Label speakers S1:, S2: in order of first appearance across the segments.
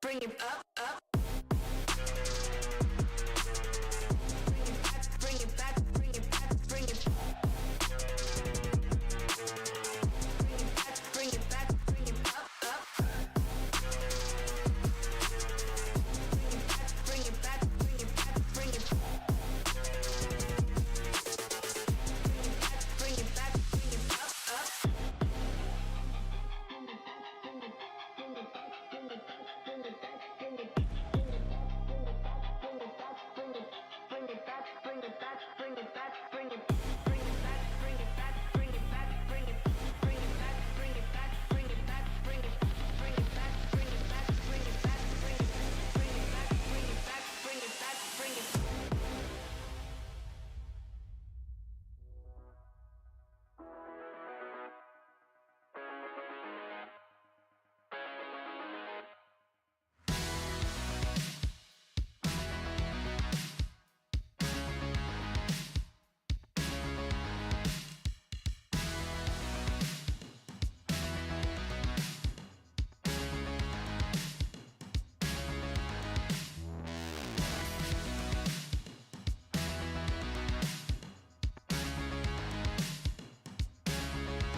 S1: Bring it up, up. Bring it back, bring it back, bring it. Bring it back, bring it up, up. Bring it back, bring it back, bring it. Bring it back, bring it up,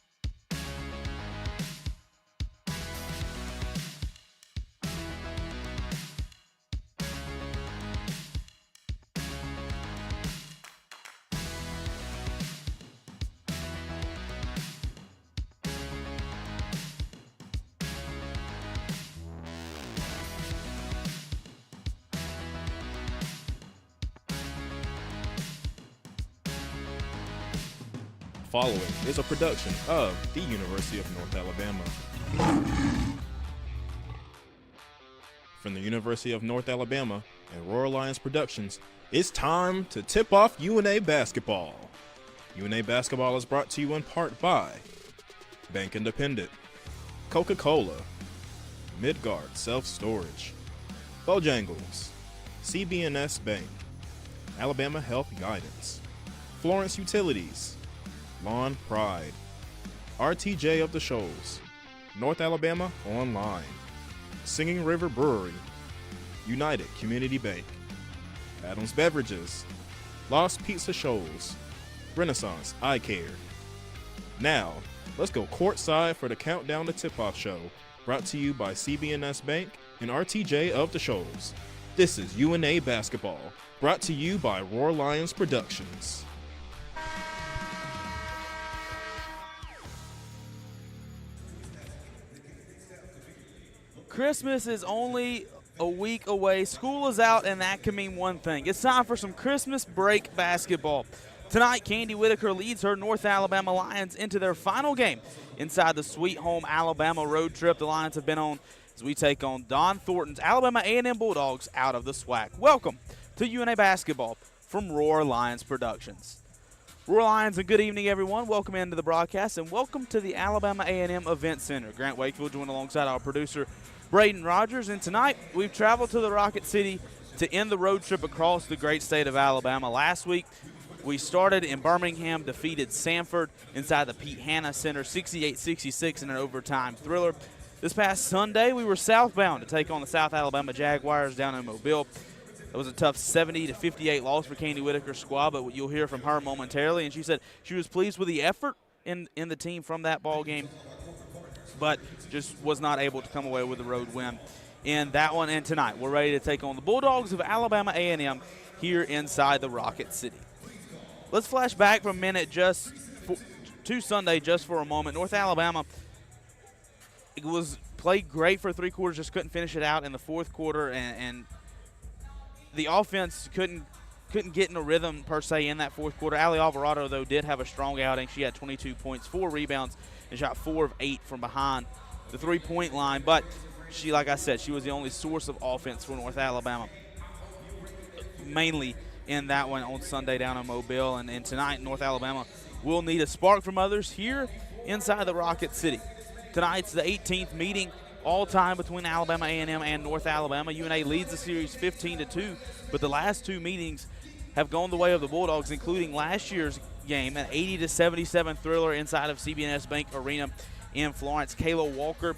S1: up.
S2: Following is a production of the University of North Alabama. From the University of North Alabama and Roar Lions Productions, it's time to tip off UNA basketball. UNA basketball is brought to you in part by Bank Independent, Coca-Cola, Midgard Self-Storage, Bojangles, CB&S Bank, Alabama Health Guidance, Florence Utilities, Lawn Pride, RTJ of the Shoals, North Alabama Online, Singing River Brewery, United Community Bank, Adams Beverages, Lost Pizza Shoals, Renaissance Eye Care. Now, let's go courtside for the Countdown to Tip-Off show, brought to you by CB&S Bank and RTJ of the Shoals. This is UNA Basketball, brought to you by Roar Lions Productions.
S3: Christmas is only a week away. School is out, and that can mean one thing. It's time for some Christmas break basketball. Tonight, Candy Whitaker leads her North Alabama Lions into their final game inside the Sweet Home Alabama road trip the Lions have been on as we take on Don Thornton's Alabama A&M Bulldogs out of the SWAC. Welcome to UNA Basketball from Roar Lions Productions. Roar Lions, and good evening, everyone. Welcome into the broadcast, and welcome to the Alabama A&M Event Center. Grant Wakefield joined alongside our producer, Braden Rogers, and tonight we've traveled to the Rocket City to end the road trip across the great state of Alabama. Last week, we started in Birmingham, defeated Sanford inside the Pete Hanna Center, 68-66 in an overtime thriller. This past Sunday, we were southbound to take on the South Alabama Jaguars down in Mobile. It was a tough 70-58 loss for Candy Whitaker's squad, but you'll hear from her momentarily. And she said she was pleased with the effort in the team from that ball game, but just was not able to come away with a road win in that one. And tonight, we're ready to take on the Bulldogs of Alabama A&M here inside the Rocket City. Let's flash back for a minute to Sunday just for a moment. North Alabama, it was played great for 3 quarters, just couldn't finish it out in the fourth quarter, and the offense couldn't get in a rhythm per se in that fourth quarter. Ali Alvarado, though, did have a strong outing. She had 22 points, 4 rebounds, and shot 4 of 8 from behind the three-point line. But she, like I said, she was the only source of offense for North Alabama, mainly in that one on Sunday down in Mobile. And tonight, North Alabama will need a spark from others here inside the Rocket City. Tonight's the 18th meeting all-time between Alabama A&M and North Alabama. UNA leads the series 15-2, but the last 2 meetings have gone the way of the Bulldogs, including last year's game, an 80-77 thriller inside of CB&S Bank Arena in Florence. Kayla Walker,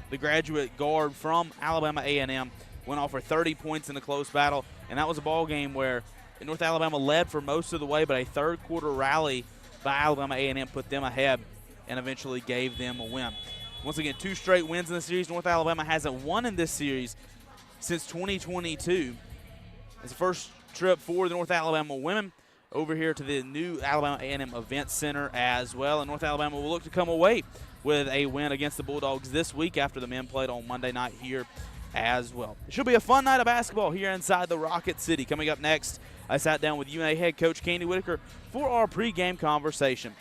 S3: the graduate guard from Alabama A&M, went off for 30 points in a close battle, and that was a ball game where North Alabama led for most of the way, but a third-quarter rally by Alabama A&M put them ahead and eventually gave them a win. Once again, 2 straight wins in the series. North Alabama hasn't won in this series since 2022. It's the first trip for the North Alabama women over here to the new Alabama A&M Event Center as well. And North Alabama will look to come away with a win against the Bulldogs this week after the men played on Monday night here as well. It should be a fun night of basketball here inside the Rocket City. Coming up next, I sat down with UNA head coach Candy Whitaker for our pregame conversation.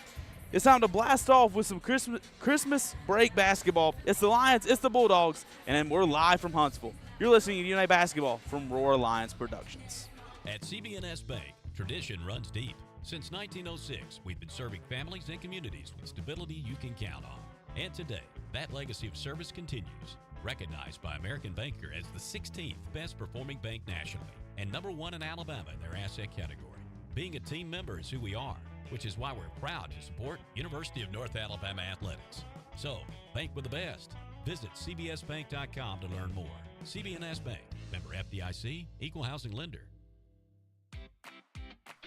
S3: It's time to blast off with some Christmas break basketball. It's the Lions, it's the Bulldogs, and then we're live from Huntsville. You're listening to UNA Basketball from Roar Lions Productions.
S4: At CB&S Bank, tradition runs deep. Since 1906, we've been serving families and communities with stability you can count on. And today, that legacy of service continues. Recognized by American Banker as the 16th best performing bank nationally and #1 in Alabama in their asset category. Being a team member is who we are, which is why we're proud to support University of North Alabama Athletics. So, bank with the best. Visit cbsbank.com to learn more. CB&S Bank, member FDIC, equal housing lender.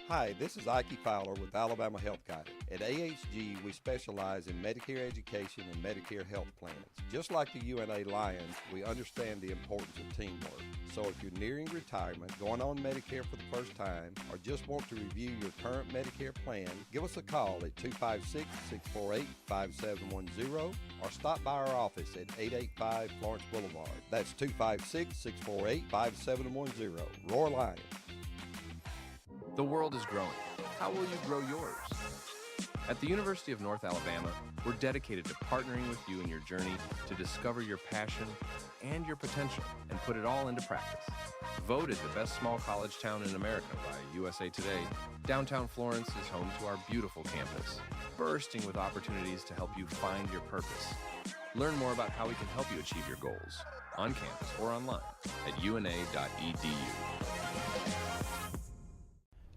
S5: Hi, this is Ike Fowler with Alabama Health Guide. At AHG, we specialize in Medicare education and Medicare health plans. Just like the UNA Lions, we understand the importance of teamwork. So if you're nearing retirement, going on Medicare for the first time, or just want to review your current Medicare plan, give us a call at 256-648-5710 or stop by our office at 885 Florence Boulevard. That's 256-648-5710. Roar Lions.
S6: The world is growing. How will you grow yours? At the University of North Alabama, we're dedicated to partnering with you in your journey to discover your passion and your potential and put it all into practice. Voted the best small college town in America by USA Today, downtown Florence is home to our beautiful campus, bursting with opportunities to help you find your purpose. Learn more about how we can help you achieve your goals on campus or online at una.edu.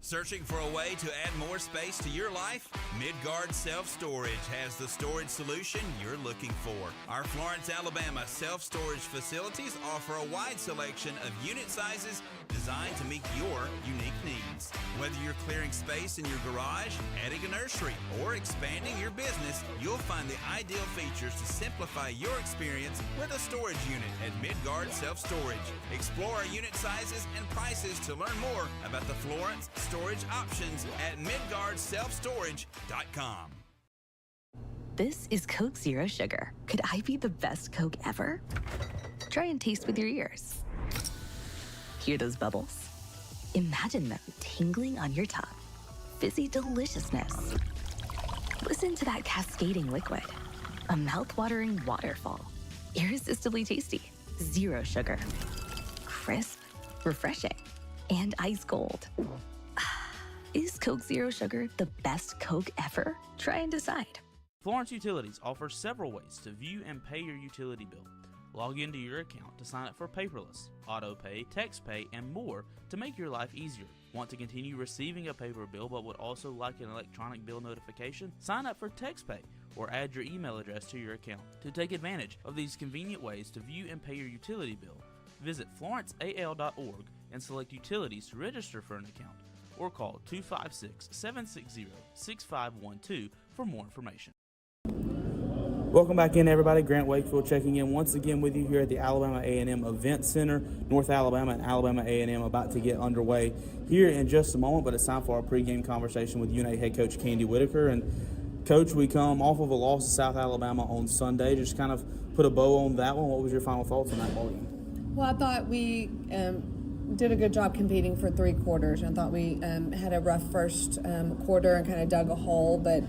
S7: Searching for a way to add more space to your life? Midgard Self-Storage has the storage solution you're looking for. Our Florence, Alabama self-storage facilities offer a wide selection of unit sizes designed to meet your unique needs. Whether you're clearing space in your garage, adding a nursery, or expanding your business, you'll find the ideal features to simplify your experience with a storage unit at Midgard Self-Storage. Explore our unit sizes and prices to learn more about the Florence storage options at midgardselfstorage.com.
S8: This is Coke Zero Sugar. Could I be the best Coke ever? Try and taste with your ears. Hear those bubbles? Imagine them tingling on your tongue. Fizzy deliciousness. Listen to that cascading liquid. A mouth-watering waterfall. Irresistibly tasty. Zero sugar. Crisp, refreshing, and ice cold. Is Coke Zero Sugar the best Coke ever? Try and decide.
S3: Florence Utilities offers several ways to view and pay your utility bill. Log into your account to sign up for paperless, auto pay, text pay, and more to make your life easier. Want to continue receiving a paper bill but would also like an electronic bill notification? Sign up for text pay or add your email address to your account. To take advantage of these convenient ways to view and pay your utility bill, visit florenceal.org and select Utilities to register for an account, or call 256-760-6512 for more information.
S9: Welcome back in, everybody. Grant Wakefield checking in once again with you here at the Alabama A&M Event Center. North Alabama and Alabama A&M about to get underway here in just a moment, but it's time for our pregame conversation with UNA head coach Candy Whitaker. And Coach, we come off of a loss to South Alabama on Sunday. Just kind of put a bow on that one. What was your final thoughts on that ball game?
S10: Well, I thought we did a good job competing for 3 quarters. I thought we had a rough first quarter and kind of dug a hole, but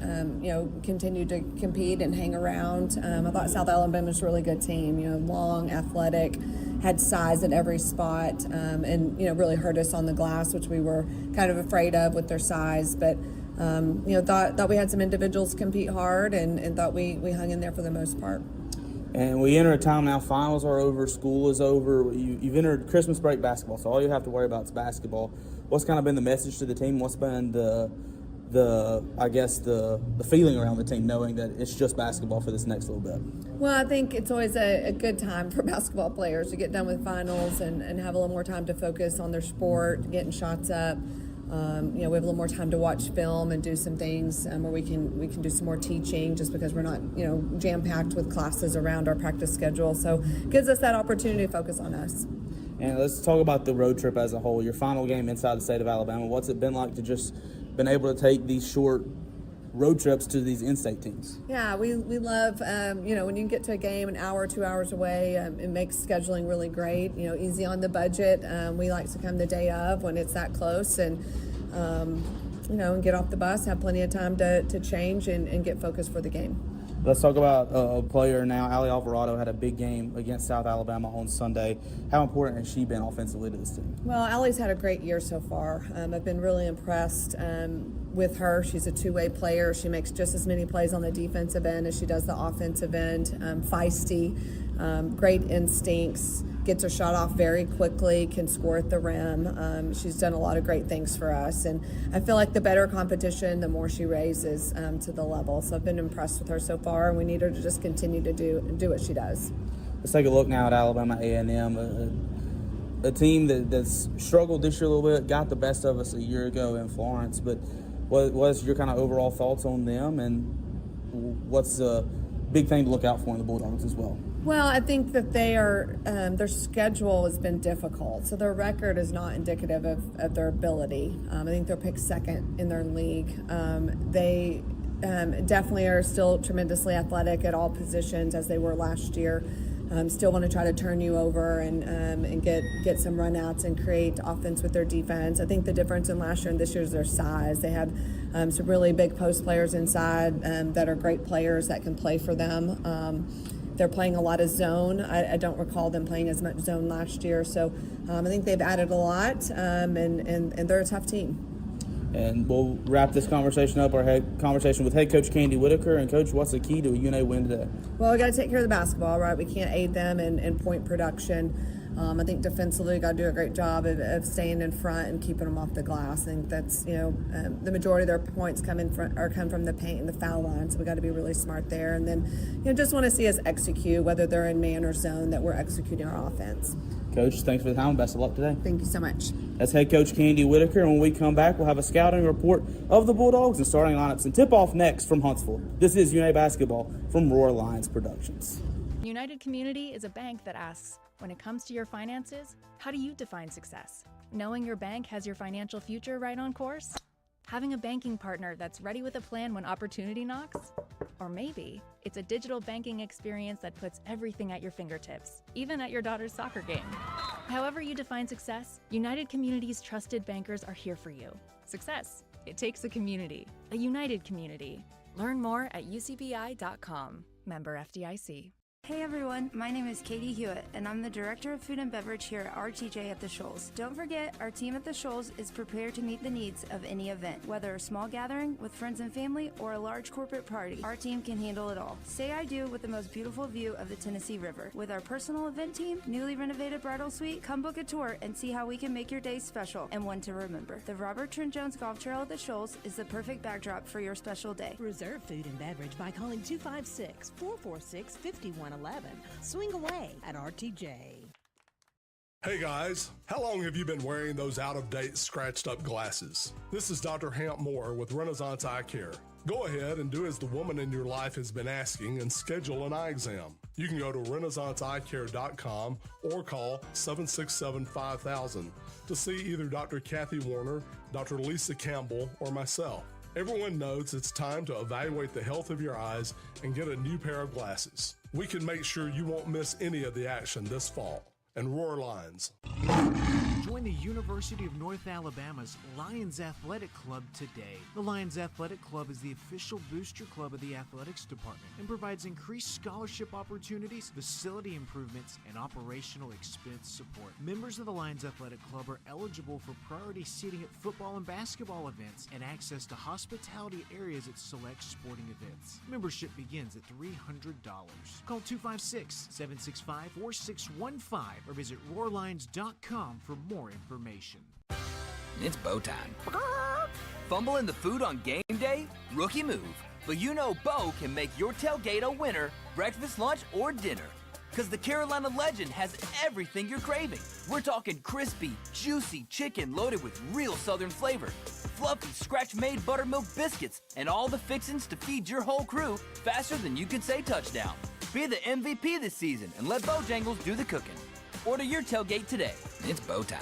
S10: continued to compete and hang around. I thought South Alabama was a really good team. Long, athletic, had size at every spot, and really hurt us on the glass, which we were kind of afraid of with their size. But thought we had some individuals compete hard, and thought we hung in there for the most part.
S9: And we enter a time now, finals are over, school is over. You've entered Christmas break basketball, so all you have to worry about is basketball. What's kind of been the message to the team? What's been the feeling around the team knowing that it's just basketball for this next little bit?
S10: Well, I think it's always a good time for basketball players to get done with finals and have a little more time to focus on their sport, getting shots up. We have a little more time to watch film and do some things where we can do some more teaching, just because we're not jam-packed with classes around our practice schedule. So it gives us that opportunity to focus on us.
S9: And let's talk about the road trip as a whole. Your final game inside the state of Alabama. What's it been like to just been able to take these short road trips to these in-state teams?
S10: Yeah, we love, when you can get to a game an hour, 2 hours away, it makes scheduling really great, easy on the budget. We like to come the day of when it's that close and get off the bus, have plenty of time to change and get focused for the game.
S9: Let's talk about a player now. Ali Alvarado had a big game against South Alabama on Sunday. How important has she been offensively to this team?
S10: Well, Ali's had a great year so far. I've been really impressed with her. She's a two-way player. She makes just as many plays on the defensive end as she does the offensive end. Feisty, great instincts, gets her shot off very quickly, can score at the rim. She's done a lot of great things for us, and I feel like the better competition, the more she raises to the level. So I've been impressed with her so far, and we need her to just continue to do what she does.
S9: Let's take a look now at Alabama A&M, a team that's struggled this year a little bit, got the best of us a year ago in Florence. But what was your kind of overall thoughts on them, and what's a big thing to look out for in the Bulldogs as well?
S10: Well, I think that they are their schedule has been difficult, so their record is not indicative of their ability. I think they're picked second in their league. They definitely are still tremendously athletic at all positions, as they were last year. Still want to try to turn you over and get some runouts and create offense with their defense. I think the difference in last year and this year is their size. They have some really big post players inside that are great players that can play for them. They're playing a lot of zone. I don't recall them playing as much zone last year. So I think they've added a lot, and they're a tough team.
S9: And we'll wrap this conversation up, our conversation with head coach Candy Whitaker. And, Coach, what's the key to a UNA win today?
S10: Well, we got to take care of the basketball, right? We can't aid them in point production. I think defensively we got to do a great job of staying in front and keeping them off the glass. I think that's, the majority of their points come from the paint and the foul line, so we got to be really smart there. And then, just want to see us execute, whether they're in man or zone, that we're executing our offense.
S9: Coach, thanks for the time. Best of luck today.
S10: Thank you so much.
S9: That's head coach Candy Whitaker. And when we come back, we'll have a scouting report of the Bulldogs and starting lineups and tip-off next from Huntsville. This is UNA Basketball from Roar Lions Productions.
S11: United Community is a bank that asks, when it comes to your finances, how do you define success? Knowing your bank has your financial future right on course? Having a banking partner that's ready with a plan when opportunity knocks? Or maybe it's a digital banking experience that puts everything at your fingertips, even at your daughter's soccer game. However you define success, United Community's trusted bankers are here for you. Success. It takes a community, a united community. Learn more at ucbi.com. Member FDIC.
S12: Hey everyone, my name is Katie Hewitt, and I'm the Director of Food and Beverage here at RTJ at the Shoals. Don't forget, our team at the Shoals is prepared to meet the needs of any event. Whether a small gathering with friends and family or a large corporate party, our team can handle it all. Say I do with the most beautiful view of the Tennessee River. With our personal event team, newly renovated bridal suite, come book a tour and see how we can make your day special and one to remember. The Robert Trent Jones Golf Trail at the Shoals is the perfect backdrop for your special day.
S13: Reserve food and beverage by calling 256-446-5111. Swing away at RTJ.
S14: Hey guys, how long have you been wearing those out-of-date, scratched-up glasses? This is Dr. Hamp Moore with Renaissance Eye Care. Go ahead and do as the woman in your life has been asking and schedule an eye exam. You can go to renaissanceeyecare.com or call 767-5000 to see either Dr. Kathy Warner, Dr. Lisa Campbell, or myself. Everyone knows it's time to evaluate the health of your eyes and get a new pair of glasses. We can make sure you won't miss any of the action this fall. And Roar Lions.
S15: Join the University of North Alabama's Lions Athletic Club today. The Lions Athletic Club is the official booster club of the athletics department and provides increased scholarship opportunities, facility improvements, and operational expense support. Members of the Lions Athletic Club are eligible for priority seating at football and basketball events and access to hospitality areas at select sporting events. Membership begins at $300. Call 256-765-4615 or visit roarlions.com for more information.
S16: It's Bo time. Fumbling the food on game day? Rookie move. But you know Bo can make your tailgate a winner, breakfast, lunch, or dinner. Because the Carolina Legend has everything you're craving. We're talking crispy, juicy chicken loaded with real Southern flavor, fluffy, scratch-made buttermilk biscuits, and all the fixings to feed your whole crew faster than you can say touchdown. Be the MVP this season and let Bojangles do the cooking. Order your tailgate today. It's Bo time.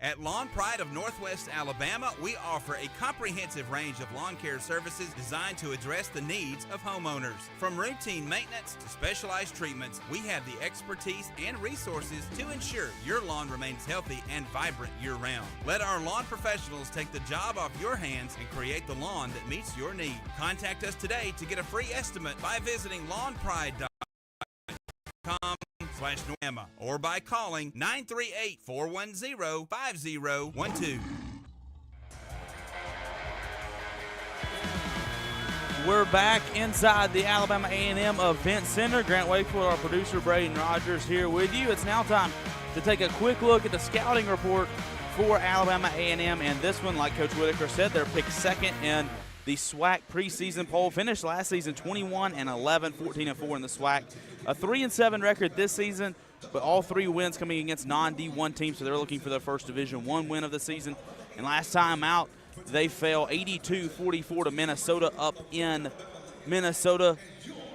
S7: At Lawn Pride of Northwest Alabama, we offer a comprehensive range of lawn care services designed to address the needs of homeowners. From routine maintenance to specialized treatments, we have the expertise and resources to ensure your lawn remains healthy and vibrant year-round. Let our lawn professionals take the job off your hands and create the lawn that meets your need. Contact us today to get a free estimate by visiting lawnpride.com/Norma or by calling 938-410-5012.
S3: We're back inside the Alabama A&M Event Center. Grant Wakefield, our producer, Braden Rogers here with you. It's now time to take a quick look at the scouting report for Alabama A&M. And this one, like Coach Whitaker said, they're picked second in the SWAC preseason poll. Finished last season 21-11, 14-4 in the SWAC. A 3-7 record this season, but all three wins coming against non-D1 teams, so they're looking for their first Division I win of the season. And last time out, they fell 82-44 to Minnesota up in Minnesota.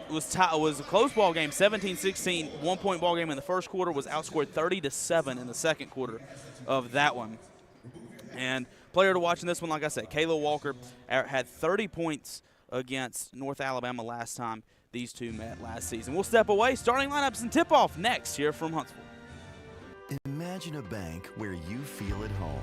S3: It was a close ball game, 17-16, one-point ball game in the first quarter, was outscored 30-7 in the second quarter of that one. And player to watch in this one, like I said, Kayla Walker had 30 points against North Alabama last time these two met last season. We'll step away. Starting lineups and tip-off next here from Huntsville.
S17: Imagine a bank where you feel at home.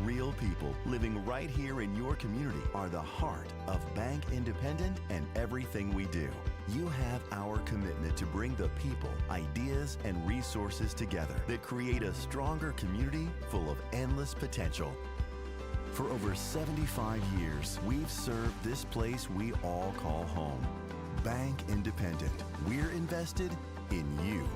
S17: Real people living right here in your community are the heart of Bank Independent and everything we do. You have our commitment to bring the people, ideas, and resources together that create a stronger community full of endless potential. For over 75 years, we've served this place we all call home. Bank Independent. We're invested in you.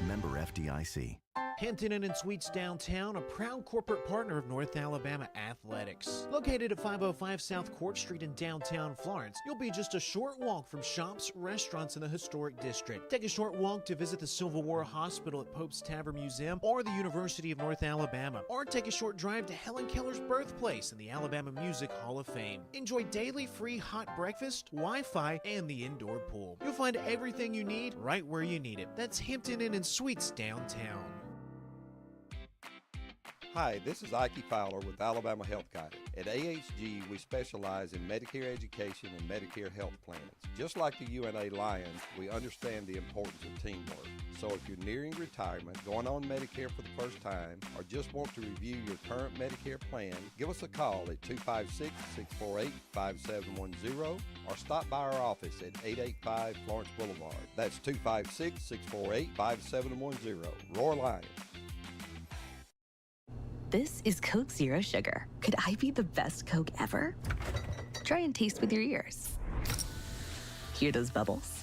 S17: Member FDIC.
S15: Hampton Inn and Suites Downtown, a proud corporate partner of North Alabama Athletics. Located at 505 South Court Street in downtown Florence, you'll be just a short walk from shops, restaurants in the historic district. Take a short walk to visit the Civil War Hospital at Pope's Tavern Museum or the University of North Alabama. Or take a short drive to Helen Keller's birthplace in the Alabama Music Hall of Fame. Enjoy daily free hot breakfast, Wi-Fi, and the indoor pool. You'll find everything you need right where you need it. That's Hampton Inn and Suites Downtown.
S5: Hi, this is Ike Fowler with Alabama Health Guidance. At AHG, we specialize in Medicare education and Medicare health plans. Just like the UNA Lions, we understand the importance of teamwork. So if you're nearing retirement, going on Medicare for the first time, or just want to review your current Medicare plan, give us a call at 256-648-5710 or stop by our office at 885 Florence Boulevard. That's 256-648-5710. Roar Lions.
S8: This is Coke Zero Sugar. Could I be the best Coke ever? Try and taste with your ears. Hear those bubbles?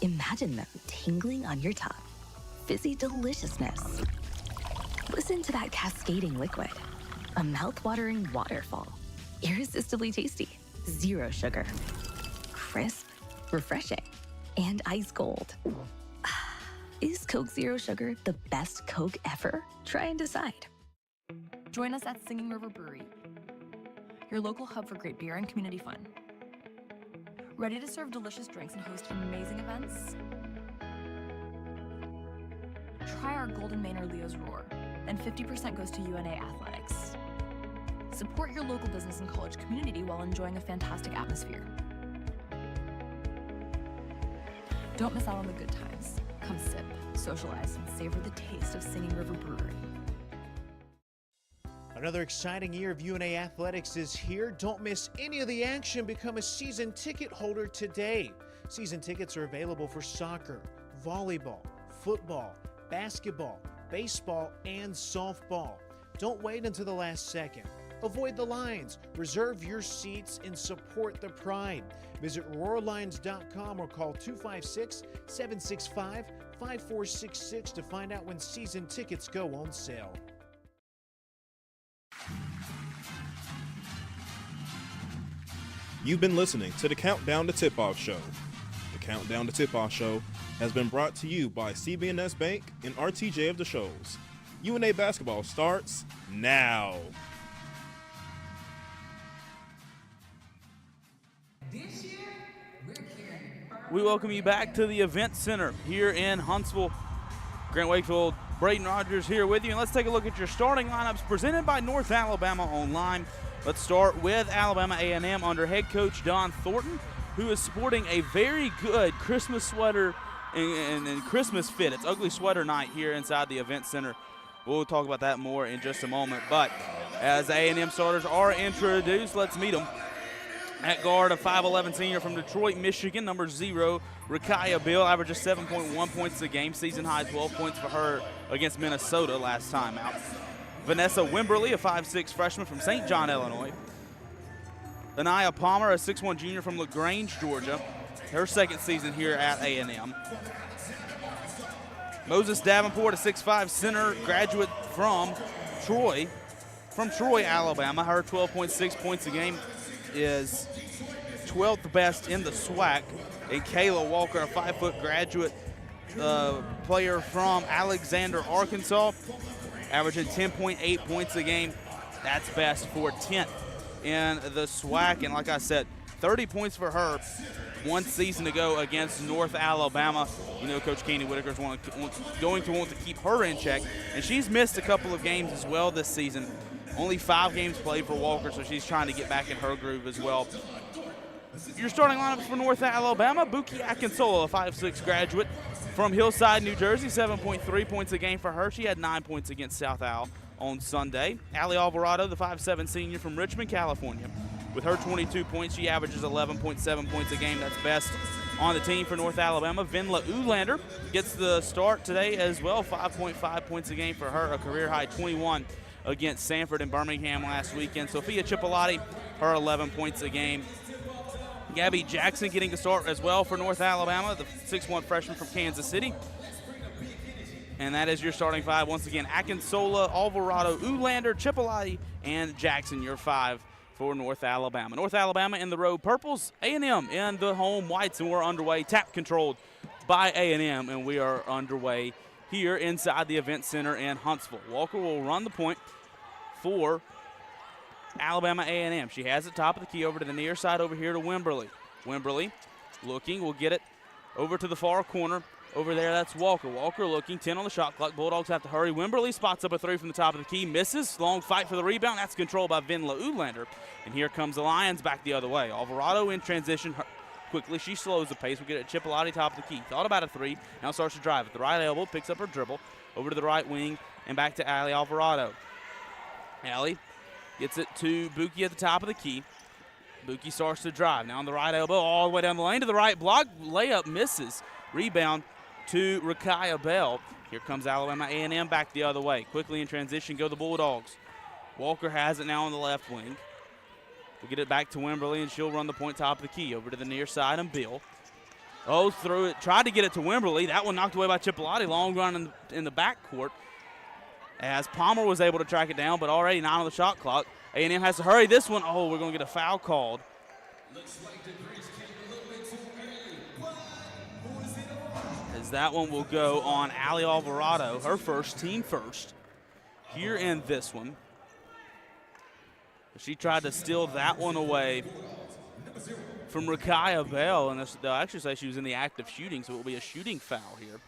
S8: Imagine them tingling on your tongue. Fizzy deliciousness. Listen to that cascading liquid. A mouth-watering waterfall. Irresistibly tasty. Zero sugar. Crisp, refreshing, and ice cold. Is Coke Zero Sugar the best Coke ever? Try and decide.
S18: Join us at Singing River Brewery, your local hub for great beer and community fun. Ready to serve delicious drinks and host amazing events? Try our Golden Manor Leo's Roar, and 50% goes to UNA Athletics. Support your local business and college community while enjoying a fantastic atmosphere. Don't miss out on the good times. Come sip, socialize, and savor the taste of Singing River Brewery.
S15: Another exciting year of UNA Athletics is here. Don't miss any of the action. Become a season ticket holder today. Season tickets are available for soccer, volleyball, football, basketball, baseball, and softball. Don't wait until the last second. Avoid the lines. Reserve your seats and support the pride. Visit roarlines.com or call 256-765-5466 to find out when season tickets go on sale.
S2: You've been listening to the Countdown to Tip-Off Show. The Countdown to Tip-Off Show has been brought to you by CB&S Bank and RTJ of the Shoals. UNA basketball starts now.
S3: We welcome you back to the Event Center here in Huntsville. Grant Wakefield, Braden Rogers here with you, and let's take a look at your starting lineups presented by North Alabama Online. Let's start with Alabama A&M under head coach Don Thornton, who is sporting a very good Christmas sweater and Christmas fit. It's ugly sweater night here inside the Event Center. We'll talk about that more in just a moment. But as A&M starters are introduced, let's meet them. At guard, a 5'11 senior from Detroit, Michigan, number 0, Rakaya Bill, averages 7.1 points a game, season high 12 points for her against Minnesota last time out. Vanessa Wimberly, a 5'6 freshman from St. John, Illinois. Anaya Palmer, a 6'1 junior from LaGrange, Georgia, her second season here at A&M. Moses Davenport, a 6'5 center graduate from Troy, Alabama. Her 12.6 points a game is 12th best in the SWAC. And Kayla Walker, a 5-foot graduate player from Alexander, Arkansas, averaging 10.8 points a game. That's best for 10th in the SWAC. And like I said, 30 points for her one season ago against North Alabama. You know, Coach Candy Whitaker is going to want to keep her in check. And she's missed a couple of games as well this season. Only 5 games played for Walker, so she's trying to get back in her groove as well. Your starting lineups for North Alabama: Buki Akinsola, a 5'6 graduate from Hillside, New Jersey, 7.3 points a game for her. She had 9 points against South Al on Sunday. Allie Alvarado, the 5'7 senior from Richmond, California. With her 22 points, she averages 11.7 points a game. That's best on the team for North Alabama. Venla Ulander gets the start today as well, 5.5 points a game for her, a career-high 21 against Sanford and Birmingham last weekend. Sophia Chipolati, her 11 points a game. Gabby Jackson getting the start as well for North Alabama, the 6'1 freshman from Kansas City. And that is your starting 5. Once again, Akinsola, Alvarado, Ulander, Chipolati, and Jackson, your 5 for North Alabama. North Alabama in the road purples, A&M in the home whites, and we're underway, tap controlled by A&M, and we are underway here inside the Event Center in Huntsville. Walker will run the point for Alabama A&M. She has it top of the key over to the near side over here to Wimberly. Wimberly looking, will get it over to the far corner Over there, that's Walker. Walker looking, 10 on the shot clock. Bulldogs have to hurry. Wimberly spots up a three from the top of the key, misses. Long fight for the rebound. That's controlled by Venla Ulander. And here comes the Lions back the other way. Alvarado in transition. Quickly, she slows the pace. We get a Chipolati top of the key. Thought about a three. Now starts to drive at the right elbow, picks up her dribble. Over to the right wing and back to Allie Alvarado. Allie gets it to Buki at the top of the key. Buki starts to drive. Now on the right elbow, all the way down the lane to the right block. Layup misses. Rebound to Rakaya Bell. Here comes Alabama A&M back the other way. Quickly in transition go the Bulldogs. Walker has it now on the left wing. We'll get it back to Wimberly, and she'll run the point top of the key. Over to the near side, and Bill. Oh, threw it. Tried to get it to Wimberly. That one knocked away by Chipolati. Long run in the backcourt. As Palmer was able to track it down, but already 9 on the shot clock. A&M has to hurry this one. Oh, we're going to get a foul called. As that one will go on Allie Alvarado, her first, team first, here in this one. She tried to steal that one away from Rakaya Bell, and they'll actually say she was in the act of shooting, so it will be a shooting foul here.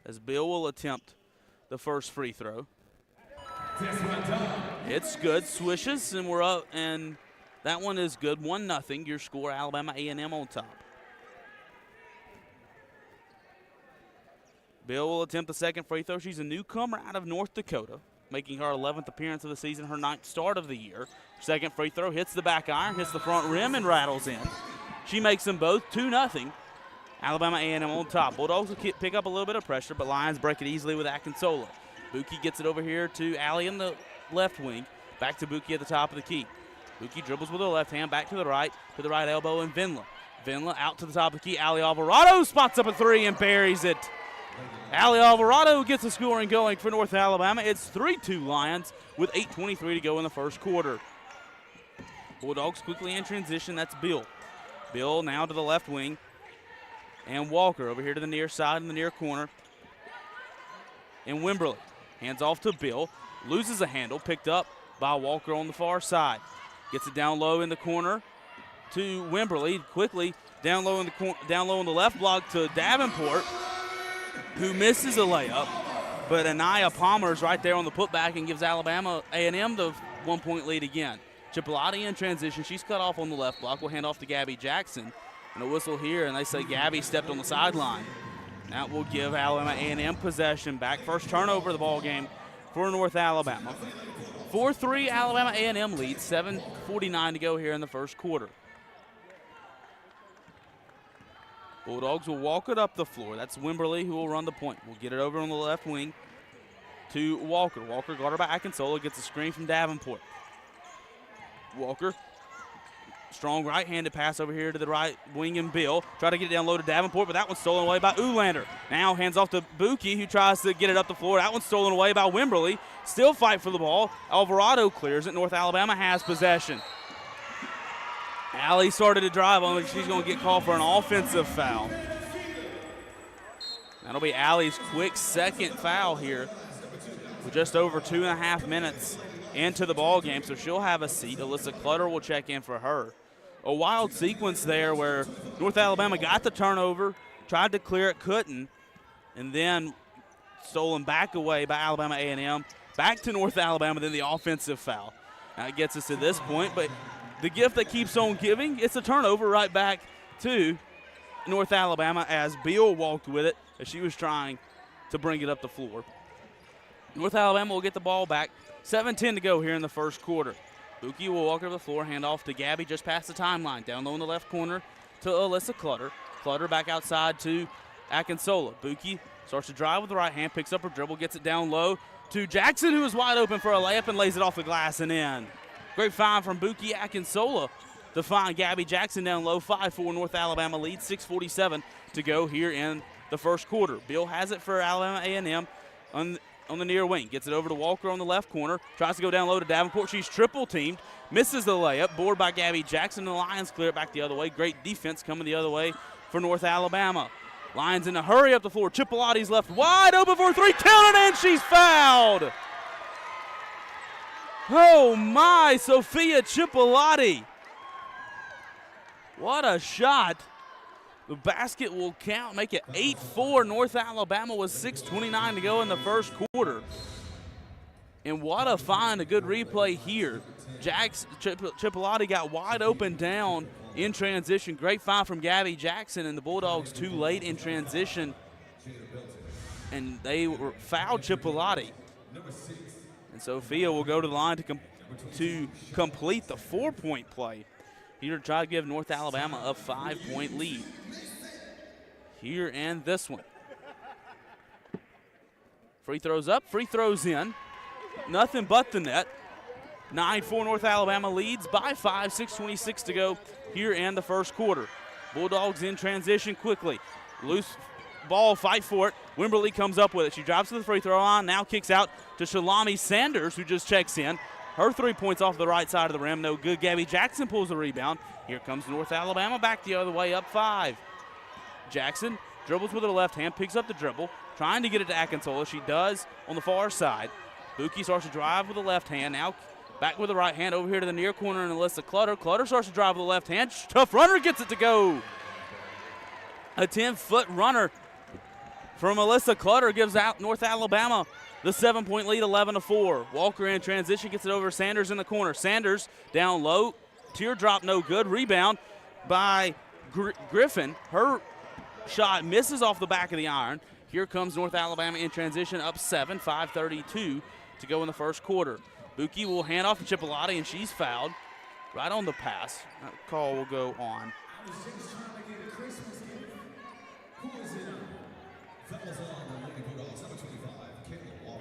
S3: As Bill will attempt the first free throw. It's good, swishes, and we're up, and that one is good. 1-0, your score, Alabama A&M on top. Bill will attempt the second free throw. She's a newcomer out of North Dakota, making her 11th appearance of the season, her 9th start of the year. Second free throw hits the back iron, hits the front rim, and rattles in. She makes them both 2-0. Alabama A&M on top. Bulldogs will pick up a little bit of pressure, but Lions break it easily with Akinsola. Buki gets it over here to Allie in the left wing. Back to Buki at the top of the key. Buki dribbles with her left hand, back to the right elbow, and Venla. Venla out to the top of the key. Allie Alvarado spots up a three and buries it. Allie Alvarado gets the scoring going for North Alabama. It's 3-2 Lions with 8:23 to go in the first quarter. Bulldogs quickly in transition. That's Bill. Bill now to the left wing. And Walker over here to the near side in the near corner. And Wimberly hands off to Bill. Loses a handle, picked up by Walker on the far side. Gets it down low in the corner to Wimberly. Quickly down low in the left block to Davenport, who misses a layup. But Anaya Palmer's right there on the putback and gives Alabama A&M the 1-point lead again. Chipolati in transition. She's cut off on the left block. We'll hand off to Gabby Jackson. And a whistle here, and they say Gabby stepped on the sideline. That will give Alabama A&M possession back. First turnover of the ball game for North Alabama. 4-3 Alabama A&M leads. 7:49 to go here in the first quarter. Bulldogs will walk it up the floor. That's Wimberly who will run the point. We'll get it over on the left wing to Walker. Walker guarded by Akinsola, gets a screen from Davenport. Walker. Strong right-handed pass over here to the right wing and Bill. Try to get it down low to Davenport, but that one's stolen away by Ulander. Now hands off to Buki, who tries to get it up the floor. That one's stolen away by Wimberly. Still fight for the ball. Alvarado clears it. North Alabama has possession. Allie started to drive on it. She's going to get called for an offensive foul. That'll be Allie's quick second foul here with just over 2.5 minutes into the ball game, so she'll have a seat. Alyssa Clutter will check in for her. A wild sequence there where North Alabama got the turnover, tried to clear it, couldn't, and then stolen back away by Alabama A&M, back to North Alabama, then the offensive foul. Now it gets us to this point, but the gift that keeps on giving, it's a turnover right back to North Alabama as Beal walked with it as she was trying to bring it up the floor. North Alabama will get the ball back. 7:10 to go here in the first quarter. Buki will walk over the floor, hand off to Gabby just past the timeline. Down low in the left corner to Alyssa Clutter. Clutter back outside to Akinsola. Buki starts to drive with the right hand, picks up her dribble, gets it down low to Jackson, who is wide open for a layup and lays it off the glass and in. Great find from Buki Akinsola to find Gabby Jackson down low. 5-4 North Alabama lead. 6:47 to go here in the first quarter. Bill has it for Alabama A&M on the near wing. Gets it over to Walker on the left corner. Tries to go down low to Davenport. She's triple teamed. Misses the layup. Board by Gabby Jackson. The Lions clear it back the other way. Great defense coming the other way for North Alabama. Lions in a hurry up the floor. Chipolati's left wide open for a three. Counted and she's fouled. Oh my, Sophia Chipolati. What a shot. The basket will count, make it 8-4 North Alabama with 6:29 to go in the first quarter. And what a find, a good replay here. Chipolati got wide open down in transition. Great find from Gabby Jackson, and the Bulldogs too late in transition. And they fouled Chipolati. And Sophia will go to the line to complete the 4-point play. Here to try to give North Alabama a 5-point lead. Here and this one. Free throws up, free throws in. Nothing but the net. 9-4 North Alabama leads by 5, 6:26 to go here in the first quarter. Bulldogs in transition quickly. Loose ball, fight for it. Wimberly comes up with it. She drops to the free throw line, now kicks out to Shalami Sanders, who just checks in. Her 3 points off the right side of the rim, no good. Gabby Jackson pulls the rebound. Here comes North Alabama back the other way, up 5. Jackson dribbles with her left hand, picks up the dribble, trying to get it to Akintola. She does on the far side. Buki starts to drive with the left hand, now back with the right hand over here to the near corner, and Alyssa Clutter. Clutter starts to drive with the left hand. Tough runner gets it to go. A 10-foot runner from Alyssa Clutter gives out North Alabama the 7-point lead, 11-4. Walker in transition, gets it over Sanders in the corner. Sanders down low, teardrop no good. Rebound by Griffin. Her shot misses off the back of the iron. Here comes North Alabama in transition, up 7, 5:32 to go in the first quarter. Buki will hand off to Chipolati, and she's fouled right on the pass. That call will go on.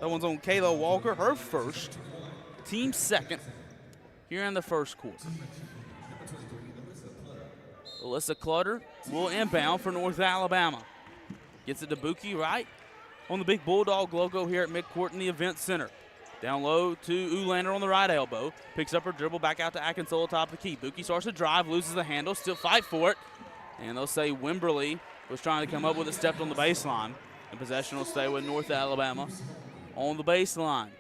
S3: That one's on Kayla Walker, her first, team second here in the first quarter. Alyssa Clutter will inbound for North Alabama. Gets it to Buki right on the big Bulldog logo here at midcourt in the event center. Down low to Ulander on the right elbow. Picks up her dribble back out to Akintola, top of the key. Buki starts to drive, loses the handle, still fight for it. And they'll say Wimberly was trying to come up with it, stepped on the baseline. And possession will stay with North Alabama on the baseline.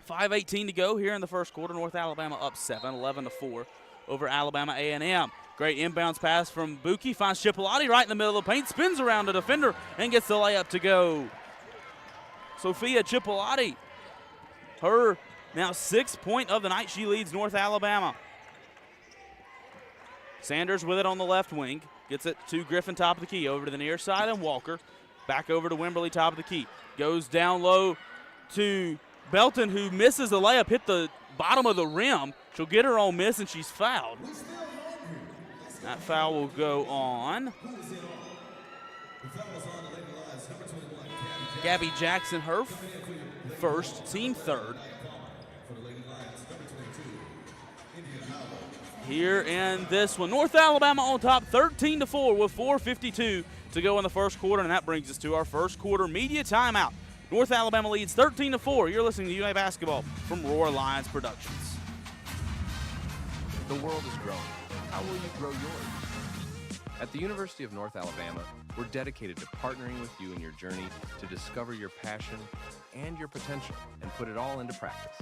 S3: 5:18 to go here in the first quarter. North Alabama up 7, 11-4 over Alabama A&M. Great inbounds pass from Buki. Finds Chipolati right in the middle of the paint. Spins around the defender and gets the layup to go. Sophia Chipolati, her now 6th point of the night. She leads North Alabama. Sanders with it on the left wing. Gets it to Griffin, top of the key. Over to the near side, and Walker. Back over to Wimberly, top of the key. Goes down low to Belton, who misses the layup, hit the bottom of the rim. She'll get her own miss, and she's fouled. That foul will go on Gabby Jackson, her first, team third. Here in this one, North Alabama on top, 13-4 with 4:52 to go in the first quarter, and that brings us to our first quarter media timeout. North Alabama leads 13-4. You're listening to UNA Basketball from Roar Lions Productions.
S6: The world is growing. How will you grow yours? At the University of North Alabama, we're dedicated to partnering with you in your journey to discover your passion and your potential and put it all into practice.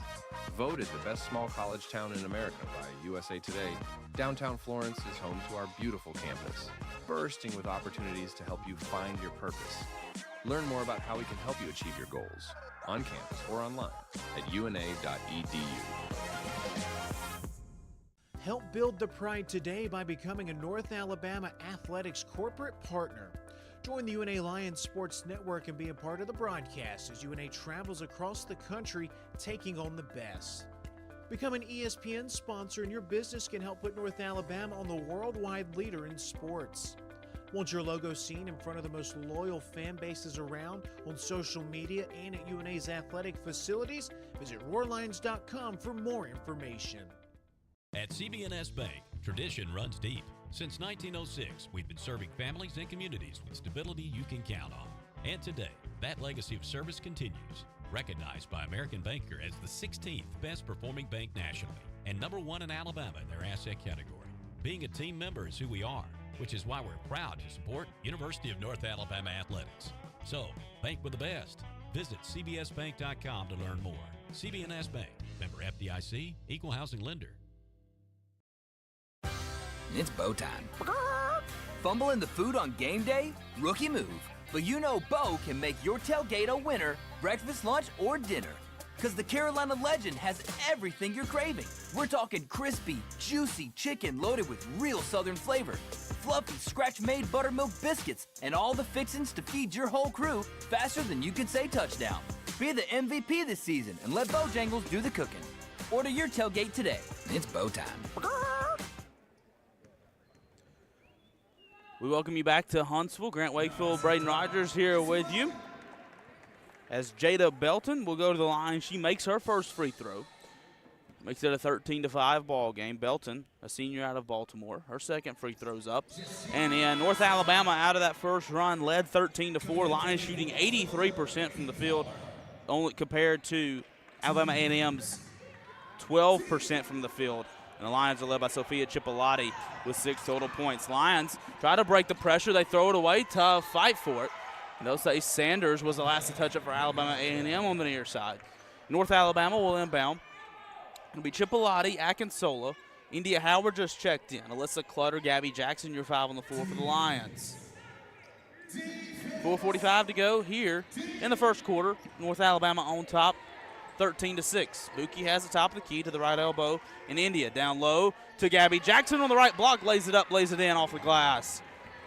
S6: Voted the best small college town in America by USA Today, downtown Florence is home to our beautiful campus, bursting with opportunities to help you find your purpose. Learn more about how we can help you achieve your goals on campus or online at una.edu.
S15: Help build the pride today by becoming a North Alabama Athletics corporate partner. Join the UNA Lions Sports Network and be a part of the broadcast as UNA travels across the country taking on the best. Become an ESPN sponsor and your business can help put North Alabama on the worldwide leader in sports. Want your logo seen in front of the most loyal fan bases around on social media and at UNA's athletic facilities? Visit roarlions.com for more information.
S4: At CB&S Bank, tradition runs deep. Since 1906, we've been serving families and communities with stability you can count on. And today, that legacy of service continues. Recognized by American Banker as the 16th best performing bank nationally and #1 in Alabama in their asset category. Being a team member is who we are, which is why we're proud to support University of North Alabama Athletics. So, bank with the best. Visit cbsbank.com to learn more. CB&S Bank, Member FDIC, Equal Housing Lender.
S16: It's Bo time. Fumble in the food on game day? Rookie move. But you know Bo can make your tailgate a winner, breakfast, lunch, or dinner. Because the Carolina Legend has everything you're craving. We're talking crispy, juicy chicken loaded with real Southern flavor, fluffy, scratch-made buttermilk biscuits, and all the fixins to feed your whole crew faster than you can say touchdown. Be the MVP this season and let Bojangles do the cooking. Order your tailgate today. It's Bo time.
S3: We welcome you back to Huntsville. Grant Wakefield, Braden Rogers here with you. As Jada Belton will go to the line, she makes her first free throw. Makes it a 13-5 ball game. Belton, a senior out of Baltimore, her second free throw's up. And North Alabama out of that first run led 13-4. Lions shooting 83% from the field, only compared to Alabama A&M's 12% from the field. And the Lions are led by Sophia Chipolati with 6 total points. Lions try to break the pressure. They throw it away. Tough fight for it. And they'll say Sanders was the last to touch it for Alabama A&M on the near side. North Alabama will inbound. It'll be Chipolati, Akinsola. India Howard just checked in. Alyssa Clutter, Gabby Jackson, your 5 on the floor for the Lions. 4:45 to go here in the first quarter. North Alabama on top, 13-6. Buki has the top of the key to the right elbow. And India down low to Gabby Jackson on the right block. Lays it up, lays it in off the glass.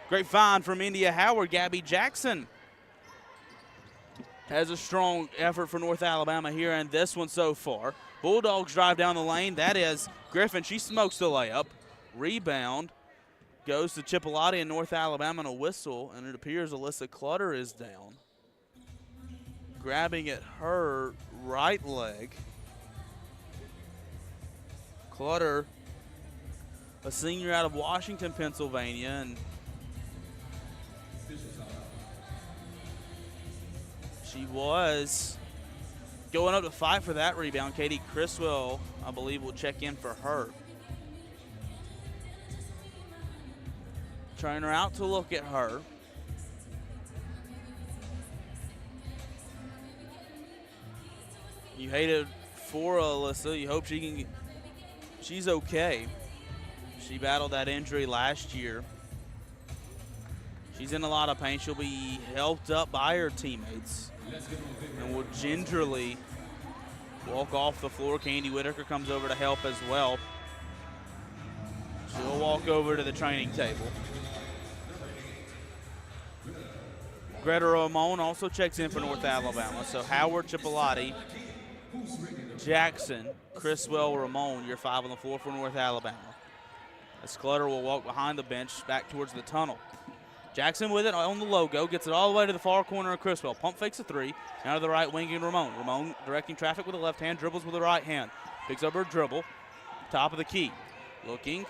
S3: Great find from India Howard. Gabby Jackson has a strong effort for North Alabama here in this one so far. Bulldogs drive down the lane. That is Griffin. She smokes the layup. Rebound goes to Chipolati and North Alabama and a whistle, and it appears Alyssa Clutter is down. Grabbing at her right leg. Clutter, a senior out of Washington, Pennsylvania, and she was going up to fight for that rebound. Katie Criswell, I believe, will check in for her. Trying her out to look at her. You hate it for Alyssa. You hope she's okay. She battled that injury last year. She's in a lot of pain. She'll be helped up by her teammates and will gingerly walk off the floor. Candy Whitaker comes over to help as well. She'll walk over to the training table. Greta Ramon also checks in for North Alabama. So Howard, Chipolati, Jackson, Criswell, Ramon, your 5 on the floor for North Alabama. As Clutter will walk behind the bench back towards the tunnel. Jackson with it on the logo, gets it all the way to the far corner of Criswell. Pump fakes a 3, down to the right wing in Ramon. Ramon directing traffic with the left hand, dribbles with the right hand. Picks up her dribble, top of the key. Looking,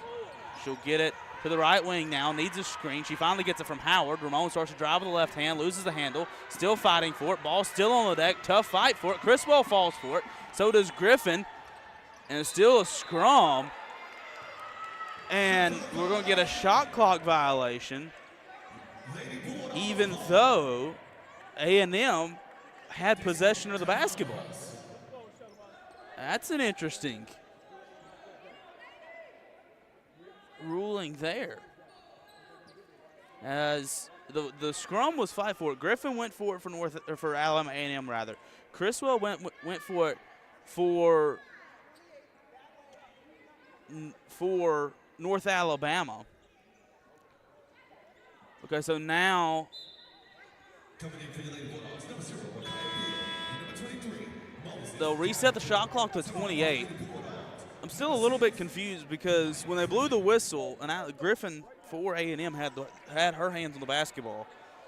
S3: she'll get it to the right wing now, needs a screen. She finally gets it from Howard. Ramon starts to drive with the left hand, loses the handle, still fighting for it. Ball still on the deck, tough fight for it. Criswell falls for it, so does Griffin, and it's still a scrum. And we're going to get a shot clock violation, even though A&M had possession of the basketball. That's an interesting ruling there. As the scrum was 5 for it. Griffin went for it for Alabama A&M rather. Criswell went for it for North Alabama. Okay, so now they'll reset the shot clock to 28. I'm still a little bit confused because when they blew the whistle, and Griffin for A&M had her hands on the basketball,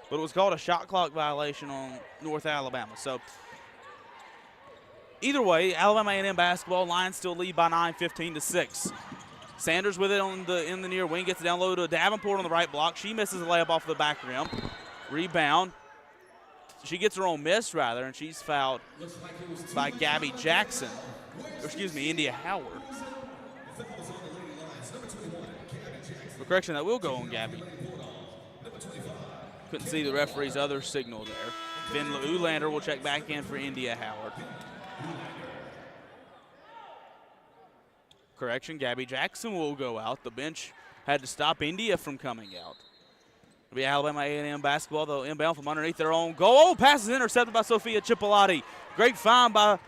S3: but it was called a shot clock violation on North Alabama. So either way, Alabama A&M basketball, Lions still lead by 9, 15-6. Sanders with it in the near wing, gets it down low to Davenport on the right block. She misses a layup off the back rim. Rebound. She gets her own miss, rather, and she's fouled by Gabby Jackson. India Howard. For correction, that will go on Gabby. Couldn't see the referee's other signal there. Finn Ulander will check back in for India Howard. Correction, Gabby Jackson will go out. The bench had to stop India from coming out. It'll be Alabama A&M basketball. They'll inbound from underneath their own goal. Oh, pass is intercepted by Sophia Chipolati. Great find by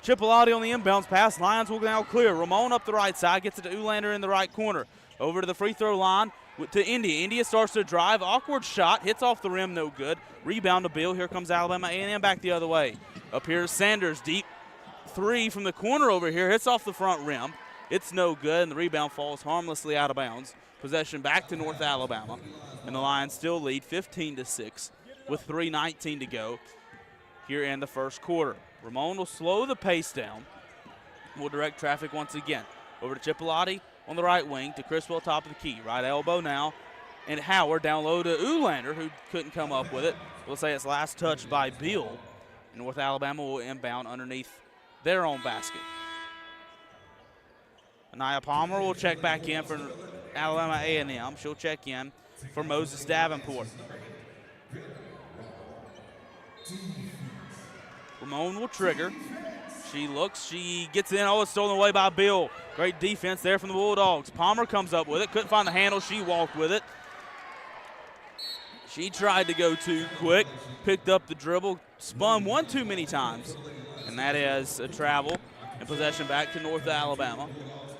S3: Chipolati on the inbounds pass. Lions will now clear. Ramon up the right side, gets it to Ulander in the right corner. Over to the free throw line to India. India starts to drive. Awkward shot. Hits off the rim, no good. Rebound to Bill. Here comes Alabama A&M back the other way. Up here is Sanders. Deep three from the corner over here. Hits off the front rim. It's no good, and the rebound falls harmlessly out of bounds. Possession back to North Alabama, and the Lions still lead 15-6 with 3:19 to go here in the first quarter. Ramon will slow the pace down. Will direct traffic once again. Over to Chipolati on the right wing to Criswell, top of the key. Right elbow now, and Howard down low to Ulander, who couldn't come up with it. We'll say it's last touched by Beal. North Alabama will inbound underneath their own basket. Anaya Palmer will check back in for Alabama A&M. She'll check in for Moses Davenport. Ramon will trigger. She looks, she gets in. Oh, it's stolen away by Bill. Great defense there from the Bulldogs. Palmer comes up with it. Couldn't find the handle. She walked with it. She tried to go too quick. Picked up the dribble. Spun one too many times. And that is a travel and possession back to North Alabama.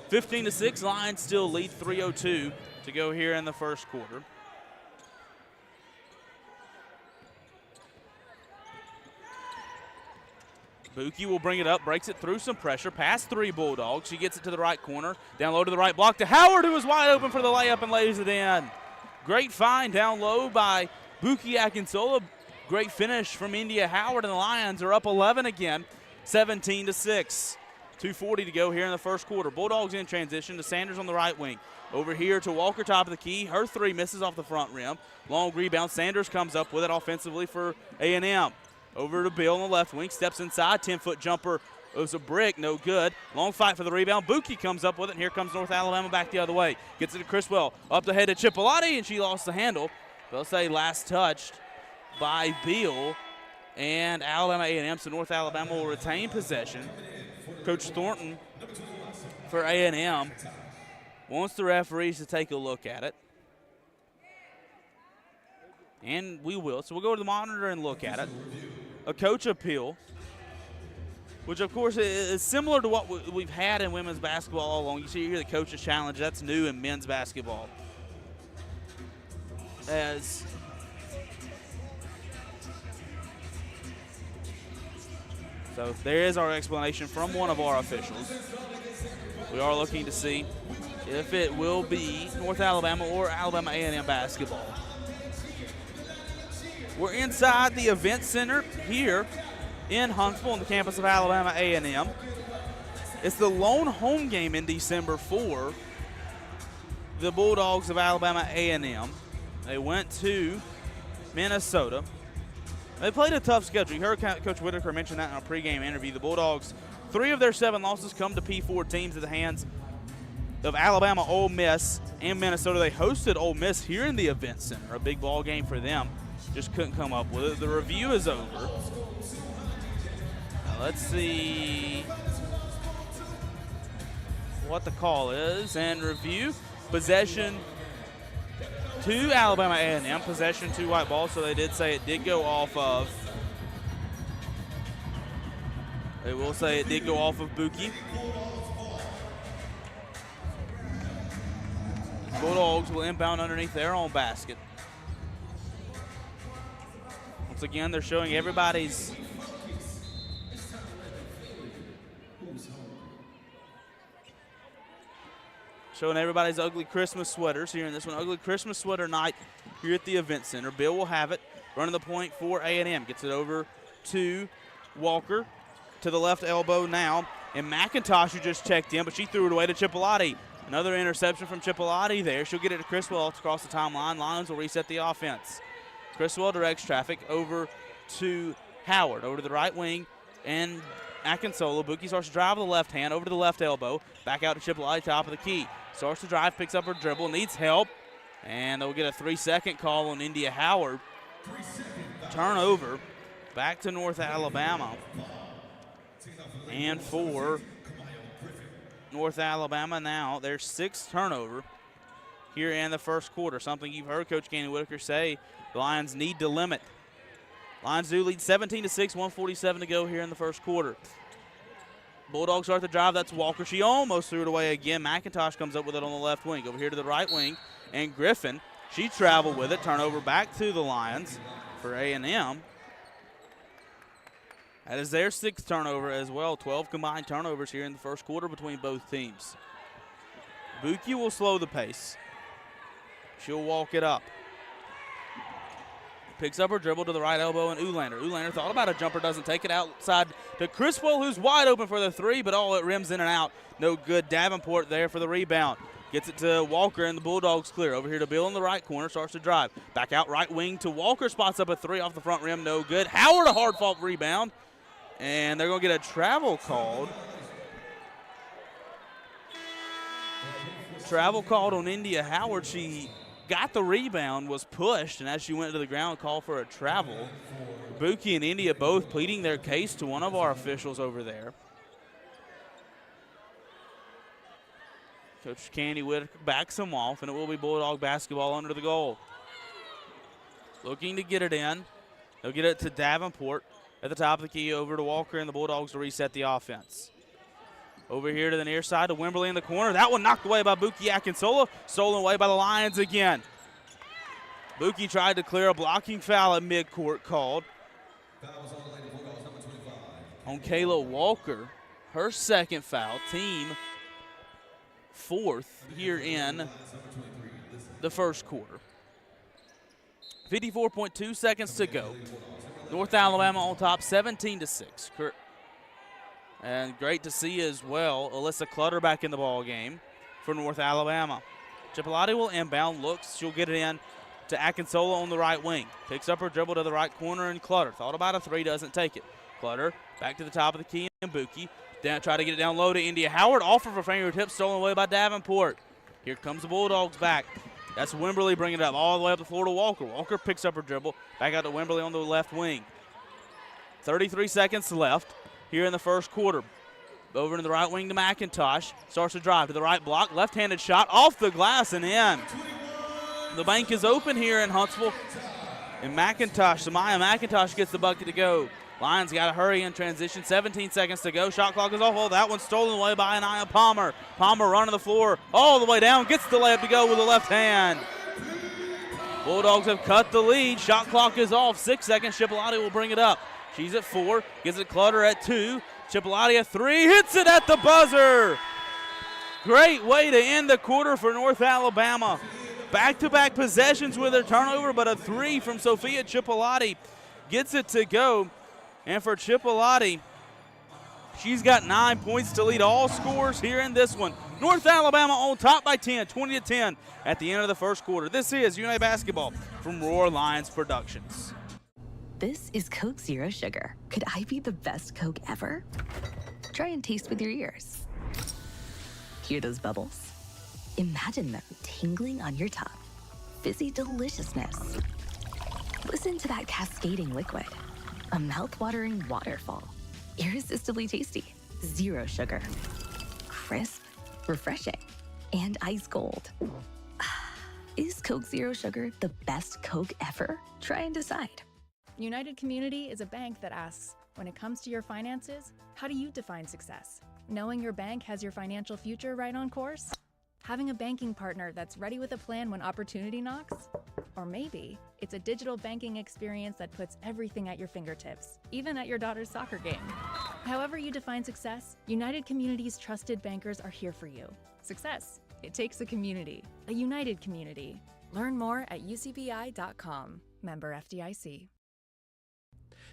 S3: 15-6, Lions still lead 3:02 to go here in the first quarter. Buki will bring it up, breaks it through some pressure, past three Bulldogs. She gets it to the right corner, down low to the right block to Howard, who is wide open for the layup and lays it in. Great find down low by Buki Akinsola. Great finish from India Howard, and the Lions are up 11 again, 17-6. 2:40 to go here in the first quarter. Bulldogs in transition to Sanders on the right wing. Over here to Walker, top of the key. Her three misses off the front rim. Long rebound. Sanders comes up with it offensively for A&M. Over to Bill on the left wing. Steps inside. 10-foot jumper. It was a brick. No good. Long fight for the rebound. Buki comes up with it, and here comes North Alabama back the other way. Gets it to Criswell. Up the head to Chipolati, and she lost the handle. They'll say last touched by Beal. And Alabama A&M, so North Alabama will retain possession. Coach Thornton for A&M wants the referees to take a look at it. And we will. So we'll go to the monitor and look at it. A coach appeal, which of course is similar to what we've had in women's basketball all along. You see here the coach's challenge. That's new in men's basketball. So there is our explanation from one of our officials. We are looking to see if it will be North Alabama or Alabama A&M basketball. We're inside the event center here in Huntsville on the campus of Alabama A&M. It's the lone home game in December for the Bulldogs of Alabama A&M. They went to Minnesota. They played a tough schedule. You heard Coach Whitaker mention that in a pregame interview. The Bulldogs, 3 of their 7 losses come to P4 teams at the hands of Alabama, Ole Miss, and Minnesota. They hosted Ole Miss here in the event center, a big ball game for them. Just couldn't come up with it. The review is over. Now let's see what the call is. And review, possession to Alabama A&M, possession to white ball, so they did say it did go off of. They will say it did go off of Buki. Bulldogs will inbound underneath their own basket. Once again, they're showing everybody's ugly Christmas sweaters here in this one. Ugly Christmas sweater night here at the event center. Bill will have it, running the point for A&M. Gets it over to Walker, to the left elbow now. And McIntosh, who just checked in, but she threw it away to Chipolati. Another interception from Chipolati there. She'll get it to Criswell across the timeline. Lions will reset the offense. Criswell directs traffic over to Howard, over to the right wing, and Akinsola. Buki starts to drive with the left hand, over to the left elbow. Back out to Chipolati, top of the key. Starts to drive, picks up her dribble, needs help, and they'll get a 3-second call on India Howard. Turnover back to North Alabama. And for North Alabama now their 6th turnover here in the first quarter. Something you've heard Coach Candy Whitaker say the Lions need to limit. Lions do lead 17-6, 1:47 to go here in the first quarter. Bulldogs start the drive. That's Walker. She almost threw it away again. McIntosh comes up with it on the left wing. Over here to the right wing. And Griffin, she traveled with it. Turnover back to the Lions for A&M. That is their 6th turnover as well. 12 combined turnovers here in the first quarter between both teams. Buki will slow the pace. She'll walk it up. Picks up her dribble to the right elbow, and Ulander. Ulander thought about a jumper, doesn't take it outside to Criswell, who's wide open for the 3, but it rims in and out. No good. Davenport there for the rebound. Gets it to Walker, and the Bulldogs clear. Over here to Bill in the right corner, starts to drive. Back out right wing to Walker, spots up a 3 off the front rim, no good. Howard, a hard-fought rebound, and they're going to get a travel called. Travel called on India Howard. She got the rebound, was pushed, and as she went to the ground, called for a travel. Buki and India both pleading their case to one of our officials over there. Coach Candy Whitaker backs them off, and it will be Bulldog basketball under the goal. Looking to get it in. They'll get it to Davenport at the top of the key, over to Walker, and the Bulldogs to reset the offense. Over here to the near side to Wimberly in the corner. That one knocked away by Buki Akinsola. Stolen away by the Lions again. Buki tried to clear a blocking foul at midcourt called on Kayla Walker. Her 2nd foul, team 4th here in the first quarter. 54.2 seconds to go. North Alabama on top, 17-6. And great to see as well, Alyssa Clutter back in the ball game for North Alabama. Chipolati will inbound, looks, she'll get it in to Akinsola on the right wing. Picks up her dribble to the right corner, and Clutter thought about a 3, doesn't take it. Clutter back to the top of the key, and Buki try to get it down low to India Howard, off of her fingertips, stolen away by Davenport. Here comes the Bulldogs back. That's Wimberly bringing it up all the way up the floor to Walker. Walker picks up her dribble, back out to Wimberly on the left wing. 33 seconds left here in the first quarter. Over to the right wing to McIntosh. Starts to drive to the right block. Left-handed shot off the glass and in. The bank is open here in Huntsville. And Samaya McIntosh gets the bucket to go. Lions got to hurry in transition. 17 seconds to go. Shot clock is off. Oh, that one's stolen away by Anaya Palmer. Palmer running the floor all the way down. Gets the layup to go with the left hand. Bulldogs have cut the lead. Shot clock is off. 6 seconds. Chipolati will bring it up. She's at 4. Gives it Clutter at 2. Chipolati at 3. Hits it at the buzzer. Great way to end the quarter for North Alabama. Back-to-back possessions with her turnover, but a 3 from Sophia Chipolati gets it to go. And for Chipolati, she's got 9 points to lead all scores here in this one. North Alabama on top by 10, 20-10 at the end of the first quarter. This is UNA Basketball from Roar Lions Productions.
S8: This is Coke Zero Sugar. Could I be the best Coke ever? Try and taste with your ears. Hear those bubbles? Imagine them tingling on your tongue. Fizzy deliciousness. Listen to that cascading liquid. A mouth-watering waterfall. Irresistibly tasty. Zero sugar. Crisp, refreshing, and ice cold. Is Coke Zero Sugar the best Coke ever? Try and decide.
S11: United Community is a bank that asks, when it comes to your finances, how do you define success? Knowing your bank has your financial future right on course? Having a banking partner that's ready with a plan when opportunity knocks? Or maybe it's a digital banking experience that puts everything at your fingertips, even at your daughter's soccer game. However you define success, United Community's trusted bankers are here for you. Success, it takes a community, a united community. Learn more at ucbi.com. Member FDIC.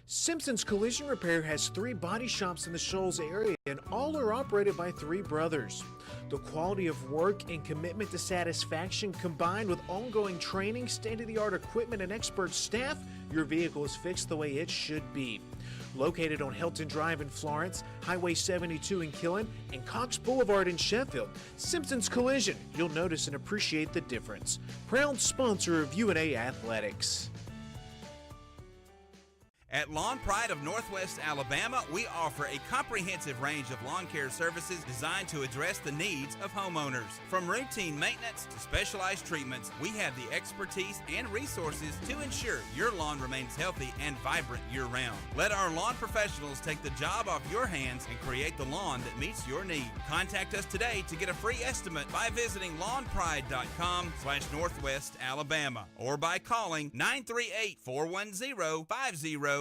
S15: Simpson's Collision Repair has 3 body shops in the Shoals area, and all are operated by 3 brothers. The quality of work and commitment to satisfaction, combined with ongoing training, state-of-the-art equipment, and expert staff, your vehicle is fixed the way it should be. Located on Helton Drive in Florence, Highway 72 in Killen, and Cox Boulevard in Sheffield, Simpson's Collision, you'll notice and appreciate the difference. Proud sponsor of UNA Athletics.
S7: At Lawn Pride of Northwest Alabama, we offer a comprehensive range of lawn care services designed to address the needs of homeowners. From routine maintenance to specialized treatments, we have the expertise and resources to ensure your lawn remains healthy and vibrant year-round. Let our lawn professionals take the job off your hands and create the lawn that meets your need. Contact us today to get a free estimate by visiting lawnpride.com/Northwest Alabama or by calling 938-410-5012.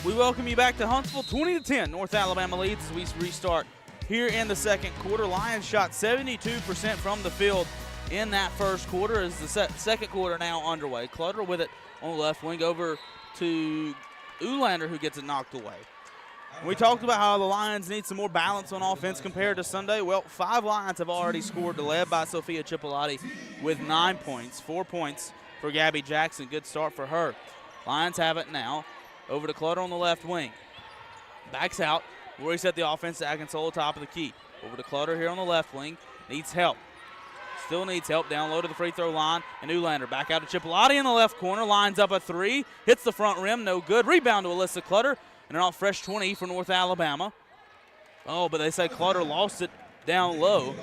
S3: We welcome you back to Huntsville. 20-10, North Alabama leads as we restart here in the second quarter. Lions shot 72% from the field in that first quarter as the second quarter now underway. Clutter with it on the left wing over to Ulander, who gets it knocked away. We talked about how the Lions need some more balance on offense compared to Sunday. Well, 5 Lions have already scored, led by Sophia Cipollati with 9 points, 4 points for Gabby Jackson. Good start for her. Lions have it now. Over to Clutter on the left wing. Backs out. We'll reset the offense to Akinsola, top of the key. Over to Clutter here on the left wing. Needs help. Still needs help down low to the free throw line. And Ulander back out to Cipollati in the left corner. Lines up a 3. Hits the front rim. No good. Rebound to Alyssa Clutter. And an off fresh 20 for North Alabama. Oh, but they say Clutter lost it down low.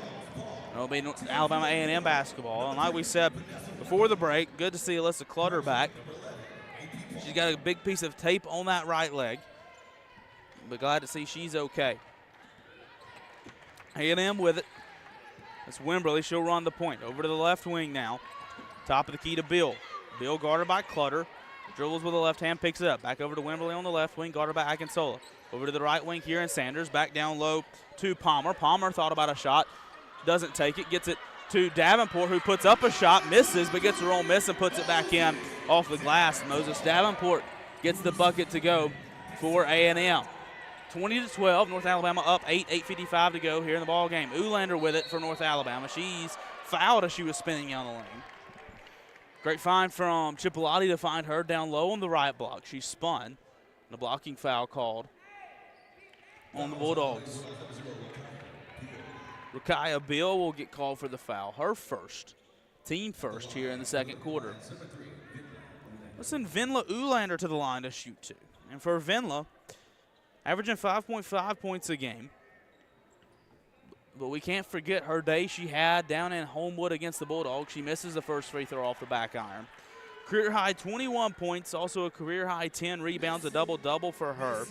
S3: It'll be Alabama A&M basketball. And like we said before the break, good to see Alyssa Clutter back. She's got a big piece of tape on that right leg. But glad to see she's okay. A&M with it. It's Wimberly. She'll run the point. Over to the left wing now. Top of the key to Bill. Bill guarded by Clutter. Dribbles with the left hand, picks it up. Back over to Wimberly on the left wing, guarded by Akinsola. Over to the right wing here, and Sanders back down low to Palmer. Palmer thought about a shot. Doesn't take it. Gets it to Davenport, who puts up a shot, misses, but gets her own miss and puts it back in off the glass. Moses Davenport gets the bucket to go for A&M. 20-12, North Alabama up 8:55 to go here in the ball game. Ulander with it for North Alabama. She's fouled as she was spinning down the lane. Great find from Cipollati to find her down low on the right block. She spun. The blocking foul called on the Bulldogs. Rakaya Bill will get called for the foul. Her first, team first here in the second quarter. Let's send Venla Ulander to the line to shoot 2. And for Venla, averaging 5.5 points a game. But we can't forget her day she had down in Homewood against the Bulldogs. She misses the first free throw off the back iron. Career high 21 points, also a career high 10 rebounds, a double-double for her.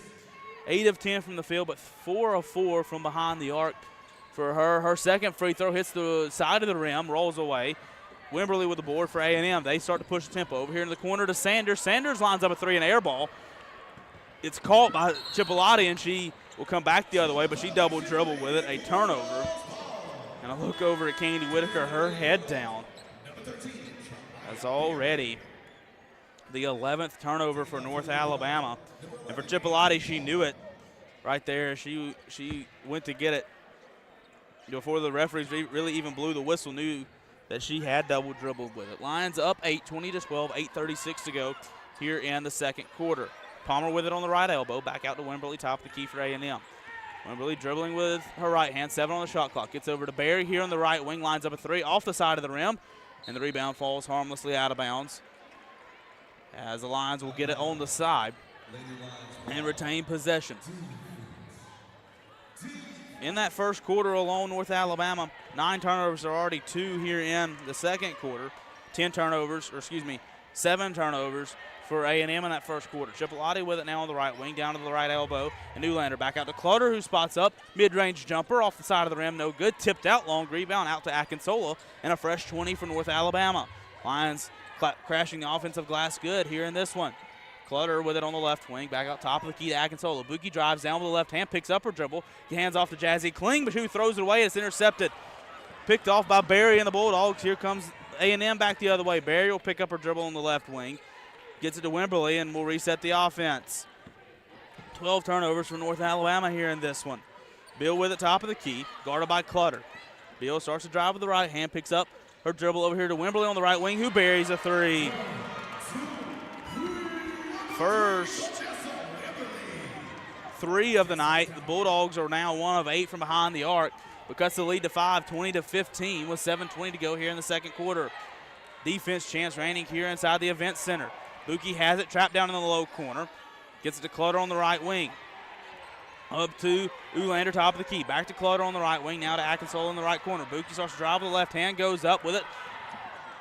S3: 8 of 10 from the field, but 4 of 4 from behind the arc for her. Her second free throw hits the side of the rim, rolls away. Wimberly with the board for A&M. They start to push the tempo. Over here in the corner to Sanders. Sanders lines up a 3 and air ball. It's caught by Cipollati, and she will come back the other way, but she double dribbled with it. A turnover. And a look over at Candy Whitaker, her head down. That's already the 11th turnover for North Alabama. And for Cipollati, she knew it right there. She went to get it before the referees really even blew the whistle, knew that she had double dribbled with it. Lions up 8, 20-12, 8:36 to go here in the second quarter. Palmer with it on the right elbow, back out to Wimberly, top of the key for A&M. Wimberly dribbling with her right hand, 7 on the shot clock. Gets over to Barry here on the right wing, lines up a 3 off the side of the rim, and the rebound falls harmlessly out of bounds as the Lions will get it on the side and retain possession. In that first quarter alone, North Alabama, 9 turnovers are already 2 here in the second quarter. 7 turnovers for A&M in that first quarter. Cipollati with it now on the right wing, down to the right elbow. And Ulander back out to Clutter, who spots up. Mid-range jumper off the side of the rim, no good. Tipped out, long rebound out to Akinsola. And a fresh 20 for North Alabama. Lions crashing the offensive glass good here in this one. Clutter with it on the left wing, back out top of the key to Akinsola. Buki drives down with the left hand, picks up her dribble. He hands off to Jazzy Kling, but who throws it away? It's intercepted. Picked off by Barry and the Bulldogs. Here comes A&M back the other way. Barry will pick up her dribble on the left wing. Gets it to Wimberly and will reset the offense. 12 turnovers for North Alabama here in this one. Bill with it top of the key, guarded by Clutter. Bill starts to drive with the right hand, picks up her dribble over here to Wimberly on the right wing, who buries a 3. First 3 of the night. The Bulldogs are now 1 of 8 from behind the arc, but cuts the lead to 5, 20-15 with 7:20 to go here in the second quarter. Defense chance reigning here inside the event center. Buki has it trapped down in the low corner. Gets it to Clutter on the right wing. Up to Ulander, top of the key. Back to Clutter on the right wing. Now to Akinsole in the right corner. Buki starts to drive with the left hand. Goes up with it.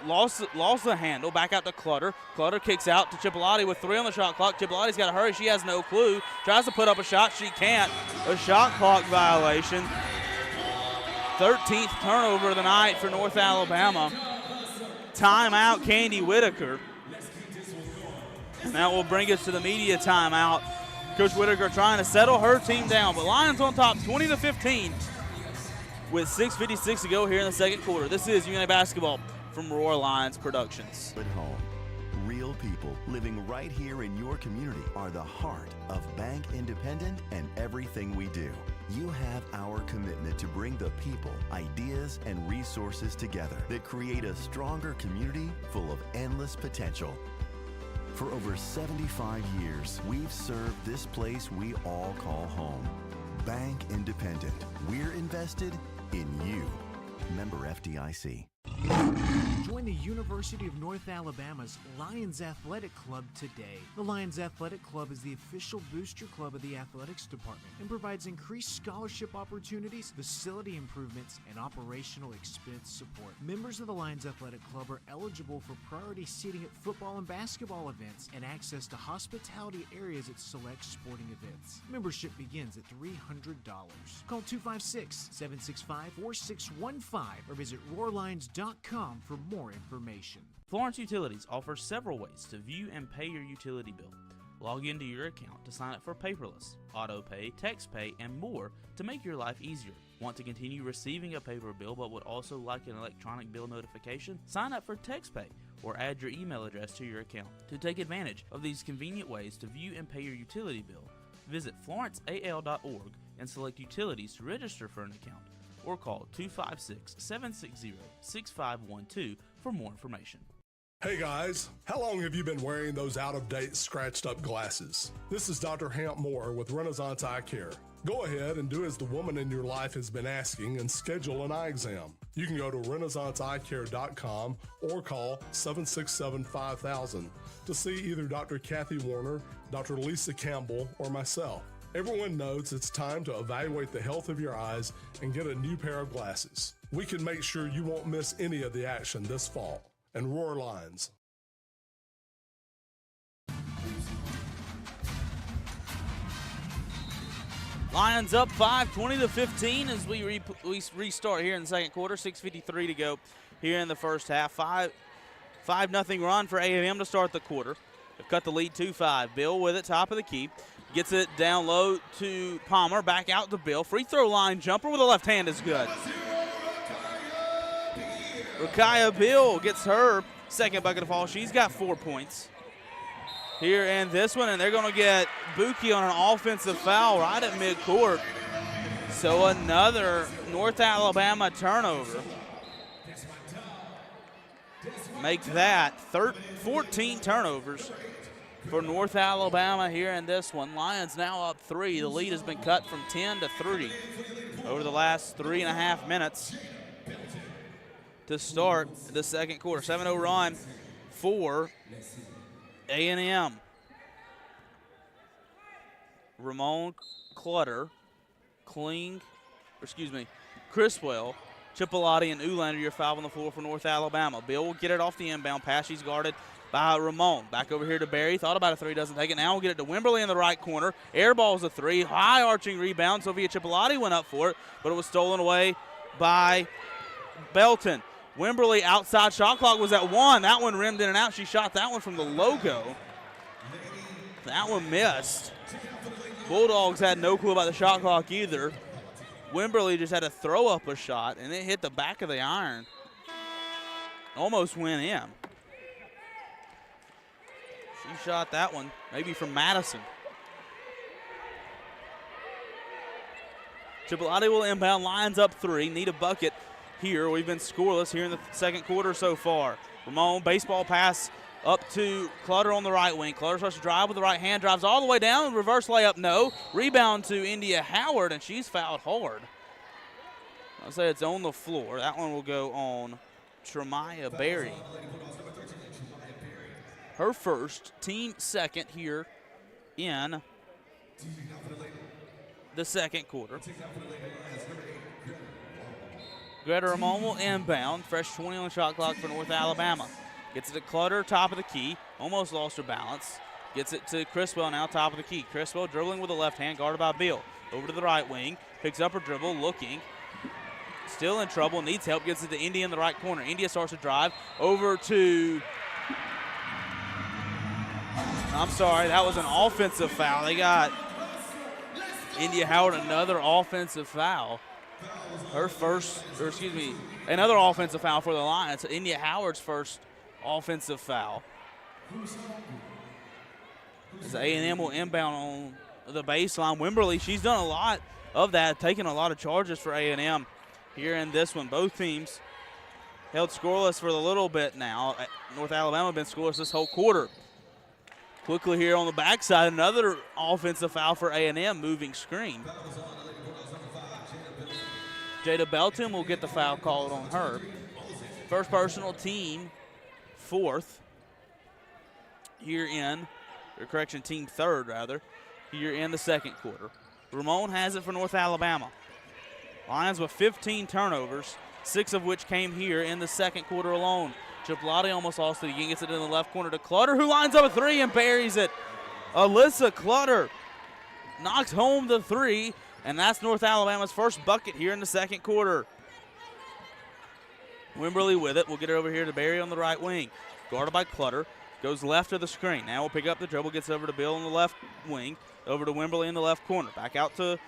S3: Lost the handle. Back out to Clutter. Clutter kicks out to Chipolati with 3 on the shot clock. Chipolati's got to hurry. She has no clue. Tries to put up a shot. She can't. A shot clock violation. 13th turnover of the night for North Alabama. Timeout, Candy Whitaker. And that will bring us to the media timeout. Coach Whitaker trying to settle her team down, but Lions on top 20-15 with 6:56 to go here in the second quarter. This is UNA Basketball from Roar Lions Productions.
S17: At home, real people living right here in your community are the heart of Bank Independent and everything we do. You have our commitment to bring the people, ideas, and resources together that create a stronger community full of endless potential. For over 75 years, we've served this place we all call home. Bank Independent. We're invested in you. Member FDIC.
S15: Join the University of North Alabama's Lions Athletic Club today. The Lions Athletic Club is the official booster club of the athletics department and provides increased scholarship opportunities, facility improvements, and operational expense support. Members of the Lions Athletic Club are eligible for priority seating at football and basketball events and access to hospitality areas at select sporting events. Membership begins at $300. Call 256-765-4615 or visit roarlions.com for more information.
S3: Florence Utilities offers several ways to view and pay your utility bill. Log into your account to sign up for paperless, auto pay, text pay, and more to make your life easier. Want to continue receiving a paper bill but would also like an electronic bill notification? Sign up for text pay or add your email address to your account. To take advantage of these convenient ways to view and pay your utility bill, visit florenceal.org and select utilities to register for an account, or call 256-760-6512 for more information.
S14: Hey guys, how long have you been wearing those out-of-date, scratched-up glasses? This is Dr. Hamp Moore with Renaissance Eye Care. Go ahead and do as the woman in your life has been asking and schedule an eye exam. You can go to renaissanceeyecare.com or call 767-5000 to see either Dr. Kathy Warner, Dr. Lisa Campbell, or myself. Everyone knows it's time to evaluate the health of your eyes and get a new pair of glasses. We can make sure you won't miss any of the action this fall. And Roar Lions.
S3: Lions up 5, 20-15 as we restart here in the second quarter. 6:53 to go here in the first half. 5-0 run for A&M to start the quarter. They've cut the lead 2-5. Bill with it, top of the key. Gets it down low to Palmer. Back out to Bill. Free throw line jumper with the left hand is good. Rakaya Bill gets her second bucket of fall. She's got 4 points here in this one, and they're going to get Buki on an offensive foul right at midcourt. So another North Alabama turnover. Make that 14 turnovers for North Alabama here in this one. Lions now up 3. The lead has been cut from 10 to 3 over the last 3.5 minutes to start the second quarter. 7-0 run for A&M. Ramon, Clutter, Criswell, Chipolati, and Ulander, your foul on the floor for North Alabama. Bill will get it off the inbound pass. She's guarded by Ramon. Back over here to Barry. Thought about a three, doesn't take it. Now we'll get it to Wimberly in the right corner. Air ball's a three. High arching rebound. Sophia Chipolati went up for it, but it was stolen away by Belton. Wimberly outside shot clock was at 1. That one rimmed in and out. She shot that one from the logo. That one missed. Bulldogs had no clue about the shot clock either. Wimberly just had to throw up a shot, and it hit the back of the iron. Almost went in. She shot that one, maybe from Madison. Chipolati will inbound. Lions up 3. Need a bucket here. We've been scoreless here in the second quarter so far. Ramon, baseball pass up to Clutter on the right wing. Clutter starts to drive with the right hand, drives all the way down. Reverse layup, no. Rebound to India Howard, and she's fouled hard. I'll say it's on the floor. That one will go on Tremaya Berry. Her first, team second here in the second quarter. Greta Ramon will inbound. Fresh 20 on the shot clock for North Alabama. Gets it to Clutter, top of the key. Almost lost her balance. Gets it to Criswell now, top of the key. Criswell dribbling with the left hand, guarded by Beal. Over to the right wing. Picks up her dribble, looking. Still in trouble, needs help. Gets it to India in the right corner. India starts to drive. Over to... I'm sorry, that was an offensive foul. They got India Howard another offensive foul. Her first, or excuse me, another offensive foul for the Lions. India Howard's first offensive foul. As A&M will inbound on the baseline. Wimberly, she's done a lot of that, taking a lot of charges for A&M here in this one. Both teams held scoreless for a little bit now. North Alabama been scoreless this whole quarter. Quickly here on the backside, another offensive foul for A&M, moving screen. Jada Belton will get the foul called on her. First personal, team fourth here in, or correction, team third rather, here in the second quarter. Ramon has it for North Alabama. Lions with 15 turnovers, 6 of which came here in the second quarter alone. Chiplotti almost lost it again, gets it in the left corner to Clutter, who lines up a three and buries it. Alyssa Clutter knocks home the three, and that's North Alabama's first bucket here in the second quarter. Wimberly with it. We'll get it over here to Barry on the right wing. Guarded by Clutter. Goes left of the screen. Now we'll pick up the dribble. Gets over to Bill on the left wing. Over to Wimberly in the left corner. Back out to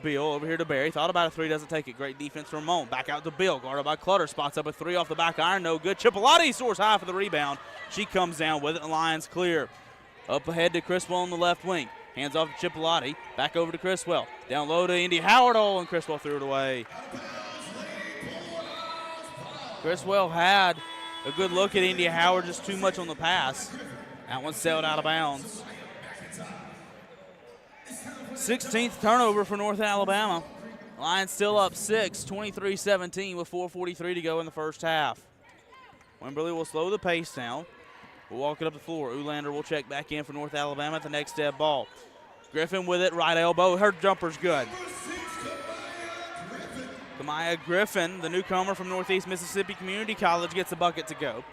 S3: Bill. Over here to Barry. Thought about a three. Doesn't take it. Great defense from Ramon. Back out to Bill. Guarded by Clutter. Spots up a three off the back iron. No good. Chipolati soars high for the rebound. She comes down with it. The Lions clear. Up ahead to Criswell on the left wing. Hands off to Chipolati. Back over to Criswell. Down low to Indy Howard. Oh, and Criswell threw it away. Criswell had a good look at Indy Howard, just too much on the pass. That one sailed out of bounds. 16th turnover for North Alabama. Lions still up 6, 23-17 with 4:43 to go in the first half. Wimberly will slow the pace down. We'll walk it up the floor. Ulander will check back in for North Alabama at the next step ball. Griffin with it, right elbow. Her jumper's good. Kamaya Griffin, the newcomer from Northeast Mississippi Community College, gets a bucket to go.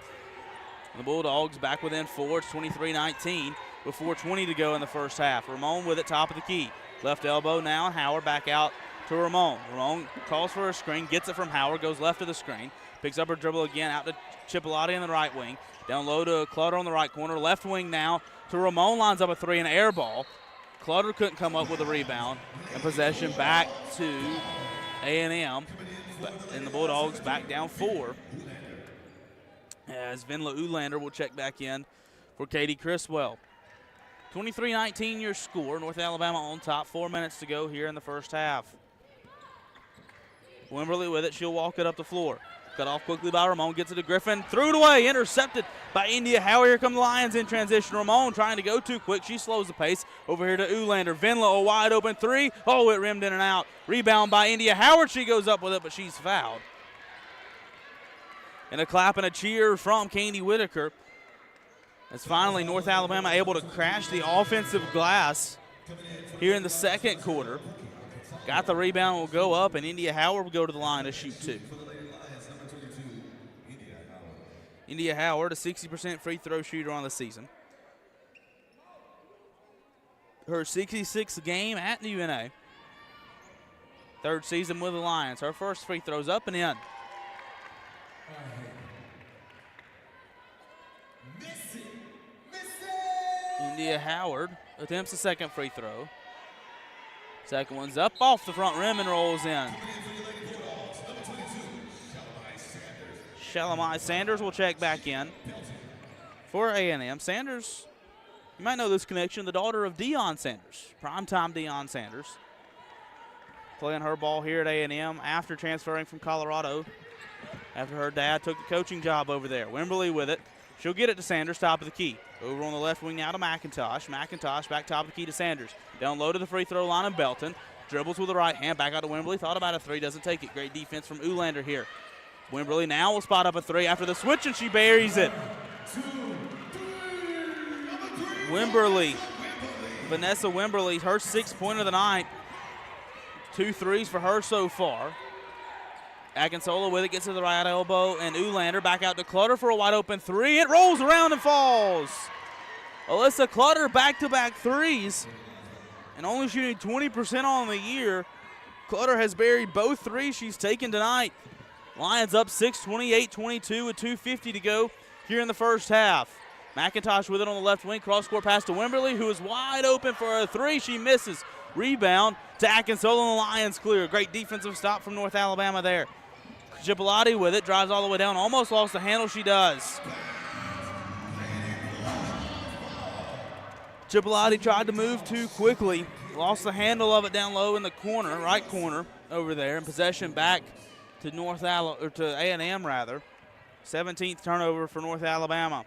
S3: The Bulldogs back within 4. It's 23-19 with 4:20 to go in the first half. Ramon with it, top of the key. Left elbow now, Howard back out to Ramon. Ramon calls for a screen, gets it from Howard, goes left of the screen. Picks up her dribble again, out to Chipolati in the right wing. Down low to Clutter on the right corner. Left wing now to Ramon, lines up a three and air ball. Clutter couldn't come up with a rebound. And possession back to A&M. And the Bulldogs back down 4. As Venla Ulander will check back in for Katie Criswell. 23-19 your score. North Alabama on top. 4 minutes to go here in the first half. Wimberly with it. She'll walk it up the floor. Cut off quickly by Ramon. Gets it to Griffin. Threw it away. Intercepted by India Howard. Here come the Lions in transition. Ramon trying to go too quick. She slows the pace. Over here to Ulander. Venla, a wide open three. Oh, it rimmed in and out. Rebound by India Howard. She goes up with it, but she's fouled. And a clap and a cheer from Candy Whitaker. As finally North Alabama able to crash the offensive glass here in the second quarter. Got the rebound, will go up, and India Howard will go to the line to shoot 2. India Howard, a 60% free throw shooter on the season. Her 66th game at UNA. 3rd season with the Lions. Her first free throw's up and in. India Howard attempts the second free throw. Second one's up off the front rim and rolls in. Shalamai Sanders will check back in for A&M. Sanders, you might know this connection, the daughter of Deion Sanders, primetime Deion Sanders. Playing her ball here at A&M after transferring from Colorado after her dad took the coaching job over there. Wimberly with it. She'll get it to Sanders, top of the key. Over on the left wing now to McIntosh. McIntosh back top of the key to Sanders. Down low to the free throw line of Belton. Dribbles with the right hand, back out to Wimberly. Thought about a three, doesn't take it. Great defense from Ulander here. Wimberly now will spot up a three after the switch, and she buries it. Wimberly, Vanessa Wimberly, her 6th point of the night. 2 threes for her so far. Akinsola with it, gets to the right elbow, and Ulander back out to Clutter for a wide open three. It rolls around and falls. Alyssa Clutter back-to-back threes, and only shooting 20% on the year. Clutter has buried both threes she's taken tonight. Lions up 6, 28-22 with 2:50 to go here in the first half. McIntosh with it on the left wing, cross-court pass to Wimberly, who is wide open for a three. She misses. Rebound to Akinsola, and the Lions clear. Great defensive stop from North Alabama there. Cipollati with it, drives all the way down, almost lost the handle. She does. Cipollati tried to move too quickly, lost the handle of it down low in the corner, right corner over there, and possession back to A&M rather. 17th turnover for North Alabama.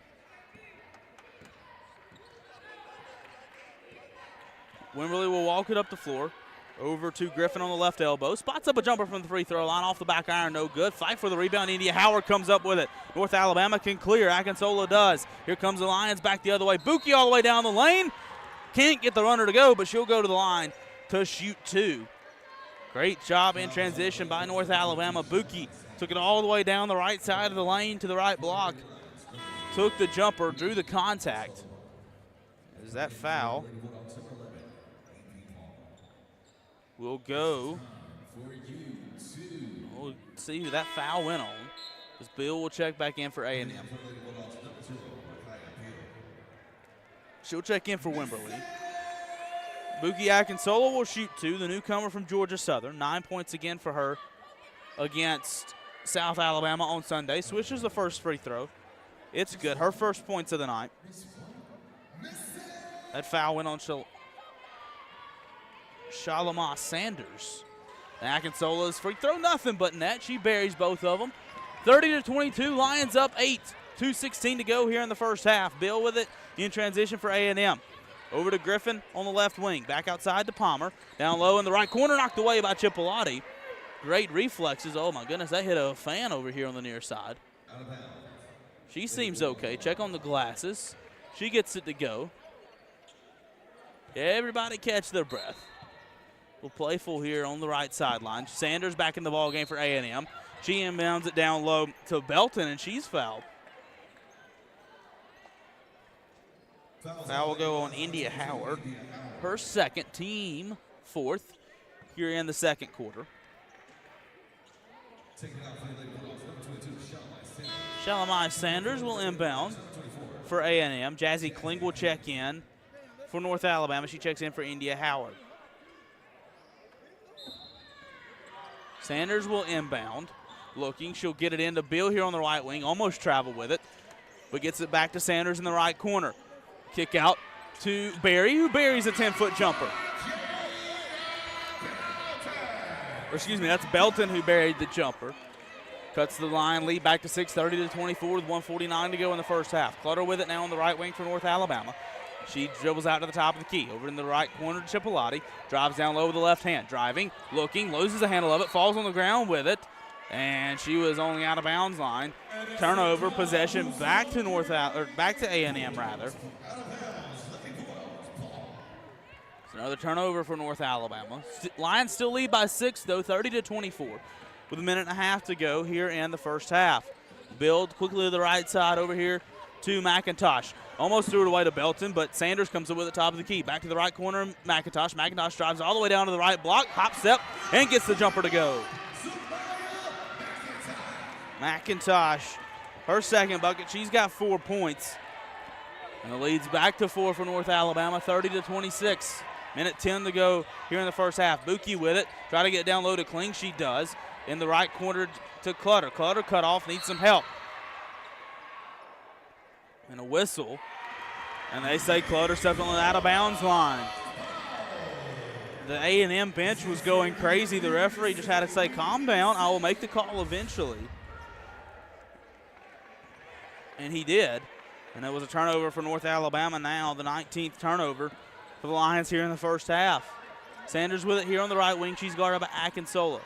S3: Wimberly will walk it up the floor. Over to Griffin on the left elbow. Spots up a jumper from the free throw line. Off the back iron, no good. Fight for the rebound. India Howard comes up with it. North Alabama can clear. Akinsola does. Here comes the Lions back the other way. Buki all the way down the lane. Can't get the runner to go, but she'll go to the line to shoot 2. Great job in transition by North Alabama. Buki took it all the way down the right side of the lane to the right block. Took the jumper, drew the contact. Is that foul? We'll go. We'll see who that foul went on. As Bill will check back in for A&M. She'll check in for Wimberly. Buki Akinsola will shoot 2, the newcomer from Georgia Southern. 9 points again for her against South Alabama on Sunday. Swishes the first free throw. It's good. Her first points of the night. That foul went on Shalama Sanders. Akinsola's free throw, nothing but net. She buries both of them. 30-22, Lions up 8. 2:16 to go here in the first half. Bill with it in transition for A&M. Over to Griffin on the left wing. Back outside to Palmer. Down low in the right corner, knocked away by Cipollati. Great reflexes. Oh my goodness, that hit a fan over here on the near side. She seems okay. Check on the glasses. She gets it to go. Everybody catch their breath. We'll play full here on the right sideline. Sanders back in the ball game for A&M. She inbounds it down low to Belton, and she's fouled. Foul will go on India Howard. Her second, team 4th here in the second quarter. Shalamai Sanders will inbound for A&M. Jazzy Kling will check in for North Alabama. She checks in for India Howard. Sanders will inbound. Looking, she'll get it into Bill here on the right wing. Almost traveled with it, but gets it back to Sanders in the right corner. Kick out to Barry, who buries a 10-foot jumper. Or excuse me, that's Belton who buried the jumper. Cuts the line, lead back to 6, 30-24 with 1:49 to go in the first half. Clutter with it now on the right wing for North Alabama. She dribbles out to the top of the key. Over in the right corner to Cipollati. Drives down low with the left hand. Driving, looking, loses the handle of it, falls on the ground with it. And she was on the out of bounds line. Turnover, possession back to back to A&M rather. It's another turnover for North Alabama. Lions still lead by 6 though, 30-24. With a minute and a half to go here in the first half. Build quickly to the right side over here to McIntosh. Almost threw it away to Belton, but Sanders comes up with the top of the key. Back to the right corner, McIntosh. McIntosh drives all the way down to the right block, hop step, and gets the jumper to go. McIntosh, her second bucket. She's got 4 points. And the lead's back to 4 for North Alabama, 30-26. Minute 10 to go here in the first half. Buki with it. Try to get down low to Kling. She does. In the right corner to Clutter. Clutter cut off, needs some help. And a whistle. And they say Clutter stepped on the out-of-bounds line. The A&M bench was going crazy. The referee just had to say, calm down. I will make the call eventually. And he did. And it was a turnover for North Alabama now, the 19th turnover for the Lions here in the first half. Sanders with it here on the right wing. She's guarded by Akinsola.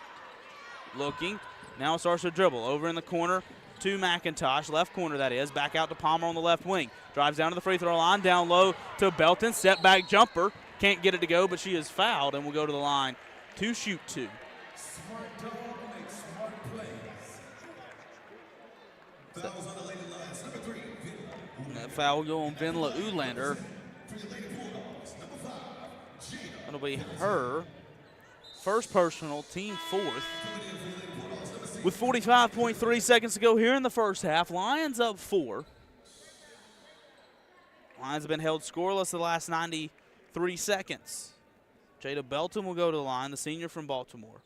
S3: looking. Now starts to dribble. Over in the corner to McIntosh. Left corner, that is. Back out to Palmer on the left wing. Drives down to the free throw line. Down low to Belton. Step back jumper. Can't get it to go, but she is fouled and will go to the line to shoot two. That foul will go on Venla Ulander. That'll be her first personal, team fourth. With 45.3 seconds to go here in the first half, Lions up 4. Lions have been held scoreless the last 93 seconds. Jada Belton will go to the line, the senior from Baltimore.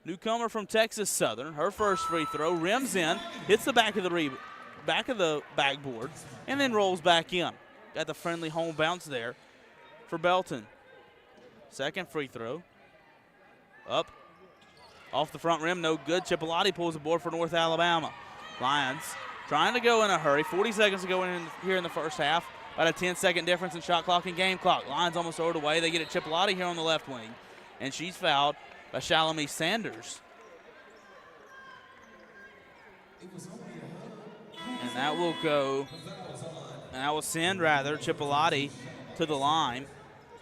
S3: Newcomer from Texas Southern, her first free throw, rims in, hits the back of the backboard, and then rolls back in. Got the friendly home bounce there for Belton. Second free throw, up, off the front rim, no good. Chipolati pulls the board for North Alabama. Lions trying to go in a hurry. 40 seconds to go here in the first half. About a 10-second difference in shot clock and game clock. Lions almost throw it away. They get it Chipolati here on the left wing, and she's fouled by Shalami Sanders. And that will go, and that will send, rather, Chipolati to the line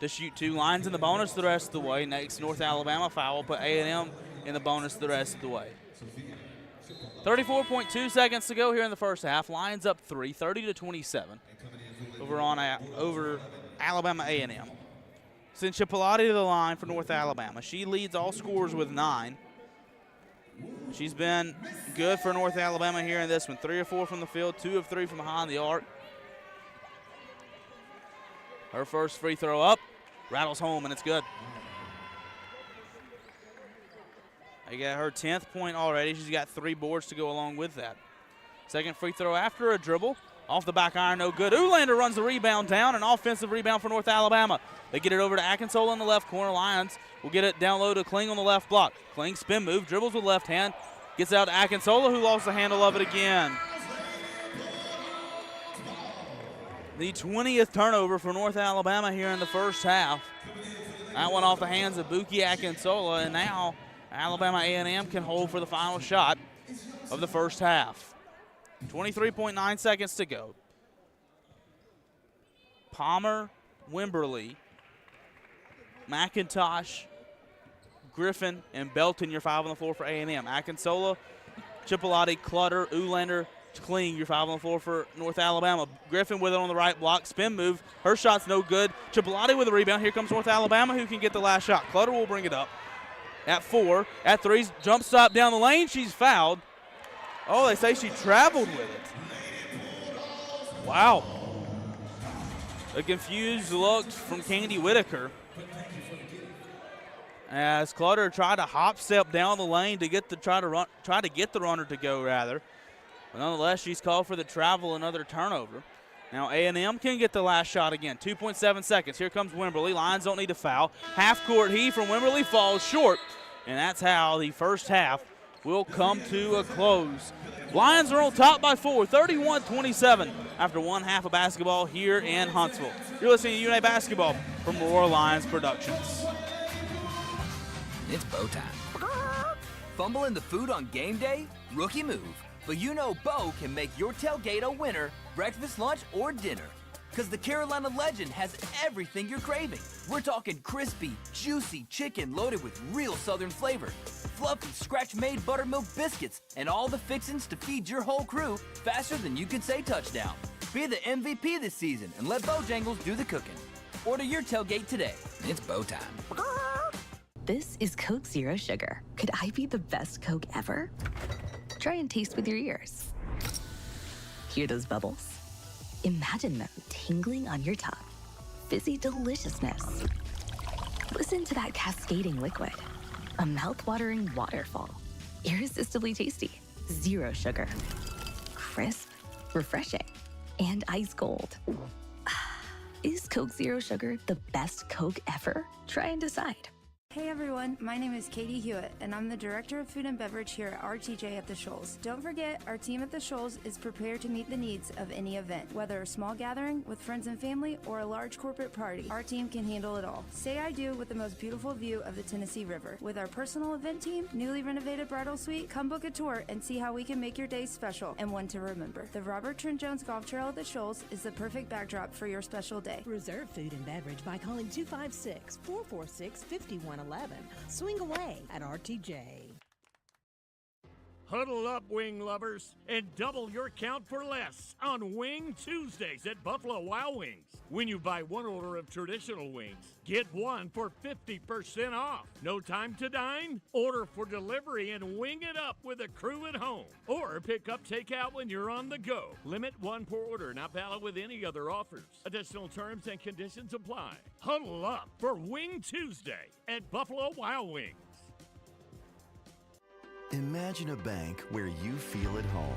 S3: to shoot two. Lions in the bonus the rest of the way. Next, North Alabama foul will put A&M in the bonus the rest of the way. 34.2 seconds to go here in the first half. Lions up 3, 30-27 over Alabama A&M. Send Chipolati to the line for North Alabama. She leads all scorers with 9. She's been good for North Alabama here in this one. 3 of 4 from the field, 2 of 3 from behind the arc. Her first free throw up, rattles home, and it's good. They got her 10th point already. She's got 3 boards to go along with that. Second free throw after a dribble. Off the back iron, no good. Ulander runs the rebound down, an offensive rebound for North Alabama. They get it over to Akinsola in the left corner. Lions will get it down low to Kling on the left block. Kling spin move, dribbles with left hand, gets out to Akinsola, who lost the handle of it again. The 20th turnover for North Alabama here in the first half. That one off the hands of Buki Akinsola, and now Alabama A&M can hold for the final shot of the first half. 23.9 seconds to go. Palmer, Wimberly, McIntosh, Griffin, and Belton, your 5 on the floor for A&M. Akinsola, Chipolati, Clutter, Ulander, Kling, your 5 on the floor for North Alabama. Griffin with it on the right block, spin move. Her shot's no good. Chipolati with a rebound. Here comes North Alabama, who can get the last shot. Clutter will bring it up at 4. At 3, jump stop down the lane. She's fouled. Oh, they say she traveled with it. Wow. A confused look from Candy Whitaker as Clutter tried to hop step down the lane to get the try to get the runner to go, rather. But nonetheless, she's called for the travel, another turnover. Now A&M can get the last shot again. 2.7 seconds. Here comes Wimberly. Lions don't need a foul. Half court heave from Wimberly falls short, and that's how the first half will come to a close. Lions are on top by 4, 31-27 after one half of basketball here in Huntsville. You're listening to UNA Basketball from Aurora Lions Productions.
S16: It's Bo time. Fumble in the food on game day? Rookie move. But you know Bo can make your tailgate a winner, breakfast, lunch, or dinner. Because the Carolina Legend has everything you're craving. We're talking crispy, juicy chicken loaded with real Southern flavor, fluffy scratch-made buttermilk biscuits, and all the fixins to feed your whole crew faster than you can say touchdown. Be the MVP this season and let Bojangles do the cooking. Order your tailgate today. It's Bo time.
S8: This is Coke Zero Sugar. Could I be the best Coke ever? Try and taste with your ears. Hear those bubbles? Imagine them tingling on your tongue. Fizzy deliciousness. Listen to that cascading liquid. A mouth-watering waterfall. Irresistibly tasty. Zero sugar. Crisp, refreshing, and ice cold. Is Coke Zero Sugar the best Coke ever? Try and decide.
S12: Hey everyone, my name is Katie Hewitt, and I'm the Director of Food and Beverage here at RTJ at the Shoals. Don't forget, our team at the Shoals is prepared to meet the needs of any event, whether a small gathering with friends and family or a large corporate party. Our team can handle it all. Say I do with the most beautiful view of the Tennessee River. With our personal event team, newly renovated bridal suite, come book a tour and see how we can make your day special and one to remember. The Robert Trent Jones Golf Trail at the Shoals is the perfect backdrop for your special day.
S13: Reserve food and beverage by calling 256-446-5111. Swing away at RTJ.
S19: Huddle up, wing lovers, and double your count for less on Wing Tuesdays at Buffalo Wild Wings. When you buy one order of traditional wings, get one for 50% off. No time to dine? Order for delivery and wing it up with a crew at home. Or pick up takeout when you're on the go. Limit one per order, not valid with any other offers. Additional terms and conditions apply. Huddle up for Wing Tuesday at Buffalo Wild Wings.
S17: Imagine a bank where you feel at home.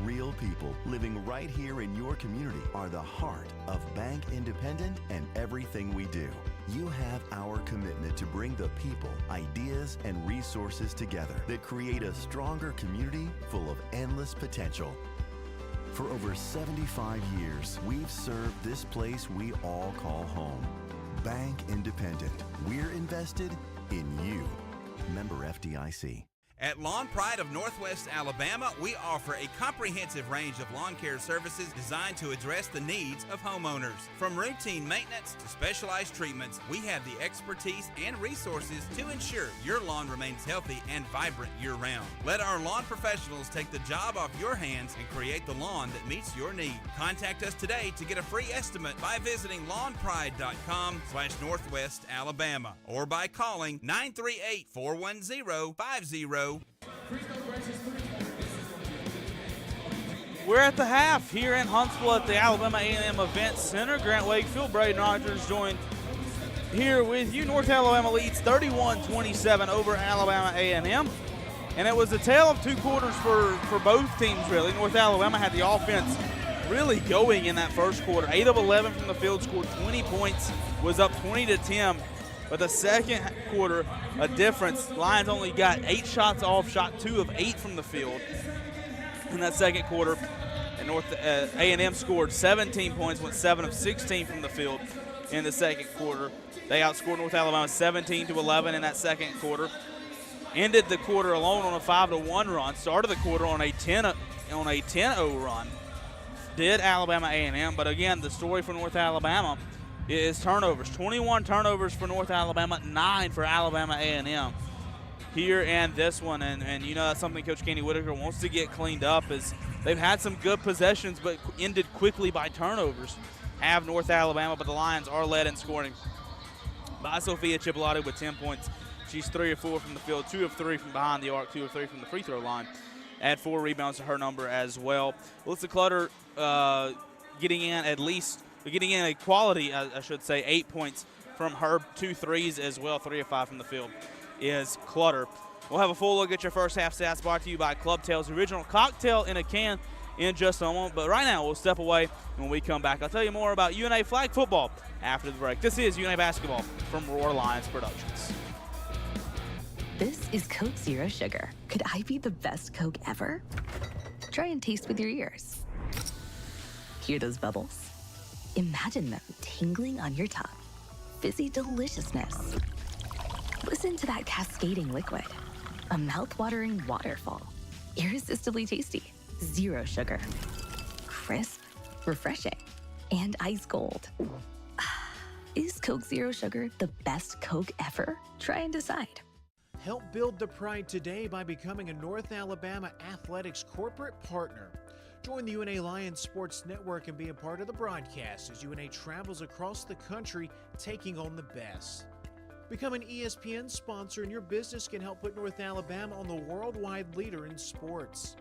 S17: Real people living right here in your community are the heart of Bank Independent and everything we do. You have our commitment to bring the people, ideas, and resources together that create a stronger community full of endless potential. For over 75 years, we've served this place we all call home. Bank Independent. We're invested in you. Member FDIC.
S7: At Lawn Pride of Northwest Alabama, we offer a comprehensive range of lawn care services designed to address the needs of homeowners. From routine maintenance to specialized treatments, we have the expertise and resources to ensure your lawn remains healthy and vibrant year-round. Let our lawn professionals take the job off your hands and create the lawn that meets your need. Contact us today to get a free estimate by visiting lawnpride.com/Northwest Alabama or by calling 938-410-50.
S3: We're at the half here in Huntsville at the Alabama A&M Event Center. Grant Wakefield, Braden Rogers joined here with you. North Alabama leads 31-27 over Alabama A&M. And it was a tale of two quarters for both teams, really. North Alabama had the offense really going in that first quarter. 8 of 11 from the field, scored 20 points, was up 20-10. But the second quarter, a difference. Lions only got 8 shots off, shot 2 of 8 from the field in that second quarter. And North A&M scored 17 points, went 7 of 16 from the field in the second quarter. They outscored North Alabama 17-11 in that second quarter. Ended the quarter alone on a 5-1 run. Started the quarter on a 10-0 run. Did Alabama A&M, but again, the story for North Alabama is turnovers. 21 turnovers for North Alabama, 9 for Alabama A&M here and this one. And you know, that's something Coach Candy Whitaker wants to get cleaned up, is they've had some good possessions but ended quickly by turnovers. Have North Alabama, but the Lions are led in scoring by Sophia Chipolati with 10 points. She's 3 of 4 from the field, 2 of 3 from behind the arc, 2 of 3 from the free throw line. Add 4 rebounds to her number as well. Alyssa Clutter getting in a quality, I should say, 8 points from her 2 threes as well. 3 of 5 from the field is Clutter. We'll have a full look at your first half stats brought to you by Club Tail's original cocktail in a can in just a moment. But right now, we'll step away. When we come back, I'll tell you more about UNA flag football after the break. This is UNA basketball from Roar Lions Productions.
S8: This is Coke Zero Sugar. Could I be the best Coke ever? Try and taste with your ears. Hear those bubbles? Imagine them tingling on your tongue. Fizzy deliciousness. Listen to that cascading liquid. A mouth-watering waterfall. Irresistibly tasty. Zero sugar. Crisp, refreshing, and ice cold. Is Coke Zero Sugar the best Coke ever? Try and decide.
S15: Help build the pride today by becoming a North Alabama Athletics corporate partner. Join the UNA Lions Sports Network and be a part of the broadcast as UNA travels across the country taking on the best. Become an ESPN sponsor and your business can help put North Alabama on the worldwide leader in sports.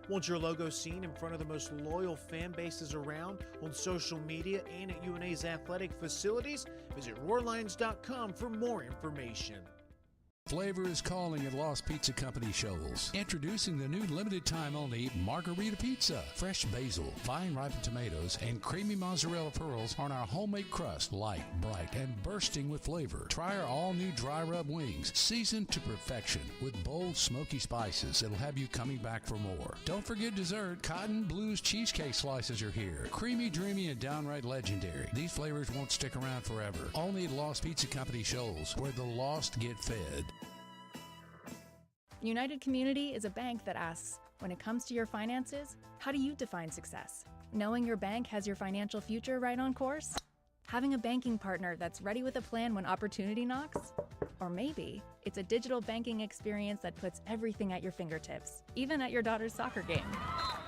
S15: Want your logo seen in front of the most loyal fan bases around on social media and at UNA's athletic facilities? Visit roarlions.com for more information.
S20: Flavor is calling at Lost Pizza Company Shoals. Introducing the new limited time only Margarita Pizza. Fresh basil, fine ripened tomatoes, and creamy mozzarella pearls on our homemade crust. Light, bright, and bursting with flavor. Try our all new dry rub wings, seasoned to perfection with bold smoky spices that'll have you coming back for more. Don't forget dessert. Cotton Blues cheesecake slices are here. Creamy, dreamy, and downright legendary. These flavors won't stick around forever. Only at Lost Pizza Company Shoals, where the lost get fed.
S11: United Community is a bank that asks, when it comes to your finances, how do you define success? Knowing your bank has your financial future right on course? Having a banking partner that's ready with a plan when opportunity knocks? Or maybe it's a digital banking experience that puts everything at your fingertips, even at your daughter's soccer game.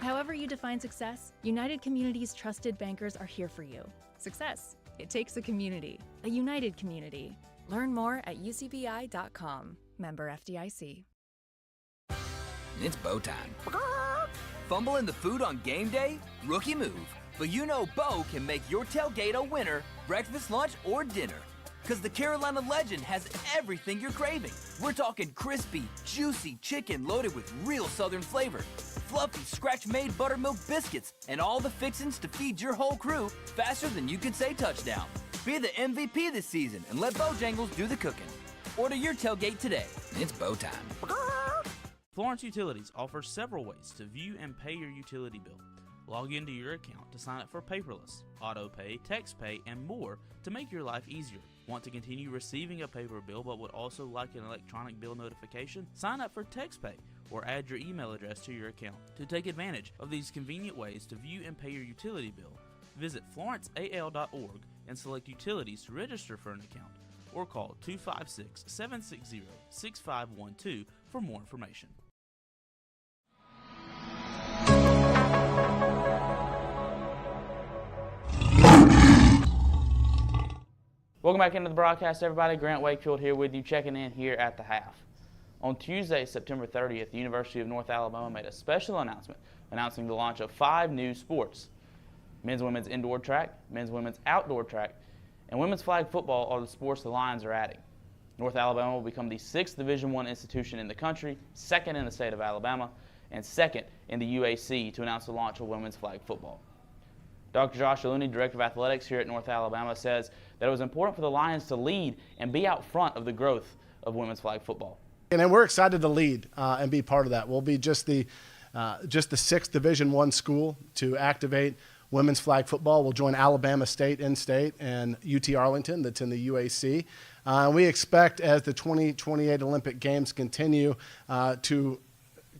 S11: However you define success, United Community's trusted bankers are here for you. Success, it takes a community, a united community. Learn more at ucbi.com. Member FDIC.
S16: It's Bo time. Fumbling the food on game day? Rookie move. But you know Bo can make your tailgate a winner, breakfast, lunch, or dinner. Because the Carolina Legend has everything you're craving. We're talking crispy, juicy chicken loaded with real Southern flavor, fluffy, scratch-made buttermilk biscuits, and all the fixins to feed your whole crew faster than you could say touchdown. Be the MVP this season and let Bojangles do the cooking. Order your tailgate today. It's Bo time.
S3: Florence Utilities offers several ways to view and pay your utility bill. Log into your account to sign up for paperless, auto pay, text pay, and more to make your life easier. Want to continue receiving a paper bill but would also like an electronic bill notification? Sign up for text pay or add your email address to your account. To take advantage of these convenient ways to view and pay your utility bill, visit florenceal.org and select utilities to register for an account, or call 256-760-6512 for more information. Welcome back into the broadcast, everybody. Grant Wakefield here with you, checking in here at the half. On Tuesday, September 30th, the University of North Alabama made a special announcement announcing the launch of 5 new sports. Men's and women's indoor track, men's and women's outdoor track, and women's flag football are the sports the Lions are adding. North Alabama will become the 6th Division I institution in the country, 2nd in the state of Alabama, and 2nd in the UAC to announce the launch of women's flag football. Dr. Josh Looney, Director of Athletics here at North Alabama, says that it was important for the Lions to lead and be out front of the growth of women's flag football.
S21: And then we're excited to lead and be part of that. We'll be just the 6th Division I school to activate women's flag football. We'll join Alabama State in-state and UT Arlington that's in the UAC. We expect as the 2028 Olympic Games continue to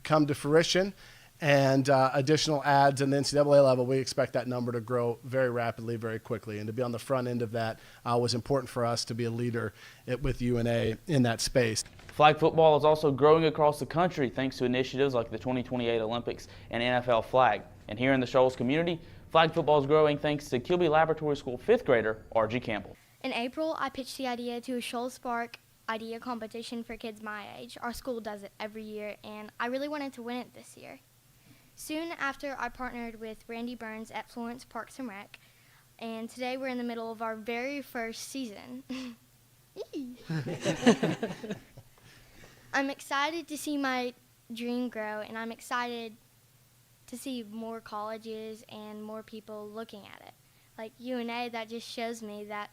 S21: come to fruition, and additional ads in the NCAA level, we expect that number to grow very rapidly, very quickly. And to be on the front end of that was important for us to be a leader with UNA in that space.
S3: Flag football is also growing across the country thanks to initiatives like the 2028 Olympics and NFL flag. And here in the Shoals community, flag football is growing thanks to Kilby Laboratory School 5th grader R.G. Campbell.
S22: In April, I pitched the idea to a Shoals Spark idea competition for kids my age. Our school does it every year, and I really wanted to win it this year. Soon after, I partnered with Randy Burns at Florence Parks and Rec, and today we're in the middle of our very first season. I'm excited to see my dream grow, and I'm excited to see more colleges and more people looking at it. Like UNA, that just shows me that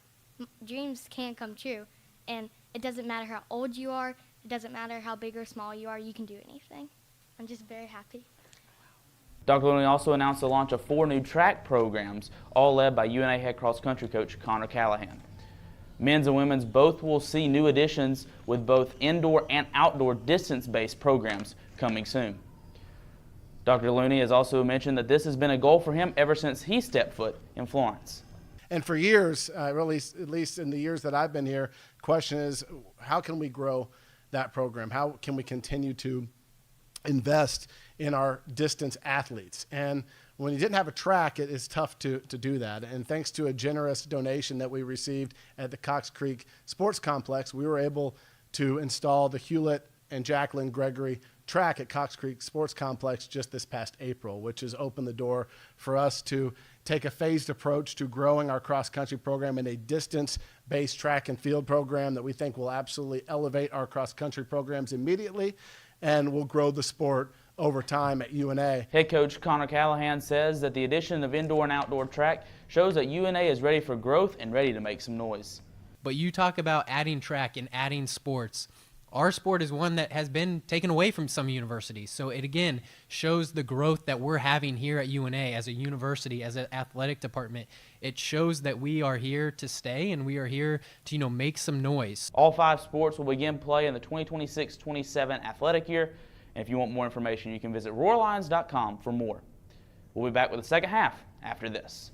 S22: dreams can come true, and it doesn't matter how old you are, it doesn't matter how big or small you are, you can do anything. I'm just very happy.
S3: Dr. Looney also announced the launch of 4 new track programs, all led by UNA head cross-country coach Connor Callahan. Men's and women's both will see new additions with both indoor and outdoor distance-based programs coming soon. Dr. Looney has also mentioned that this has been a goal for him ever since he stepped foot in Florence.
S21: And for years, really, at least in the years that I've been here, the question is, how can we grow that program? How can we continue to invest in our distance athletes? And when you didn't have a track, it is tough to do that. And thanks to a generous donation that we received at the Cox Creek Sports Complex, we were able to install the Hewlett and Jacqueline Gregory track at Cox Creek Sports Complex just this past April, which has opened the door for us to take a phased approach to growing our cross-country program in a distance-based track and field program that we think will absolutely elevate our cross-country programs immediately and will grow the sport over time at UNA.
S3: Head coach Connor Callahan says that the addition of indoor and outdoor track shows that UNA is ready for growth and ready to make some noise.
S1: But you talk about adding track and adding sports. Our sport is one that has been taken away from some universities. So it, again, shows the growth that we're having here at UNA as a university, as an athletic department. It shows that we are here to stay and we are here to, make some noise.
S3: All 5 sports will begin play in the 2026-27 athletic year. And if you want more information, you can visit roarlions.com for more. We'll be back with the second half after this.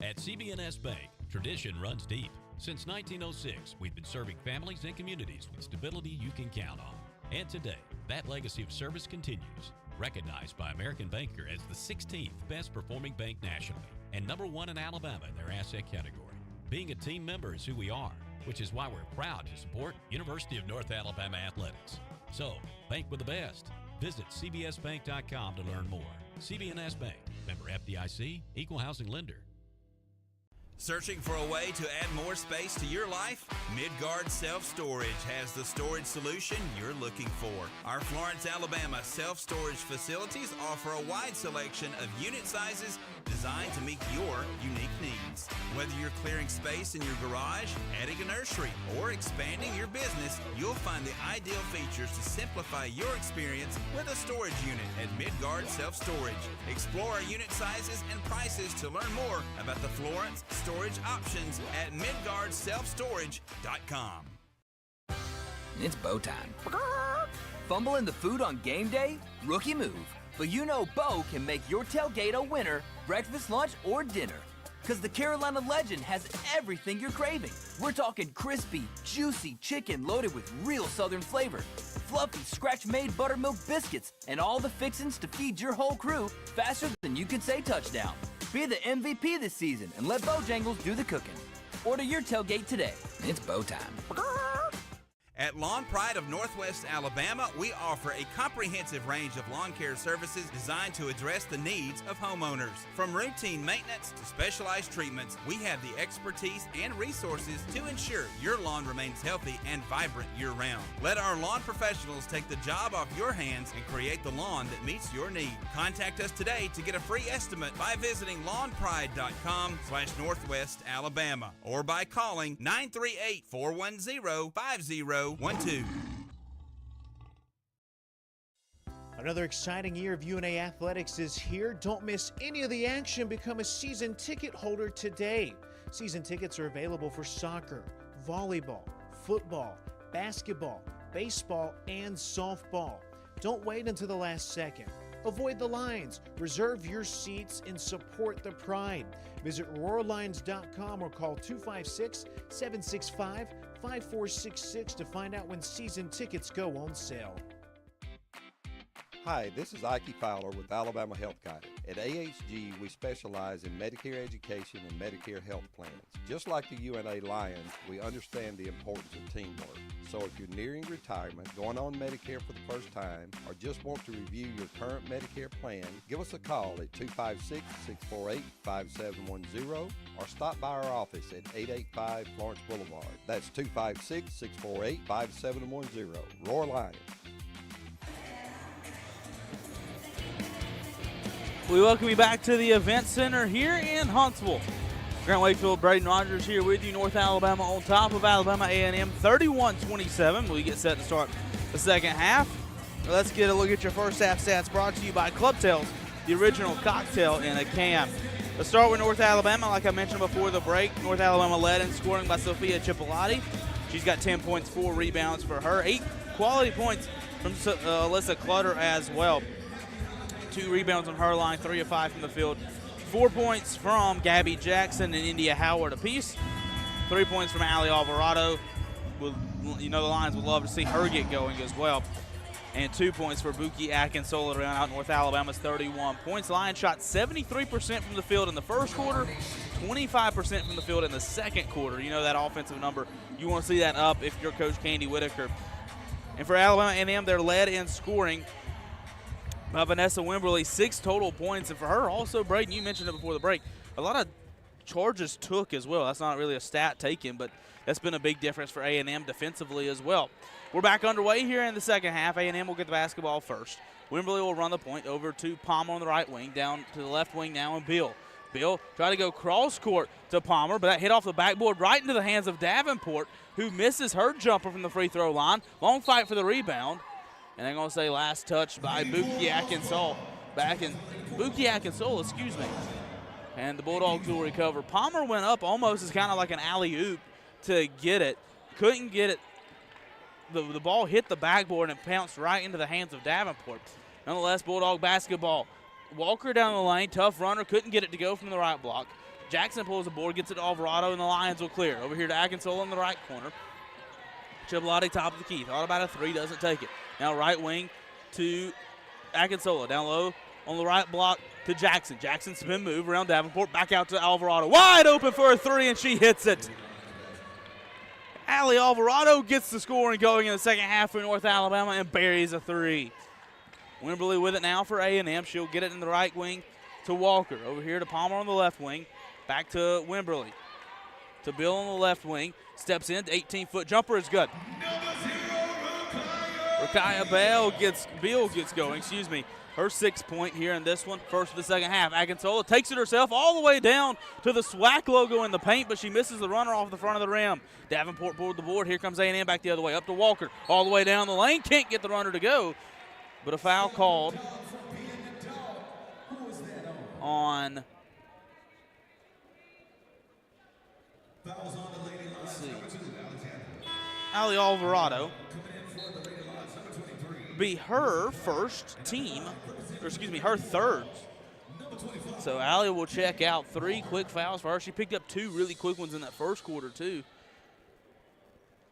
S4: At CB&S Bank, tradition runs deep. Since 1906, we've been serving families and communities with stability you can count on. And today, that legacy of service continues. Recognized by American Banker as the 16th best performing bank nationally and #1 in Alabama in their asset category. Being a team member is who we are, which is why we're proud to support University of North Alabama athletics. So, bank with the best. Visit cbsbank.com to learn more. CB&S Bank, member FDIC, equal housing lender.
S7: Searching for a way to add more space to your life? Midgard Self-Storage has the storage solution you're looking for. Our Florence, Alabama self-storage facilities offer a wide selection of unit sizes designed to meet your unique needs. Whether you're clearing space in your garage, adding a nursery, or expanding your business, you'll find the ideal features to simplify your experience with a storage unit at Midgard Self-Storage. Explore our unit sizes and prices to learn more about the Florence storage options at midgardselfstorage.com.
S16: It's Bo time. Fumbling the food on game day? Rookie move. But Bo can make your tailgate a winner, breakfast, lunch, or dinner. Because the Carolina Legend has everything you're craving. We're talking crispy, juicy chicken loaded with real Southern flavor, fluffy, scratch-made buttermilk biscuits, and all the fixins to feed your whole crew faster than you can say touchdown. Be the MVP this season and let Bojangles do the cooking. Order your tailgate today. It's Bo time.
S7: At Lawn Pride of Northwest Alabama, we offer a comprehensive range of lawn care services designed to address the needs of homeowners. From routine maintenance to specialized treatments, we have the expertise and resources to ensure your lawn remains healthy and vibrant year-round. Let our lawn professionals take the job off your hands and create the lawn that meets your need. Contact us today to get a free estimate by visiting lawnpride.com/Northwest Alabama or by calling 938-410-5012.
S15: Another exciting year of UNA athletics is here. Don't miss any of the action. Become a season ticket holder today. Season tickets are available for soccer, volleyball, football, basketball, baseball, and softball. Don't wait until the last second. Avoid the lines, reserve your seats, and support the Pride. Visit roarlions.com or call 256-765-5466 to find out when season tickets go on sale.
S5: Hi, this is Ike Fowler with Alabama Health Guidance. At AHG, we specialize in Medicare education and Medicare health plans. Just like the UNA Lions, we understand the importance of teamwork. So if you're nearing retirement, going on Medicare for the first time, or just want to review your current Medicare plan, give us a call at 256-648-5710 or stop by our office at 885 Florence Boulevard. That's 256-648-5710. Roar Lions.
S3: We welcome you back to the event center here in Huntsville. Grant Wakefield, Braden Rogers here with you. North Alabama on top of Alabama A&M 31-27. We get set to start the second half. Let's get a look at your first half stats brought to you by Club Tails, the original cocktail in a can. Let's start with North Alabama. Like I mentioned before the break, North Alabama led in scoring by Sophia Chipolati. She's got 10 points, 4 rebounds for her. 8 quality points from Alyssa Clutter as well. 2 rebounds on her line, 3 of 5 from the field. 4 points from Gabby Jackson and India Howard apiece. 3 points from Allie Alvarado. The Lions would love to see her get going as well. And 2 points for Buki Akinsola to round out North Alabama's 31 points. Lions shot 73% from the field in the first quarter, 25% from the field in the second quarter. You know that offensive number. You want to see that up if you're Coach Candy Whitaker. And for Alabama A&M, they're led in scoring by Vanessa Wimberly, 6 total points. And for her also, Braden, you mentioned it before the break, a lot of charges took as well. That's not really a stat taken, but that's been a big difference for A&M defensively as well. We're back underway here in the second half. A&M will get the basketball first. Wimberly will run the point over to Palmer on the right wing, down to the left wing now, and Beal. Beal try to go cross court to Palmer, but that hit off the backboard right into the hands of Davenport, who misses her jumper from the free throw line. Long fight for the rebound. And they're going to say last touch by Buki Akinsole. Buki Akinsole, excuse me. And the Bulldogs will recover. Palmer went up almost as kind of like an alley-oop to get it. Couldn't get it. The ball hit the backboard and bounced right into the hands of Davenport. Nonetheless, Bulldog basketball. Walker down the lane, tough runner, couldn't get it to go from the right block. Jackson pulls the board, gets it to Alvarado, and the Lions will clear. Over here to Akinsole in the right corner. Chipolati top of the key. Thought about a three, doesn't take it. Now right wing to Akinsola. Down low on the right block to Jackson. Jackson spin move around Davenport. Back out to Alvarado. Wide open for a three, and she hits it. Allie Alvarado gets the scoring going in the second half for North Alabama and buries a three. Wimberly with it now for A&M. She'll get it in the right wing to Walker. Over here to Palmer on the left wing. Back to Wimberly. To Bill on the left wing. Steps in. 18-foot jumper is good. Rakaya Beal gets going. Excuse me. Her 6-point here in this one. First of the second half. Akinsola takes it herself all the way down to the SWAC logo in the paint, but she misses the runner off the front of the rim. Davenport pulled the board. Here comes A&M back the other way. Up to Walker. All the way down the lane. Can't get the runner to go. But a foul called on, let's see, Allie Alvarado. Be her first team, or excuse me, her third. So Allie will check out. 3 quick fouls for her. She picked up 2 really quick ones in that first quarter too.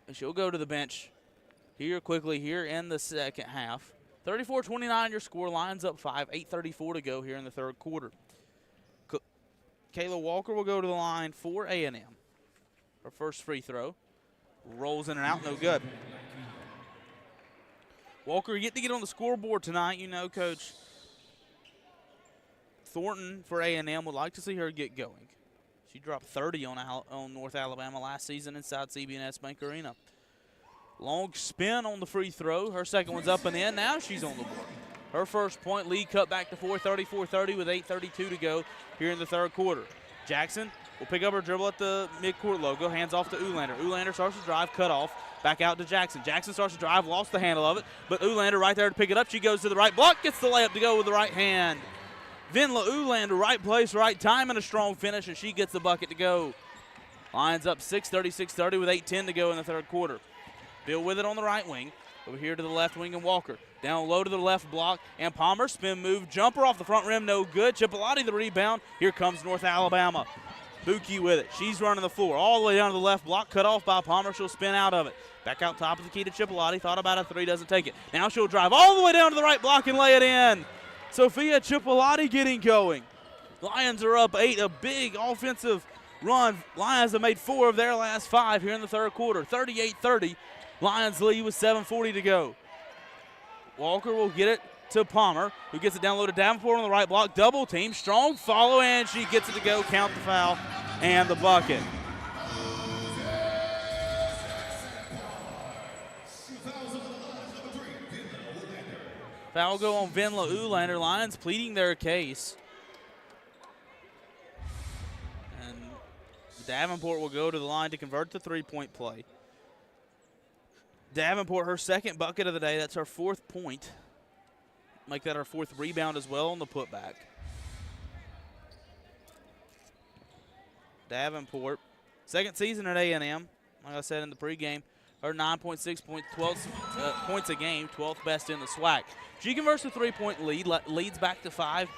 S3: And she'll go to the bench here quickly here in the second half. 34-29 your score. Lions up 5. 8:34 to go here in the third quarter. Kayla Walker will go to the line for A&M. Her first free throw. Rolls in and out, no good. Walker, you get on the scoreboard tonight. You know, Coach Thornton for A&M would like to see her get going. She dropped 30 on North Alabama last season inside CB&S Bank Arena. Long spin on the free throw. Her second one's up and in. Now she's on the board. Her first point lead cut back to 4, 34-30 with 8:32 to go here in the third quarter. Jackson will pick up her dribble at the midcourt logo. Hands off to Ulander. Ulander starts to drive, cut off. Back out to Jackson. Jackson starts to drive, lost the handle of it. But Ulander right there to pick it up. She goes to the right block, gets the layup to go with the right hand. Vinla Ulander, right place, right time, and a strong finish, and she gets the bucket to go. Lions up 6, 36-30 with 8:10 to go in the third quarter. Bill with it on the right wing. Over here to the left wing and Walker. Down low to the left block. And Palmer, spin move, jumper off the front rim, no good. Chipolati the rebound. Here comes North Alabama. Buki with it. She's running the floor all the way down to the left block. Cut off by Palmer. She'll spin out of it. Back out top of the key to Chipolati. Thought about a three, doesn't take it. Now she'll drive all the way down to the right block and lay it in. Sophia Chipolati getting going. Lions are up 8. A big offensive run. Lions have made 4 of their last 5 here in the third quarter. 38-30. Lions lead with 7:40 to go. Walker will get it to Palmer, who gets it down low to Davenport on the right block. Double team, strong follow, and she gets it to go. Count the foul and the bucket. Foul go on Vinla Ulander. Lions pleading their case. And Davenport will go to the line to convert the three-point play. Davenport, her second bucket of the day. That's her 4th point. Make that her 4th rebound as well on the putback. Davenport, second season at A&M. Like I said in the pregame, her 9.6 points, 12 points a game, 12th best in the SWAC. She converts the three-point lead, leads back to 5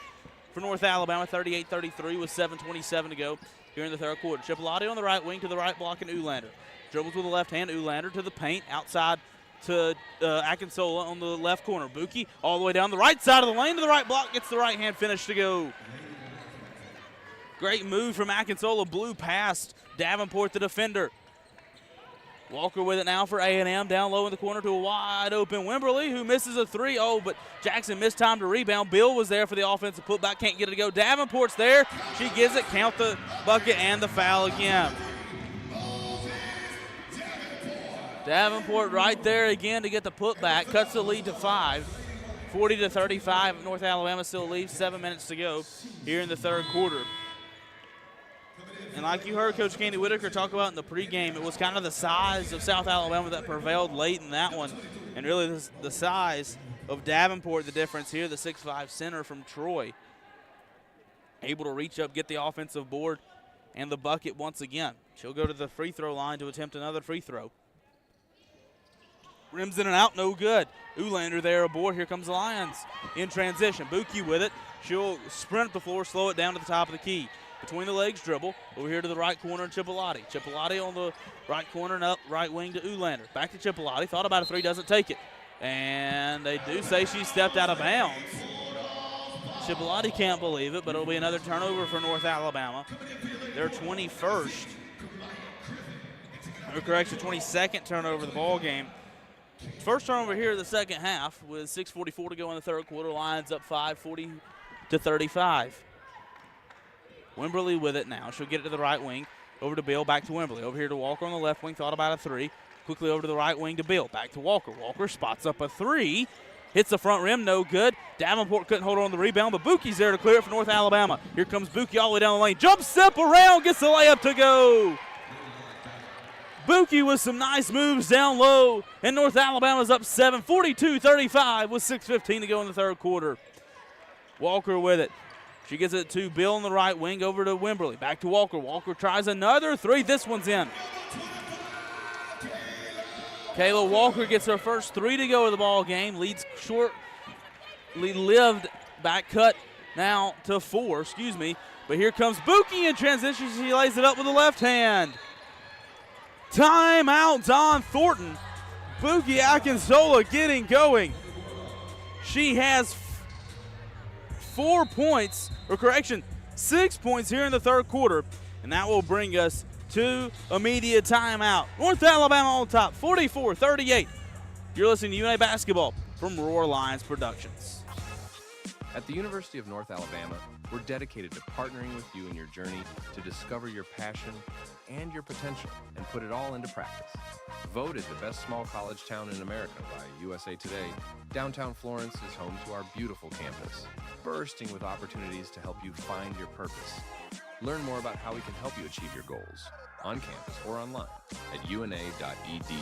S3: for North Alabama, 38-33 with 7:27 to go here in the third quarter. Chipolati on the right wing to the right block and Ulander. Dribbles with the left hand, Ulander to the paint, outside to Akinsola on the left corner. Buki all the way down the right side of the lane to the right block, gets the right hand finish to go. Great move from Akinsola, blew past Davenport, the defender. Walker with it now for A&M, down low in the corner to a wide open Wimberly, who misses a three. Oh, but Jackson missed time to rebound. Bill was there for the offensive putback, can't get it to go. Davenport's there. She gives it, count the bucket and the foul again. Davenport right there again to get the putback, cuts the lead to 5. 40-35. North Alabama still leaves, 7 minutes to go here in the third quarter. And like you heard Coach Candy Whitaker talk about in the pregame, it was kind of the size of South Alabama that prevailed late in that one. And really the size of Davenport, the difference here, the 6'5 center from Troy. Able to reach up, get the offensive board, and the bucket once again. She'll go to the free throw line to attempt another free throw. Rims in and out, no good. Ulander there aboard. Here comes the Lions in transition. Buki with it. She'll sprint up the floor, slow it down to the top of the key. Between the legs dribble. Over here to the right corner, Chipolati. Chipolati on the right corner and up right wing to Ulander. Back to Chipolati. Thought about a three, doesn't take it. And they do say she stepped out of bounds. Chipolati can't believe it, but it'll be another turnover for North Alabama. Their 21st. Or correction, 22nd turnover of the ball game. First turnover here in the second half with 6:44 to go in the third quarter. Lions up 5, 40-35. Wimberly with it now. She'll get it to the right wing. Over to Bill, back to Wimberly. Over here to Walker on the left wing. Thought about a three. Quickly over to the right wing to Bill. Back to Walker. Walker spots up a three. Hits the front rim, no good. Davenport couldn't hold on the rebound, but Buki's there to clear it for North Alabama. Here comes Buki all the way down the lane. Jump step around, gets the layup to go. Buki with some nice moves down low, and North Alabama's up 7, 42-35 with 6:15 to go in the third quarter. Walker with it. She gets it to Bill on the right wing, over to Wimberly. Back to Walker. Walker tries another three. This one's in. Kayla Walker gets her first three to go of the ball game. Leads short, lived back cut now to 4, But here comes Buki in transition. She lays it up with the left hand. Timeout, Don Thornton. Buki Akinsola getting going. She has 4 points, or correction, 6 points here in the third quarter. And that will bring us to immediate timeout. North Alabama on top, 44-38. You're listening to UNA Basketball from Roar Lions Productions.
S6: At the University of North Alabama, we're dedicated to partnering with you in your journey to discover your passion and your potential and put it all into practice. Voted the best small college town in America by USA Today, downtown Florence is home to our beautiful campus, bursting with opportunities to help you find your purpose. Learn more about how we can help you achieve your goals on campus or online at una.edu.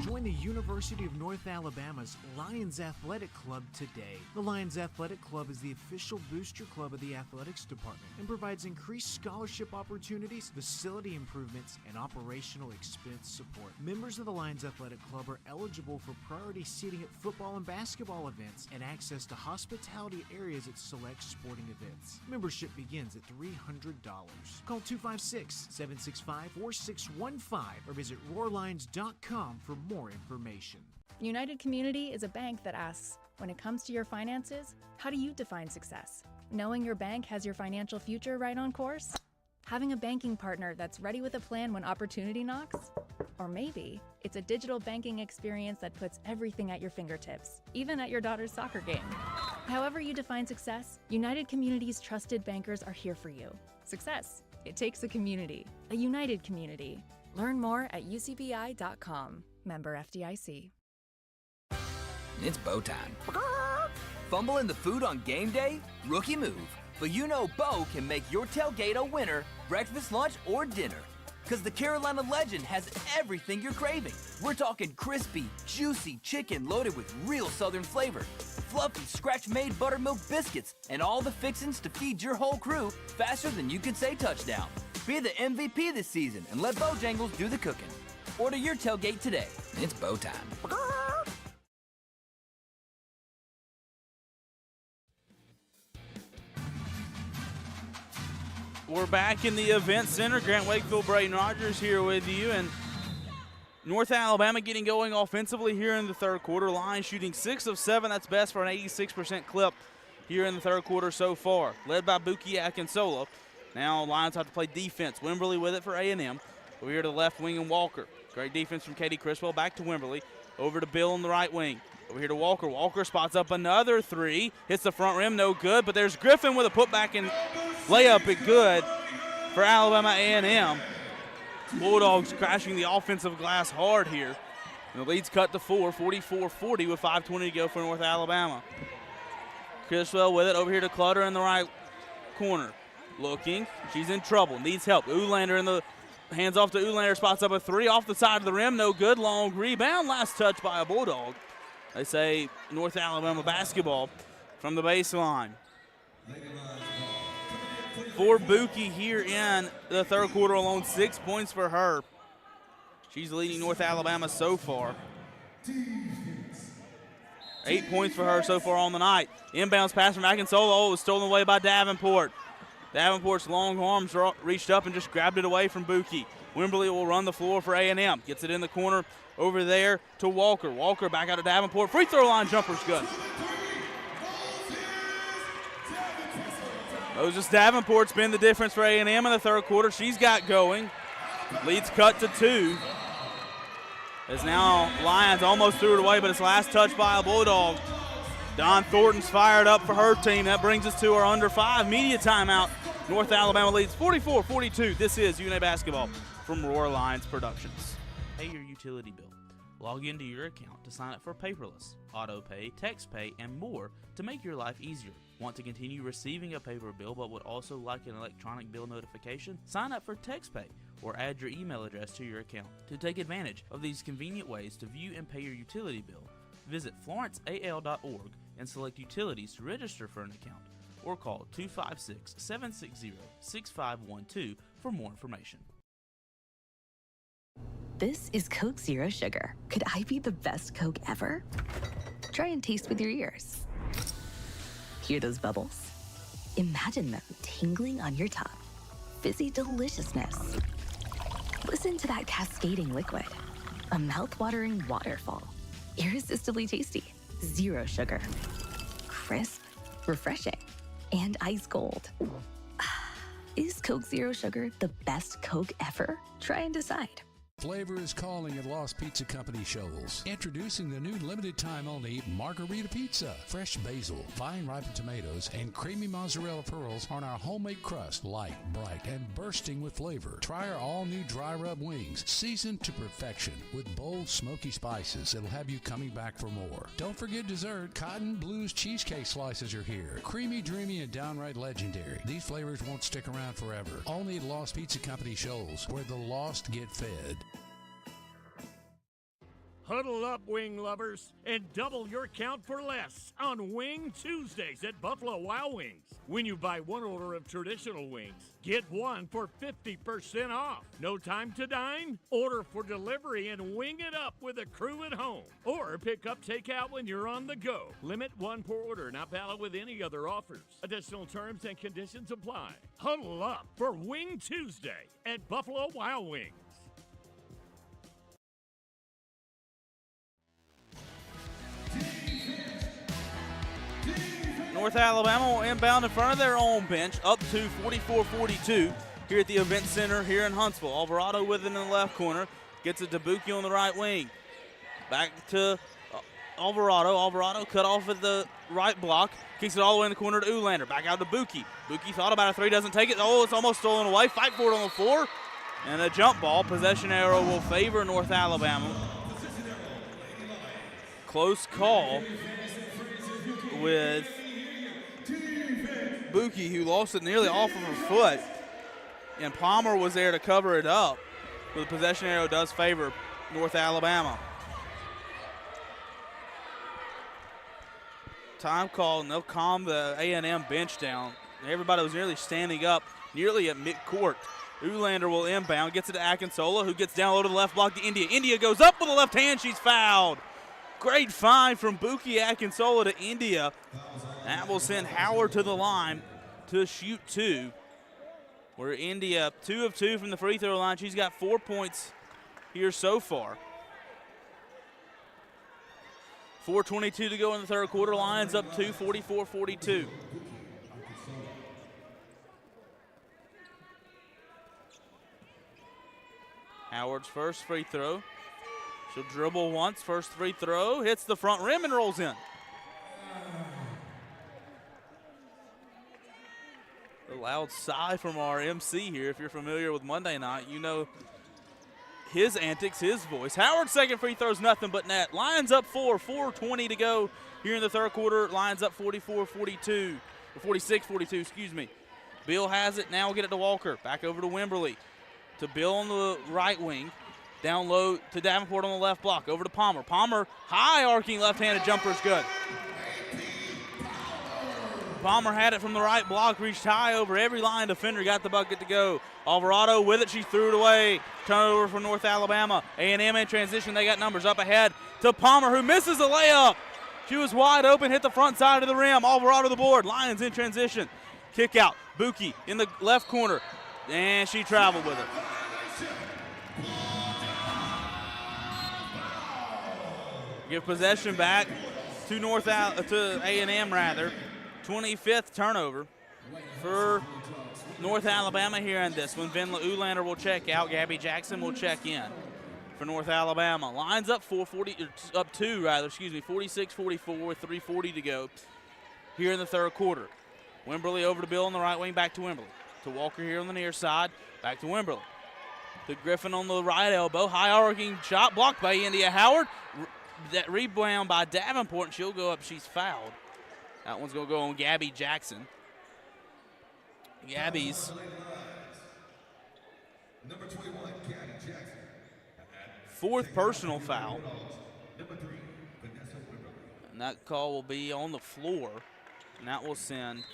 S15: Join the University of North Alabama's Lions Athletic Club today. The Lions Athletic Club is the official booster club of the athletics department and provides increased scholarship opportunities, facility improvements, and operational expense support. Members of the Lions Athletic Club are eligible for priority seating at football and basketball events and access to hospitality areas at select sporting events. Membership begins at $300. Call 256-765-4615 or visit roarlions.com for more information.
S11: United Community is a bank that asks, when it comes to your finances, how do you define success? Knowing your bank has your financial future right on course? Having a banking partner that's ready with a plan when opportunity knocks? Or maybe it's a digital banking experience that puts everything at your fingertips, even at your daughter's soccer game. However you define success, United Community's trusted bankers are here for you. Success. It takes a community, a united community. Learn more at ucbi.com. Member FDIC.
S16: It's Bo time. Fumbling the food on game day? Rookie move. But you know Bo can make your tailgate a winner, breakfast, lunch, or dinner. Because the Carolina Legend has everything you're craving. We're talking crispy, juicy chicken loaded with real Southern flavor, fluffy, scratch-made buttermilk biscuits, and all the fixins to feed your whole crew faster than you could say touchdown. Be the MVP this season and let Bojangles do the cooking. Order your tailgate today. It's Bo time.
S3: We're back in the event center. Grant Wakefield, Braden Rogers here with you. And North Alabama getting going offensively here in the third quarter. Lions shooting 6 of 7. That's best for an 86% clip here in the third quarter so far. Led by Buki Akinsola. Now Lions have to play defense. Wimberly with it for A&M. Over here to the left wing and Walker. Great defense from Katie Criswell. Back to Wimberly. Over to Bill on the right wing. Over here to Walker. Walker spots up another three. Hits the front rim, no good. But there's Griffin with a putback and layup it good for Alabama A&M. Bulldogs crashing the offensive glass hard here. And the lead's cut to 4, 44-40 with 5:20 to go for North Alabama. Criswell with it over here to Clutter in the right corner. Looking, she's in trouble, needs help. Ulander in the hands off to Ulander, spots up a three off the side of the rim, no good. Long rebound, last touch by a Bulldog. They say North Alabama basketball from the baseline. For Buki here in the third quarter alone, 6 points for her. She's leading North Alabama so far. 8 points for her so far on the night. Inbounds pass from Akinsola. Oh, it was stolen away by Davenport. Davenport's long arms reached up and just grabbed it away from Buki. Wimberly will run the floor for A&M. Gets it in the corner over there to Walker. Walker back out to Davenport. Free throw line jumper's good. Moses Davenport's been the difference for A&M in the third quarter. She's got going. Lead's cut to 2. As now Lions almost threw it away, but it's last touch by a Bulldog. Don Thornton's fired up for her team. That brings us to our under 5 media timeout. North Alabama leads 44-42. This is UNA basketball from Roar Lions Productions. Pay your utility bill. Log into your account to sign up for paperless, auto pay, text pay, and more to make your life easier. Want to continue receiving a paper bill but would also like an electronic bill notification? Sign up for TextPay or add your email address to your account. To take advantage of these convenient ways to view and pay your utility bill, visit florenceal.org and select Utilities to register for an account, or call 256-760-6512 for more information.
S8: This is Coke Zero Sugar. Could I be the best Coke ever? Try and taste with your ears. Hear those bubbles? Imagine them tingling on your tongue. Fizzy deliciousness. Listen to that cascading liquid. A mouth-watering waterfall. Irresistibly tasty. Zero sugar. Crisp, refreshing, and ice cold. Is Coke Zero Sugar the best Coke ever? Try and decide.
S20: Flavor is calling at Lost Pizza Company Shoals. Introducing the new limited time only Margarita Pizza. Fresh basil, fine ripened tomatoes, and creamy mozzarella pearls on our homemade crust. Light, bright, and bursting with flavor. Try our all new dry rub wings, seasoned to perfection with bold smoky spices that'll have you coming back for more. Don't forget dessert. Cotton Blues cheesecake slices are here. Creamy, dreamy, and downright legendary. These flavors won't stick around forever. Only at Lost Pizza Company Shoals, where the lost get fed.
S19: Huddle up, wing lovers, and double your count for less on Wing Tuesdays at Buffalo Wild Wings. When you buy one order of traditional wings, get one for 50% off. No time to dine? Order for delivery and wing it up with a crew at home. Or pick up takeout when you're on the go. Limit one per order, not valid with any other offers. Additional terms and conditions apply. Huddle up for Wing Tuesday at Buffalo Wild Wings.
S3: North Alabama will inbound in front of their own bench, up to 44-42 here at the Event Center here in Huntsville. Alvarado with it in the left corner, gets it to Buki on the right wing. Back to Alvarado. Alvarado cut off at the right block, kicks it all the way in the corner to Ulander. Back out to Buki. Buki thought about a three, doesn't take it. Oh, it's almost stolen away. Fight for it on the floor. And a jump ball. Possession arrow will favor North Alabama. Close call with Buki, who lost it nearly off of her foot, and Palmer was there to cover it up. But the possession arrow does favor North Alabama. Time call, and they'll calm the A&M bench down. Everybody was nearly standing up, nearly at midcourt. Ulander will inbound, gets it to Akinsola, who gets down low to the left block to India. India goes up with the left hand, she's fouled. Great find from Buki Akinsola to India. That will send Howard to the line to shoot 2. Where India 2 of 2 from the free throw line. She's got 4 points here so far. 4:22 to go in the third quarter. Lions up 2, 44-42. Howard's first free throw. She'll dribble once, first free throw, hits the front rim and rolls in. A loud sigh from our MC here. If you're familiar with Monday night, you know his antics, his voice. Howard's second free throw is nothing but net. Lions up 4:20 to go here in the third quarter. Lions up 44-42, or 46-42, excuse me. Bill has it, now we'll get it to Walker. Back over to Wimberly. To Bill on the right wing. Down low to Davenport on the left block. Over to Palmer. Palmer, high arcing left-handed jumper is good. Palmer had it from the right block, reached high over every line defender, got the bucket to go. Alvarado with it, she threw it away. Turnover for North Alabama. A&M in transition, they got numbers up ahead to Palmer, who misses a layup. She was wide open, hit the front side of the rim. Alvarado the board, Lions in transition. Kick out, Buki in the left corner, and she traveled with it. Give possession back to A&M rather. 25th turnover for North Alabama here in this one. Venla Ulander will check out. Gabby Jackson will check in for North Alabama. Lions up 46-44 with 3:40 to go here in the third quarter. Wimberly over to Bill on the right wing, back to Wimberly. To Walker here on the near side, back to Wimberly. To Griffin on the right elbow. High arcing shot blocked by India Howard. That rebound by Davenport, and she'll go up. She's fouled. That one's going to go on Gabby Jackson. Gabby's fourth personal foul. And that call will be on the floor. And that will send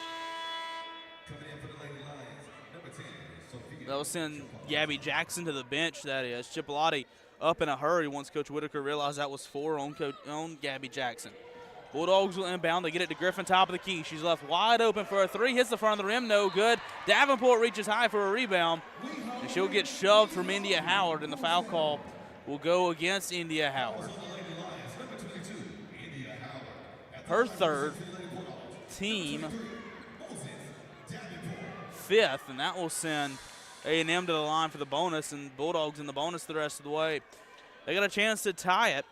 S3: Gabby Jackson to the bench, that is. Chipolati up in a hurry once Coach Whitaker realized that was four on Gabby Jackson. Bulldogs will inbound. They get it to Griffin, top of the key. She's left wide open for a three. Hits the front of the rim, no good. Davenport reaches high for a rebound, and she'll get shoved from India Howard, and the foul call will go against India Howard. Her third, team fifth, and that will send A&M to the line for the bonus, and Bulldogs in the bonus the rest of the way. They got a chance to tie it.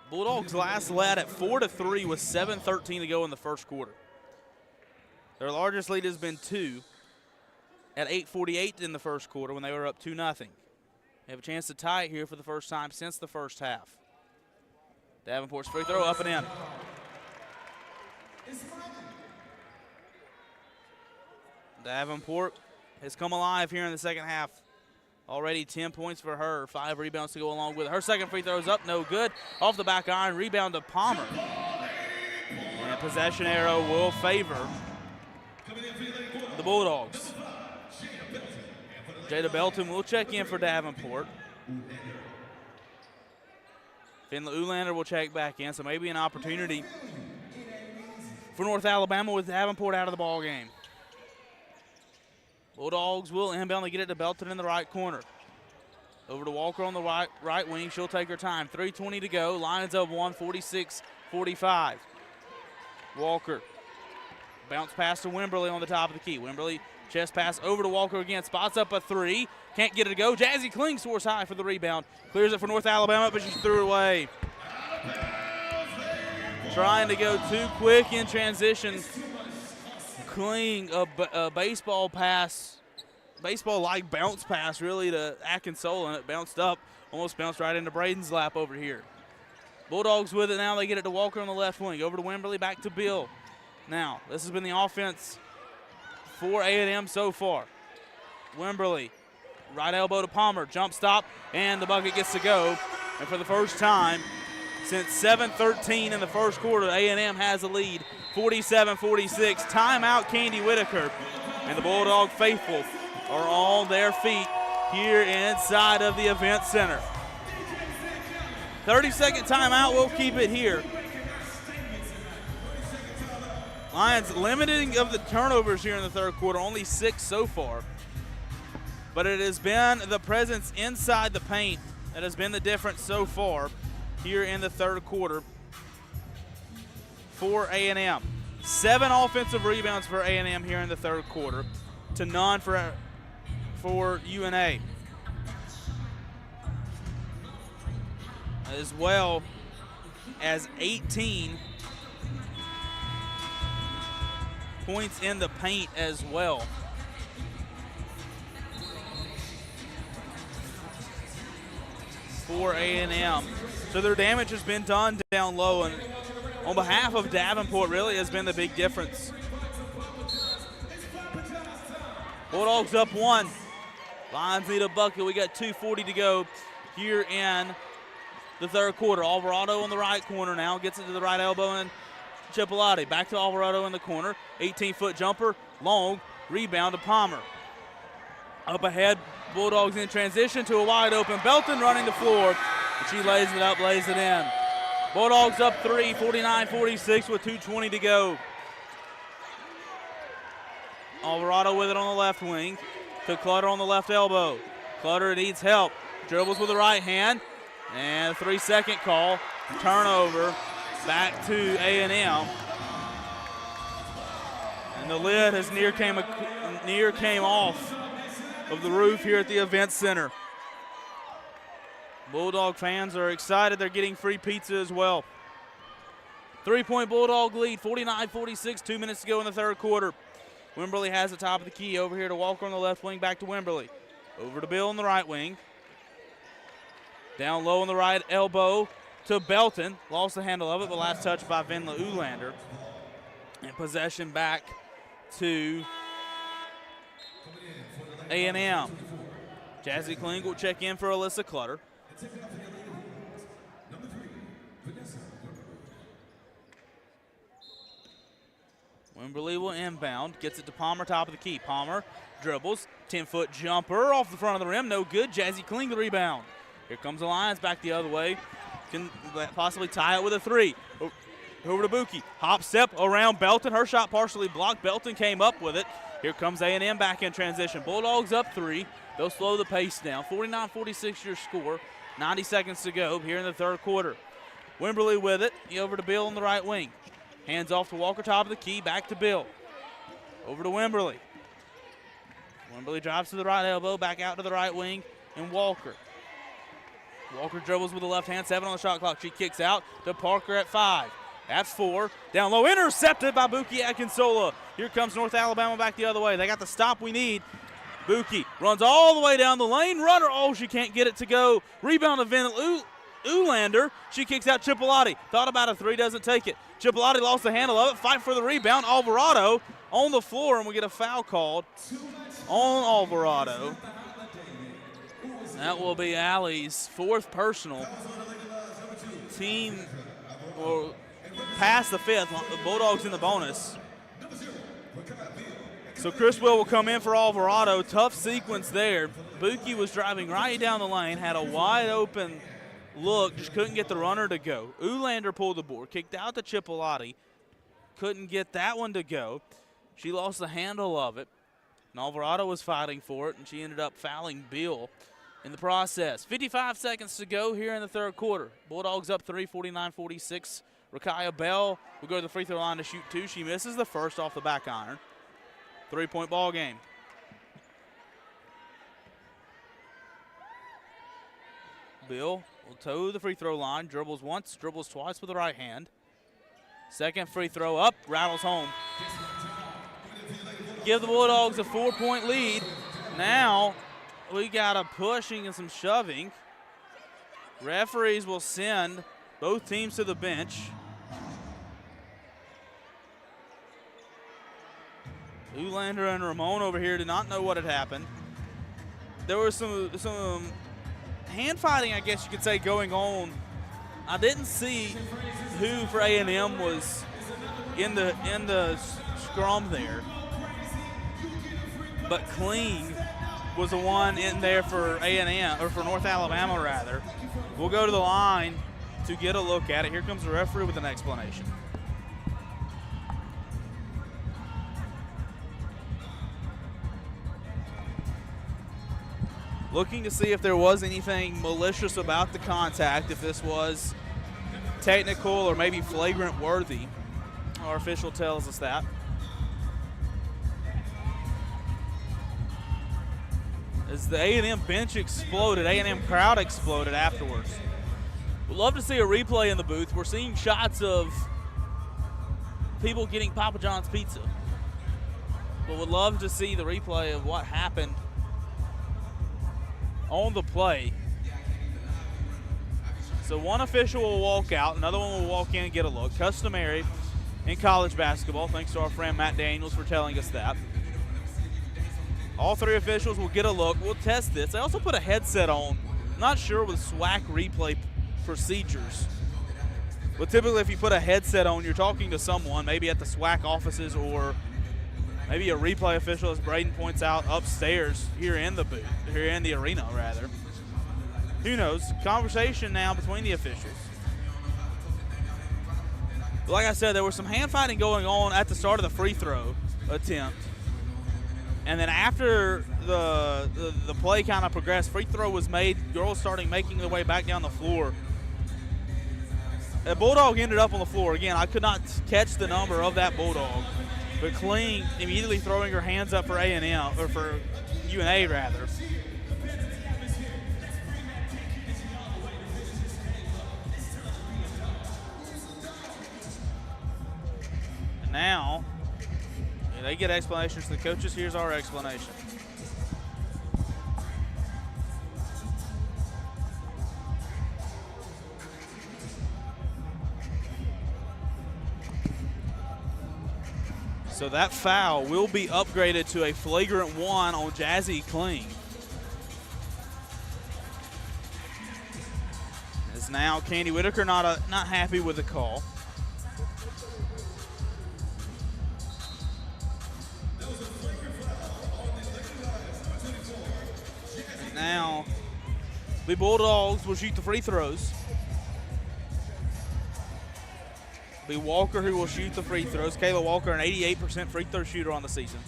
S3: Bulldogs last led at 4-3 with 7:13 to go in the first quarter. Their largest lead has been 2 at 8:48 in the first quarter when they were up 2-0. They have a chance to tie it here for the first time since the first half. Davenport's free throw up and in. Davenport has come alive here in the second half. Already 10 points for her, 5 rebounds to go along with it. Her second free throw is up, no good. Off the back iron, rebound to Palmer. And possession arrow will favor the Bulldogs. Jada Belton will check in for Davenport. Finley Ulander will check back in, so maybe an opportunity for North Alabama with Davenport out of the ball game. Bulldogs will inbound. They get it to Belton in the right corner. Over to Walker on the right wing. She'll take her time. 3:20 to go. Lions up 1, 46-45. Walker. Bounce pass to Wimberly on the top of the key. Wimberly chest pass over to Walker again. Spots up a three. Can't get it to go. Jazzy Kling soars high for the rebound. Clears it for North Alabama, but she threw it away. Trying to go too quick in transition. Kling, a baseball pass, baseball-like bounce pass really to Akinsola, and it bounced up, almost bounced right into Braden's lap over here. Bulldogs with it now. They get it to Walker on the left wing. Over to Wimberly, back to Bill. Now, this has been the offense for A&M so far. Wimberly, right elbow to Palmer, jump stop, and the bucket gets to go. And for the first time since 7:13 in the first quarter, A&M has a lead. 47-46, timeout Candy Whitaker. And the Bulldog faithful are on their feet here inside of the event center. 30-second timeout, we'll keep it here. Lions limiting of the turnovers here in the third quarter, only 6 so far. But it has been the presence inside the paint that has been the difference so far here in the third quarter for A&M. 7 offensive rebounds for A&M here in the third quarter to none for for UNA. As well as 18 points in the paint as well. For A&M. So their damage has been done down low, and on behalf of Davenport really has been the big difference. Bulldogs up 1. Lions need a bucket. We got 2:40 to go here in the third quarter. Alvarado on the right corner now. Gets it to the right elbow, and Chipolati back to Alvarado in the corner. 18-foot jumper, long, rebound to Palmer. Up ahead, Bulldogs in transition to a wide open Belton running the floor. And she lays it up, lays it in. Bulldogs up 3, 49-46 with 2:20 to go. Alvarado with it on the left wing to Clutter on the left elbow. Clutter needs help. Dribbles with the right hand. And a 3-second call. Turnover back to A&M. And the lid has near came off of the roof here at the Event Center. Bulldog fans are excited. They're getting free pizza as well. 3-point Bulldog lead, 49-46, 2 minutes to go in the third quarter. Wimberly has the top of the key over here to Walker on the left wing, back to Wimberly. Over to Bill on the right wing. Down low on the right elbow to Belton. Lost the handle of it, but last touch by Vinla Ulander. And possession back to A&M. Jazzy Kling will check in for Alyssa Clutter. Wimberly will inbound, gets it to Palmer, top of the key. Palmer dribbles, 10-foot jumper off the front of the rim, no good. Jazzy Kling the rebound. Here comes the Lions back the other way. Can possibly tie it with a 3. Over to Buki. Hop step around Belton. Her shot partially blocked. Belton came up with it. Here comes A&M back in transition. Bulldogs up 3. They'll slow the pace down. 49-46 your score. 90 seconds to go here in the third quarter. Wimberly with it. Over to Bill on the right wing. Hands off to Walker, top of the key. Back to Bill. Over to Wimberly. Wimberly drives to the right elbow. Back out to the right wing. And Walker. Walker dribbles with the left hand. 7 on the shot clock. She kicks out to Parker at 5. That's 4. Down low. Intercepted by Buki Akinsola. Here comes North Alabama back the other way. They got the stop we need. Buki runs all the way down the lane. Runner. Oh, she can't get it to go. Rebound to Van Ulander. She kicks out Chipolati. Thought about a 3. Doesn't take it. Chipolati lost the handle of it. Fight for the rebound. Alvarado on the floor, and we get a foul called on Alvarado. That will be Allie's 4th personal. Team or past the 5th. The Bulldogs in the bonus. So Criswell will come in for Alvarado. Tough sequence there. Buki was driving right down the lane, had a wide open look, just couldn't get the runner to go. Ulander pulled the board, kicked out to Chipolati. Couldn't get that one to go. She lost the handle of it. And Alvarado was fighting for it, and she ended up fouling Bill in the process. 55 seconds to go here in the third quarter. Bulldogs up 3, 49-46. Rakaya Bell will go to the free throw line to shoot 2. She misses the first off the back iron. 3-point ball game. Bill will toe the free throw line, dribbles once, dribbles twice with the right hand. Second free throw up, rattles home. Give the Bulldogs a 4-point lead. Now we got a pushing and some shoving. Referees will send both teams to the bench. Ulander and Ramon over here did not know what had happened. There was some hand fighting, I guess you could say, going on. I didn't see who for A&M was in the scrum there, but Kling was the one in there for A&M, or for North Alabama rather. We'll go to the line to get a look at it. Here comes the referee with an explanation. Looking to see if there was anything malicious about the contact, if this was technical or maybe flagrant worthy. Our official tells us that. as the A&M bench exploded, A&M crowd exploded afterwards. We'd love to see a replay in the booth. We're seeing shots of people getting Papa John's pizza. But would love to see the replay of what happened on the play. So one official will walk out, another one will walk in and get a look. Customary in college basketball, thanks to our friend Matt Daniels for telling us that. All three officials will get a look. We'll test this. They also put a headset on. I'm not sure with SWAC replay procedures. But typically if you put a headset on, you're talking to someone, maybe at the SWAC offices or maybe a replay official, as Braden points out, upstairs here in the booth, here in the arena, rather. Who knows? Conversation now between the officials. But like I said, there was some hand fighting going on at the start of the free throw attempt. And then after the play kind of progressed, free throw was made, girls starting making their way back down the floor. A Bulldog ended up on the floor. Again, I could not catch the number of that Bulldog. But Kling immediately throwing her hands up for A&M, or for UNA rather. And now, they get explanations from the coaches. Here's our explanation. So that foul will be upgraded to a flagrant 1 on Jazzy Kling. As now Candy Whitaker not happy with the call. And now the Bulldogs will shoot the free throws. Be Walker who will shoot the free throws. Kayla Walker, an 88% free throw shooter on the season.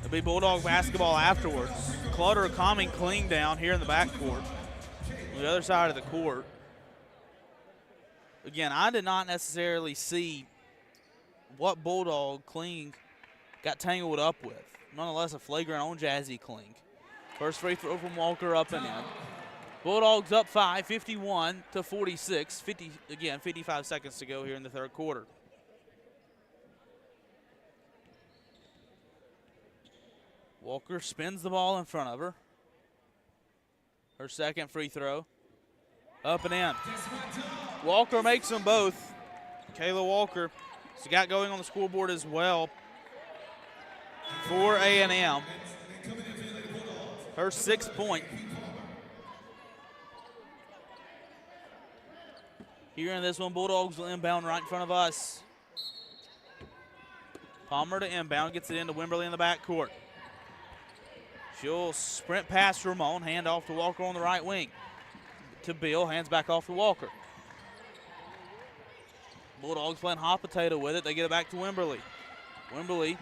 S3: It'll be Bulldog basketball afterwards. Clutter calming Kling down here in the backcourt. On the other side of the court. Again, I did not necessarily see what Bulldog Kling got tangled up with. Nonetheless, a flagrant on Jazzy Kling. First free throw from Walker up and in. Bulldogs up 5, 51-46. 55 seconds to go here in the third quarter. Walker spins the ball in front of her. Her second free throw. Up and in. Walker makes them both. Kayla Walker, she got going on the scoreboard as well for A&M. Her 6th point. Here in this one, Bulldogs will inbound right in front of us. Palmer to inbound, gets it into Wimberly in the backcourt. She'll sprint past Ramon, hand off to Walker on the right wing. To Bill, hands back off to Walker. Bulldogs playing hot potato with it. They get it back to Wimberly. Wimberly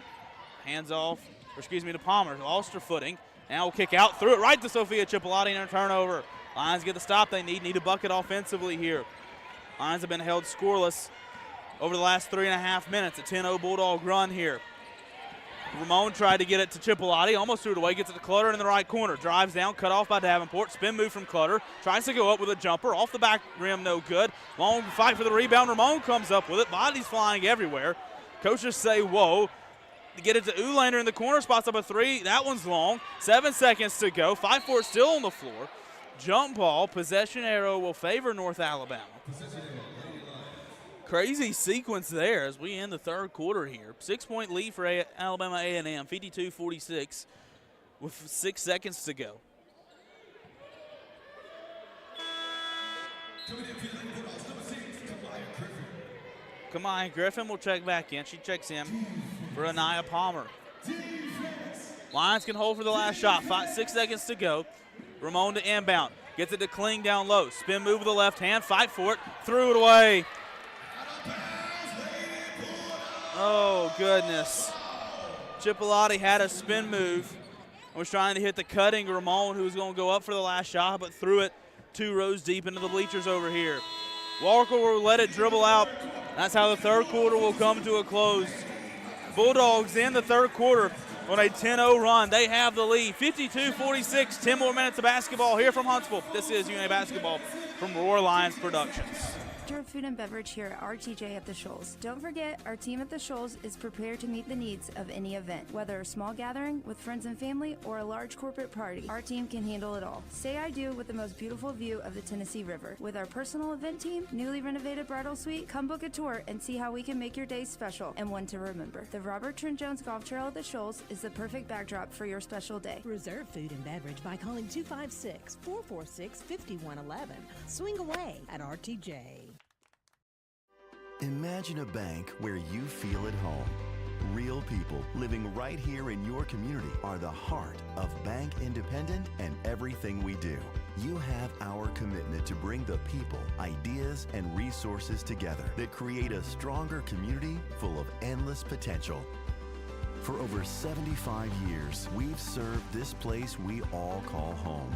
S3: hands off, to Palmer. Lost her footing. Now will kick out, threw it right to Sophia Cipollati and a turnover. Lions get the stop they need a bucket offensively here. Lions have been held scoreless over the last 3.5 minutes. A 10-0 Bulldog run here. Ramon tried to get it to Cipollati, almost threw it away, gets it to Clutter in the right corner. Drives down, cut off by Davenport. Spin move from Clutter. Tries to go up with a jumper. Off the back rim, no good. Long fight for the rebound. Ramon comes up with it. Bodies flying everywhere. Coaches say, whoa. To get it to Ulander in the corner, spots up a 3. That one's long. 7 seconds to go. 5-4 still on the floor. Jump ball, possession arrow will favor North Alabama. Crazy sequence there as we end the third quarter here. 6-point lead for Alabama A&M, 52-46 with 6 seconds to go. Kamaya Griffin will check back in. She checks in for Anaya Palmer. Lions can hold for the last shot. 6 seconds to go. Ramon to inbound. Gets it to Kling down low. Spin move with the left hand. Fight for it. Threw it away. Oh, goodness. Cipollati had a spin move. Was trying to hit the cutting Ramon, who was going to go up for the last shot, but threw it 2 rows deep into the bleachers over here. Walker will let it dribble out. That's how the third quarter will come to a close. Bulldogs in the third quarter on a 10-0 run. They have the lead, 52-46, 10 more minutes of basketball here from Huntsville. This is UNA Basketball from Roar Lions Productions.
S12: Director of Food and Beverage here at RTJ at the Shoals. Don't forget, our team at the Shoals is prepared to meet the needs of any event. Whether a small gathering with friends and family or a large corporate party, our team can handle it all. Say I do with the most beautiful view of the Tennessee River. With our personal event team, newly renovated bridal suite, come book a tour and see how we can make your day special and one to remember. The Robert Trent Jones Golf Trail at the Shoals is the perfect backdrop for your special day.
S13: Reserve food and beverage by calling 256-446-5111. Swing away at RTJ.
S17: Imagine a bank where you feel at home. Real people living right here in your community are the heart of Bank Independent and everything we do. You have our commitment to bring the people, ideas, and resources together that create a stronger community full of endless potential. For over 75 years, we've served this place we all call home.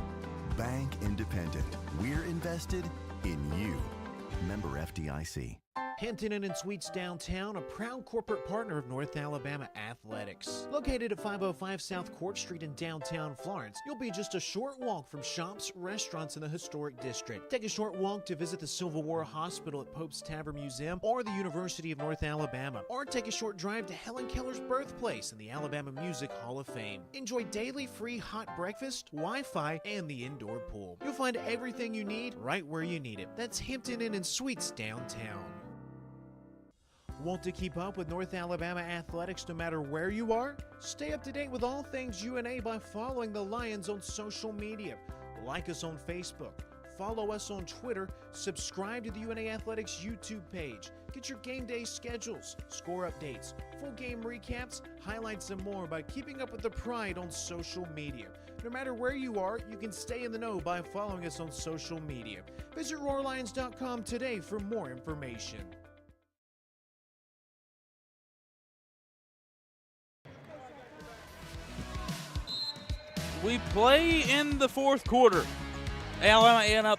S17: Bank Independent. We're invested in you. Member FDIC.
S15: Hampton Inn and Suites Downtown, a proud corporate partner of North Alabama Athletics. Located at 505 South Court Street in downtown Florence, you'll be just a short walk from shops, restaurants in the historic district. Take a short walk to visit the Civil War Hospital at Pope's Tavern Museum or the University of North Alabama. Or take a short drive to Helen Keller's birthplace in the Alabama Music Hall of Fame. Enjoy daily free hot breakfast, Wi-Fi, and the indoor pool. You'll find everything you need right where you need it. That's Hampton Inn and Suites Downtown. Want to keep up with North Alabama athletics no matter where you are? Stay up to date with all things UNA by following the Lions on social media. Like us on Facebook, follow us on Twitter, subscribe to the UNA Athletics YouTube page. Get your game day schedules, score updates, full game recaps, highlights, and more by keeping up with the Pride on social media. No matter where you are, you can stay in the know by following us on social media. Visit RoarLions.com today for more information.
S3: We play in the fourth quarter. Alabama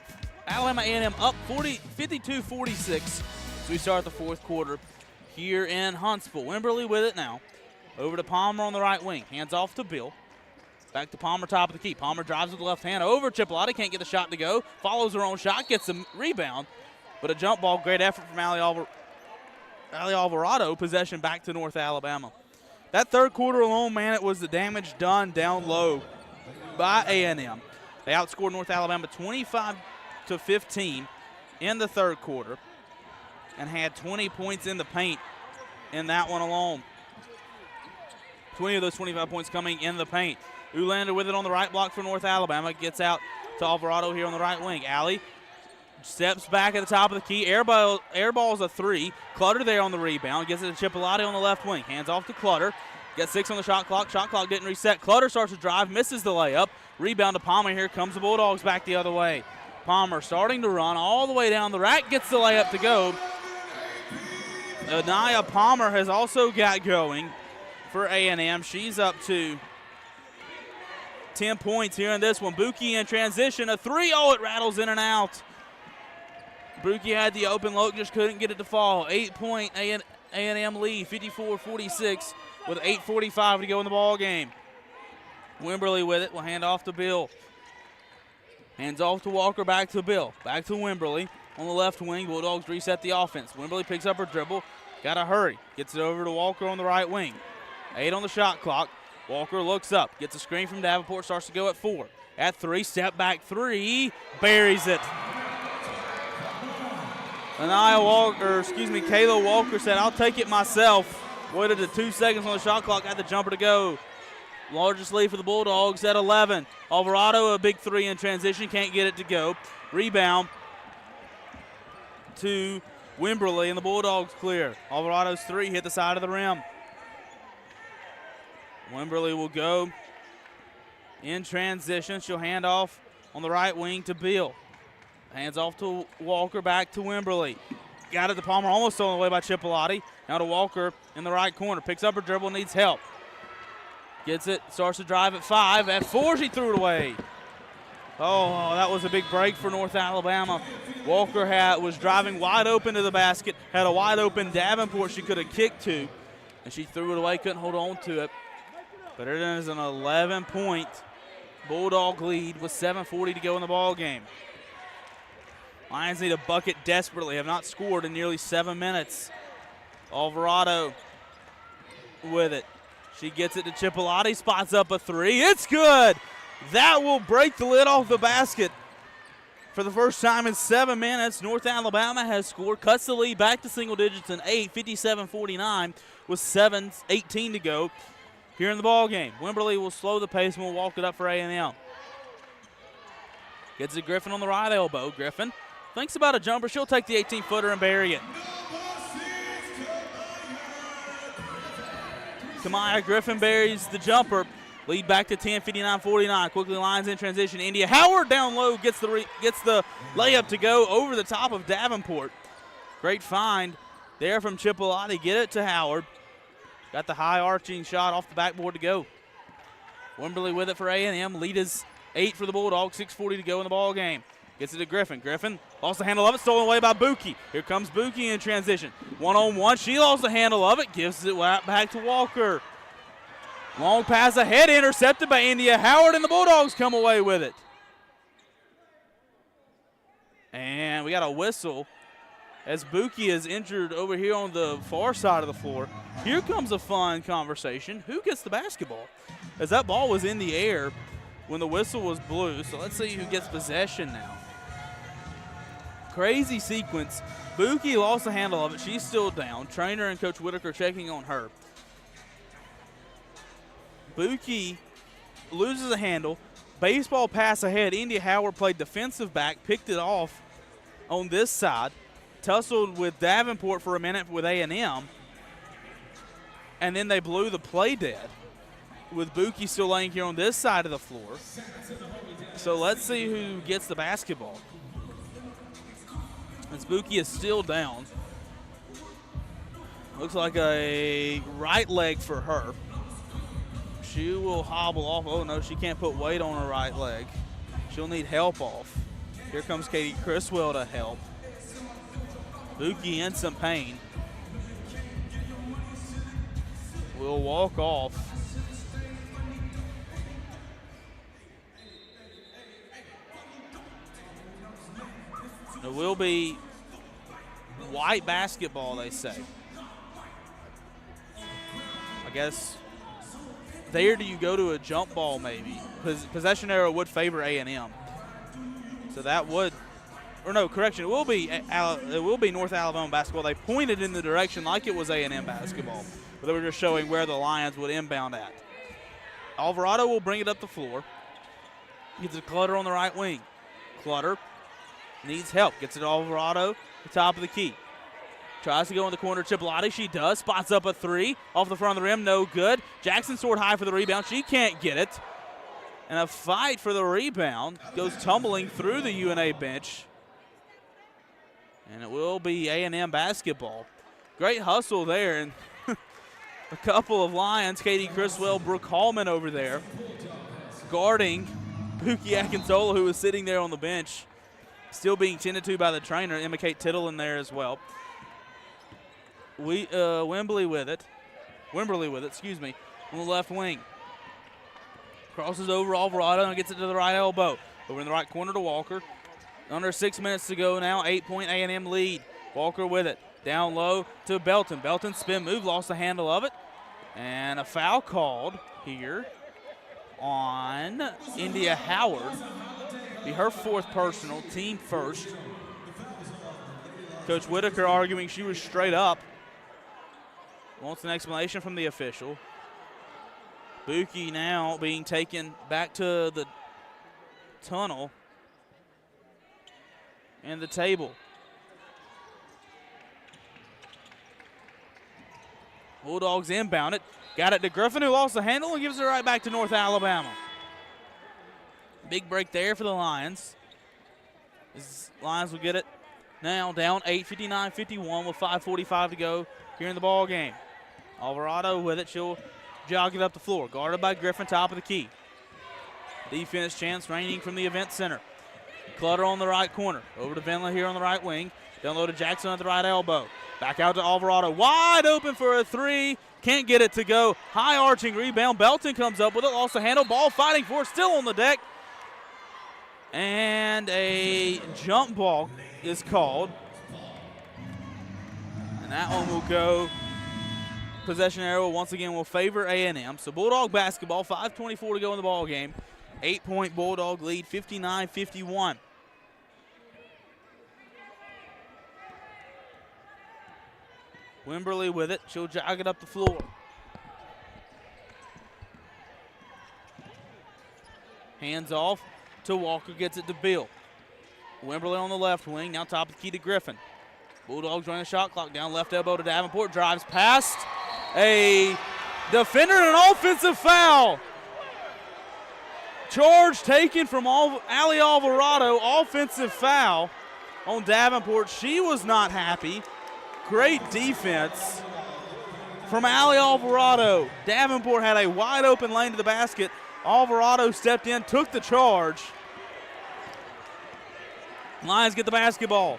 S3: A&M up 52-46 as we start the fourth quarter here in Huntsville. Wimberly with it now. Over to Palmer on the right wing. Hands off to Bill. Back to Palmer, top of the key. Palmer drives with the left hand over. Chipolati can't get the shot to go. Follows her own shot, gets the rebound. But a jump ball, great effort from Ali Alvarado. Possession back to North Alabama. That third quarter alone, man, it was the damage done down low by A&M. They outscored North Alabama 25-15 in the third quarter and had 20 points in the paint in that one alone. 20 of those 25 points coming in the paint. Ulander with it on the right block for North Alabama. Gets out to Alvarado here on the right wing. Allie steps back at the top of the key. Airballs a three. Clutter there on the rebound. Gets it to Chipolati on the left wing. Hands off to Clutter. Got 6 on the shot clock. Shot clock didn't reset. Clutter starts to drive. Misses the layup. Rebound to Palmer. Here comes the Bulldogs back the other way. Palmer starting to run all the way down the rack. Gets the layup to go. Anaya Palmer has also got going for A&M. She's up to 10 points here in this one. Buki in transition. A three. Oh, it rattles in and out. Buki had the open look, just couldn't get it to fall. 8-point A&M lead, 54-46 with 8:45 to go in the ball game. Wimberly with it. Will hand off to Bill. Hands off to Walker, back to Bill. Back to Wimberly on the left wing. Bulldogs reset the offense. Wimberly picks up her dribble. Got to hurry. Gets it over to Walker on the right wing. 8 on the shot clock. Walker looks up. Gets a screen from Davenport. Starts to go at 4. At 3. Step back 3. Buries it. Kayla Walker said, I'll take it myself. Waited to 2 seconds on the shot clock. Had the jumper to go. Largest lead for the Bulldogs at 11. Alvarado, a big 3 in transition. Can't get it to go. Rebound to Wimberly, and the Bulldogs clear. Alvarado's 3 hit the side of the rim. Wimberly will go in transition. She'll hand off on the right wing to Bill. Hands off to Walker, back to Wimberly. Got it to Palmer, almost stolen away by Chipolati. Now to Walker in the right corner. Picks up her dribble, needs help. Gets it, starts to drive at 5. At 4, she threw it away. Oh, that was a big break for North Alabama. Walker was driving wide open to the basket, had a wide open Davenport she could have kicked to, and she threw it away, couldn't hold on to it. But it is an 11-point Bulldog lead with 7:40 to go in the ball game. Lions need a bucket desperately. Have not scored in nearly 7 minutes. Alvarado with it. She gets it to Chipolati, spots up a three. It's good. That will break the lid off the basket. For the first time in 7 minutes, North Alabama has scored, cuts the lead back to single digits in 8, 57-49 with 7:18 to go here in the ball game. Wimberley will slow the pace and will walk it up for A&M. Gets it Griffin on the right elbow. Griffin thinks about a jumper. She'll take the 18-footer and bury it. Kamaya Griffin buries the jumper. Lead back to 10, 59-49. Quickly Lions in transition. India Howard down low gets the layup to go over the top of Davenport. Great find there from Chipolati. Get it to Howard. Got the high arching shot off the backboard to go. Wimberley with it for A&M. Lead is 8 for the Bulldogs. 6:40 to go in the ball game. Gets it to Griffin. Griffin lost the handle of it. Stolen away by Buki. Here comes Buki in transition. One-on-one. She lost the handle of it. Gives it back to Walker. Long pass ahead, intercepted by India Howard, and the Bulldogs come away with it. And we got a whistle as Buki is injured over here on the far side of the floor. Here comes a fun conversation. Who gets the basketball? As that ball was in the air when the whistle was blew, so let's see who gets possession now. Crazy sequence. Buki lost the handle of it. She's still down. Trainer and Coach Whitaker checking on her. Buki loses the handle. Baseball pass ahead. India Howard played defensive back, picked it off on this side, tussled with Davenport for a minute with A&M, and then they blew the play dead with Buki still laying here on this side of the floor. So let's see who gets the basketball. As Buki is still down. Looks like a right leg for her. She will hobble off. Oh, no, she can't put weight on her right leg. She'll need help off. Here comes Katie Criswell to help. Buki in some pain. Will walk off. It will be white basketball, they say. I guess there do you go to a jump ball maybe? Possession arrow would favor A&M. So that would, or no, correction, it will be North Alabama basketball. They pointed in the direction like it was A&M basketball, but they were just showing where the Lions would inbound at. Alvarado will bring it up the floor. Gets it to Clutter on the right wing. Clutter needs help. Gets it to Alvarado, the top of the key. Tries to go in the corner. Chipolati, she does. Spots up a three. Off the front of the rim, no good. Jackson soared high for the rebound. She can't get it. And a fight for the rebound. Goes tumbling through the UNA bench. And it will be A&M basketball. Great hustle there. And a couple of Lions, Katie Criswell, Brooke Hallman over there, guarding Buki Akintola, who was sitting there on the bench. Still being tended to by the trainer. Emma Kate Tittle in there as well. Wimberley with it, on the left wing. Crosses over Alvarado and gets it to the right elbow. Over in the right corner to Walker. Under 6 minutes to go now, 8-point A&M lead. Walker with it, down low to Belton. Belton spin move, lost the handle of it. And a foul called here on India Howard. Be her fourth personal, team first. Coach Whitaker arguing she was straight up. Wants an explanation from the official. Buki now being taken back to the tunnel and the table. Bulldogs inbound it. Got it to Griffin, who lost the handle and gives it right back to North Alabama. Big break there for the Lions. Lions will get it now down 8, 59-51 with 5:45 to go here in the ball game. Alvarado with it. She'll jog it up the floor. Guarded by Griffin, top of the key. Defense chance raining from the event center. Clutter on the right corner. Over to Vinla here on the right wing. Down low to Jackson at the right elbow. Back out to Alvarado. Wide open for a three. Can't get it to go. High arching rebound. Belton comes up with it. Lost the handle. Ball fighting for it. Still on the deck. And a jump ball is called. And that one will go. Possession arrow once again will favor A&M. So Bulldog basketball, 5:24 to go in the ball game. 8-point Bulldog lead, 59-51. Wimberly with it. She'll jog it up the floor. Hands off to Walker, gets it to Bill. Wimberly on the left wing, now top of the key to Griffin. Bulldogs running the shot clock down, left elbow to Davenport, drives past a defender and an offensive foul. Charge taken from Ali Alvarado, offensive foul on Davenport. She was not happy. Great defense from Ali Alvarado. Davenport had a wide open lane to the basket. Alvarado stepped in, took the charge. Lions get the basketball.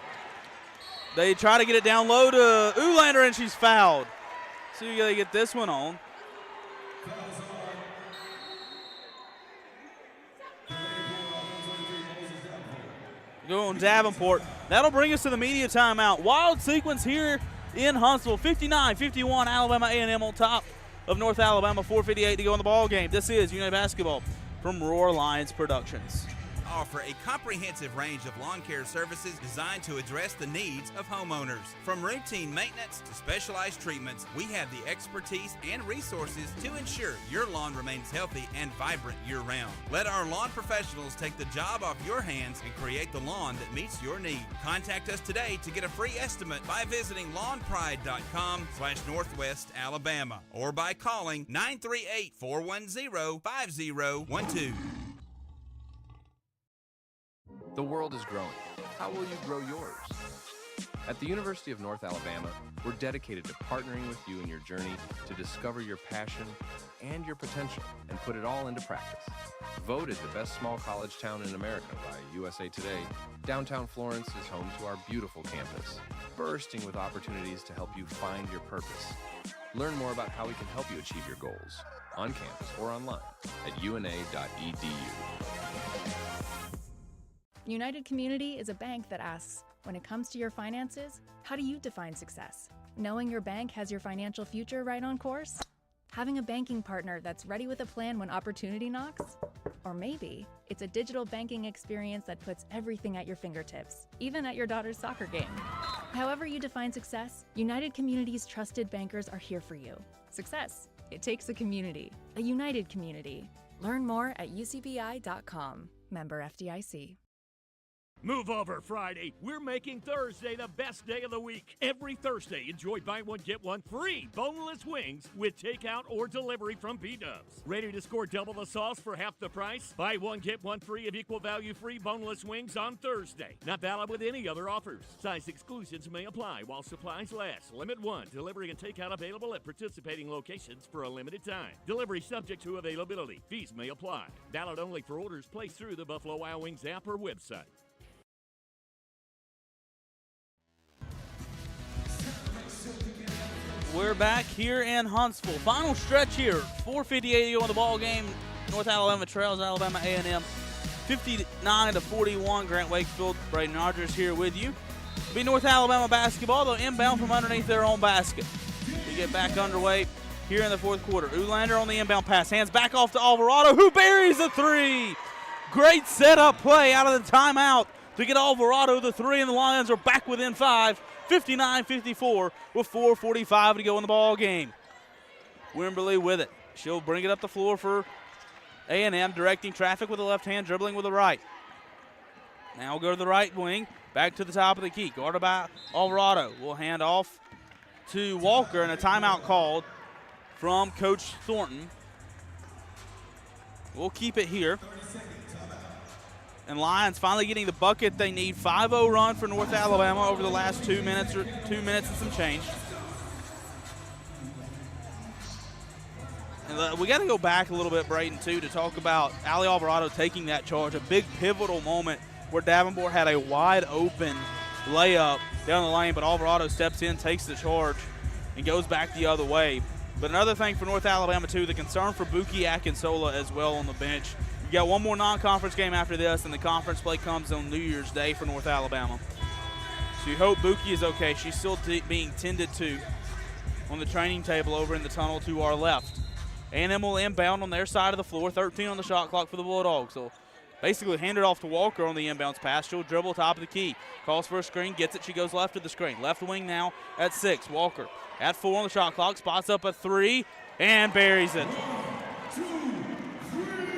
S3: They try to get it down low to Ulander, and she's fouled. So you gotta get this one on. Go on Davenport. That'll bring us to the media timeout. Wild sequence here in Huntsville. 59-51, Alabama A&M on top of North Alabama. 4:58 to go in the ball game. This is UNA basketball from Roar Lions Productions.
S7: Offer a comprehensive range of lawn care services designed to address the needs of homeowners. From routine maintenance to specialized treatments, we have the expertise and resources to ensure your lawn remains healthy and vibrant year-round. Let our lawn professionals take the job off your hands and create the lawn that meets your need. Contact us today to get a free estimate by visiting lawnpride.com/Northwest Alabama or by calling 938-410-5012.
S6: The world is growing. How will you grow yours? At the University of North Alabama, we're dedicated to partnering with you in your journey to discover your passion and your potential and put it all into practice. Voted the best small college town in America by USA Today, downtown Florence is home to our beautiful campus, bursting with opportunities to help you find your purpose. Learn more about how we can help you achieve your goals on campus or online at una.edu.
S11: United Community is a bank that asks, when it comes to your finances, how do you define success? Knowing your bank has your financial future right on course? Having a banking partner that's ready with a plan when opportunity knocks? Or maybe it's a digital banking experience that puts everything at your fingertips, even at your daughter's soccer game. However you define success, United Community's trusted bankers are here for you. Success. It takes a community, a united community. Learn more at ucbi.com. Member FDIC.
S19: Move over Friday. We're making Thursday the best day of the week. Every Thursday, enjoy buy one, get one free boneless wings with takeout or delivery from P-Dubs. Ready to score double the sauce for half the price? Buy one, get one free of equal value free boneless wings on Thursday. Not valid with any other offers. Size exclusions may apply while supplies last. Limit 1. Delivery and takeout available at participating locations for a limited time. Delivery subject to availability. Fees may apply. Valid only for orders placed through the Buffalo Wild Wings app or website.
S3: We're back here in Huntsville. Final stretch here. 4:58 to go in the ball game. North Alabama trails Alabama A&M 59-41. Grant Wakefield, Braden Rogers here with you. It'll be North Alabama basketball, though inbound from underneath their own basket. We get back underway here in the fourth quarter. Ulander on the inbound pass. Hands back off to Alvarado, who buries a three. Great setup play out of the timeout to get Alvarado the three, and the Lions are back within 5. 59-54 with 4:45 to go in the ball game. Wimberly with it. She'll bring it up the floor for A&M, directing traffic with the left hand, dribbling with the right. Now we'll go to the right wing, back to the top of the key. Guarded by Alvarado. We'll hand off to Walker, and a timeout called from Coach Thornton. We'll keep it here. And Lions finally getting the bucket they need. 5-0 run for North Alabama over the last 2 minutes and some change. And we got to go back a little bit, Braden, too, to talk about Ali Alvarado taking that charge. A big pivotal moment where Davenport had a wide open layup down the lane, but Alvarado steps in, takes the charge, and goes back the other way. But another thing for North Alabama, too, the concern for Buki Akinsola as well on the bench. You got one more non-conference game after this, and the conference play comes on New Year's Day for North Alabama. So you hope Buki is okay. She's still being tended to on the training table over in the tunnel to our left. A&M will inbound on their side of the floor, 13 on the shot clock for the Bulldogs. So basically hand it off to Walker on the inbounds pass. She'll dribble top of the key. Calls for a screen, gets it. She goes left of the screen. Left wing now at 6. Walker at 4 on the shot clock. Spots up a 3 and buries it.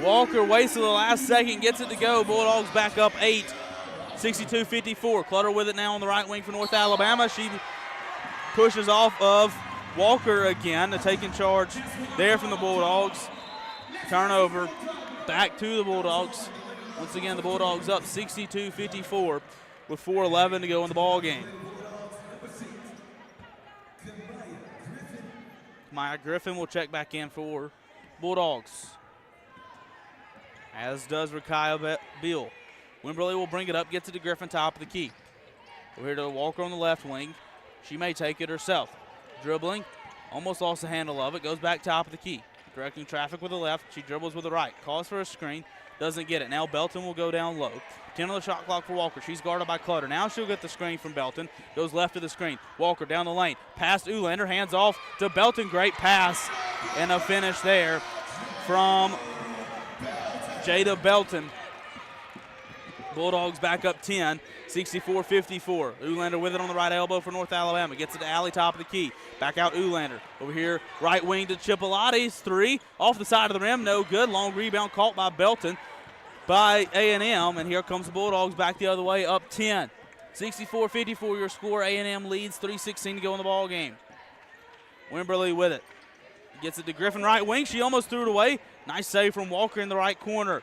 S3: Walker waits till the last second, gets it to go. Bulldogs back up 8, 62-54. Clutter with it now on the right wing for North Alabama. She pushes off of Walker again to take in charge there from the Bulldogs. Turnover back to the Bulldogs. Once again, the Bulldogs up 62-54 with 4:11 to go in the ball game. Maya Griffin will check back in for Bulldogs, as does Rakaya Beal. Wimberly will bring it up, gets it to Griffin, top of the key. We're here to Walker on the left wing. She may take it herself. Dribbling, almost lost the handle of it, goes back top of the key. Directing traffic with the left, she dribbles with the right. Calls for a screen, doesn't get it. Now Belton will go down low. 10 on the shot clock for Walker. She's guarded by Clutter. Now she'll get the screen from Belton. Goes left of the screen. Walker down the lane. Past Ulander, hands off to Belton. Great pass and a finish there from Jada Belton. Bulldogs back up 10, 64-54. Ulander with it on the right elbow for North Alabama. Gets it to Alley, top of the key. Back out Ulander. Over here, right wing to Chipolates. 3 off the side of the rim. No good. Long rebound caught by Belton by A&M. And here comes the Bulldogs back the other way, up 10. 64-54 your score. A&M leads, 3:16 to go in the ball game. Wimberly with it. Gets it to Griffin, right wing. She almost threw it away. Nice save from Walker in the right corner.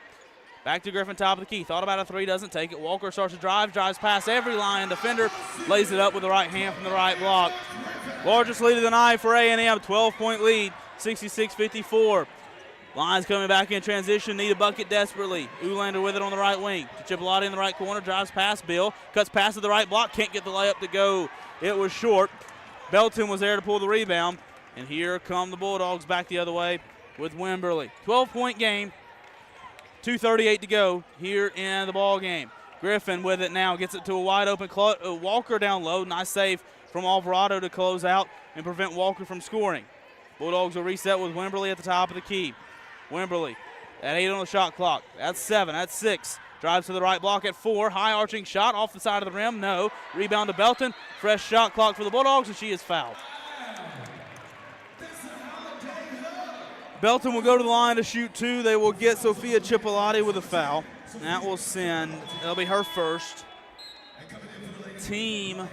S3: Back to Griffin, top of the key. Thought about a 3, doesn't take it. Walker starts to drive, drives past every Lion defender, lays it up with the right hand from the right block. Largest lead of the night for A&M, 12-point lead, 66-54. Lions coming back in transition, need a bucket desperately. Ulander with it on the right wing. To Chipolati in the right corner, drives past Bill, cuts past to the right block, can't get the layup to go. It was short. Belton was there to pull the rebound, and here come the Bulldogs back the other way with Wimberly. 12-point game. 2:38 to go here in the ball game. Griffin with it now, gets it to a wide open Walker down low. Nice save from Alvarado to close out and prevent Walker from scoring. Bulldogs will reset with Wimberly at the top of the key. Wimberly at 8 on the shot clock. That's 7, that's 6. Drives to the right block at 4. High arching shot off the side of the rim. No. Rebound to Belton. Fresh shot clock for the Bulldogs, and she is fouled. Belton will go to the line to shoot 2. They will get Sophia Chipolati with a foul. And that will send, that'll be her first. Team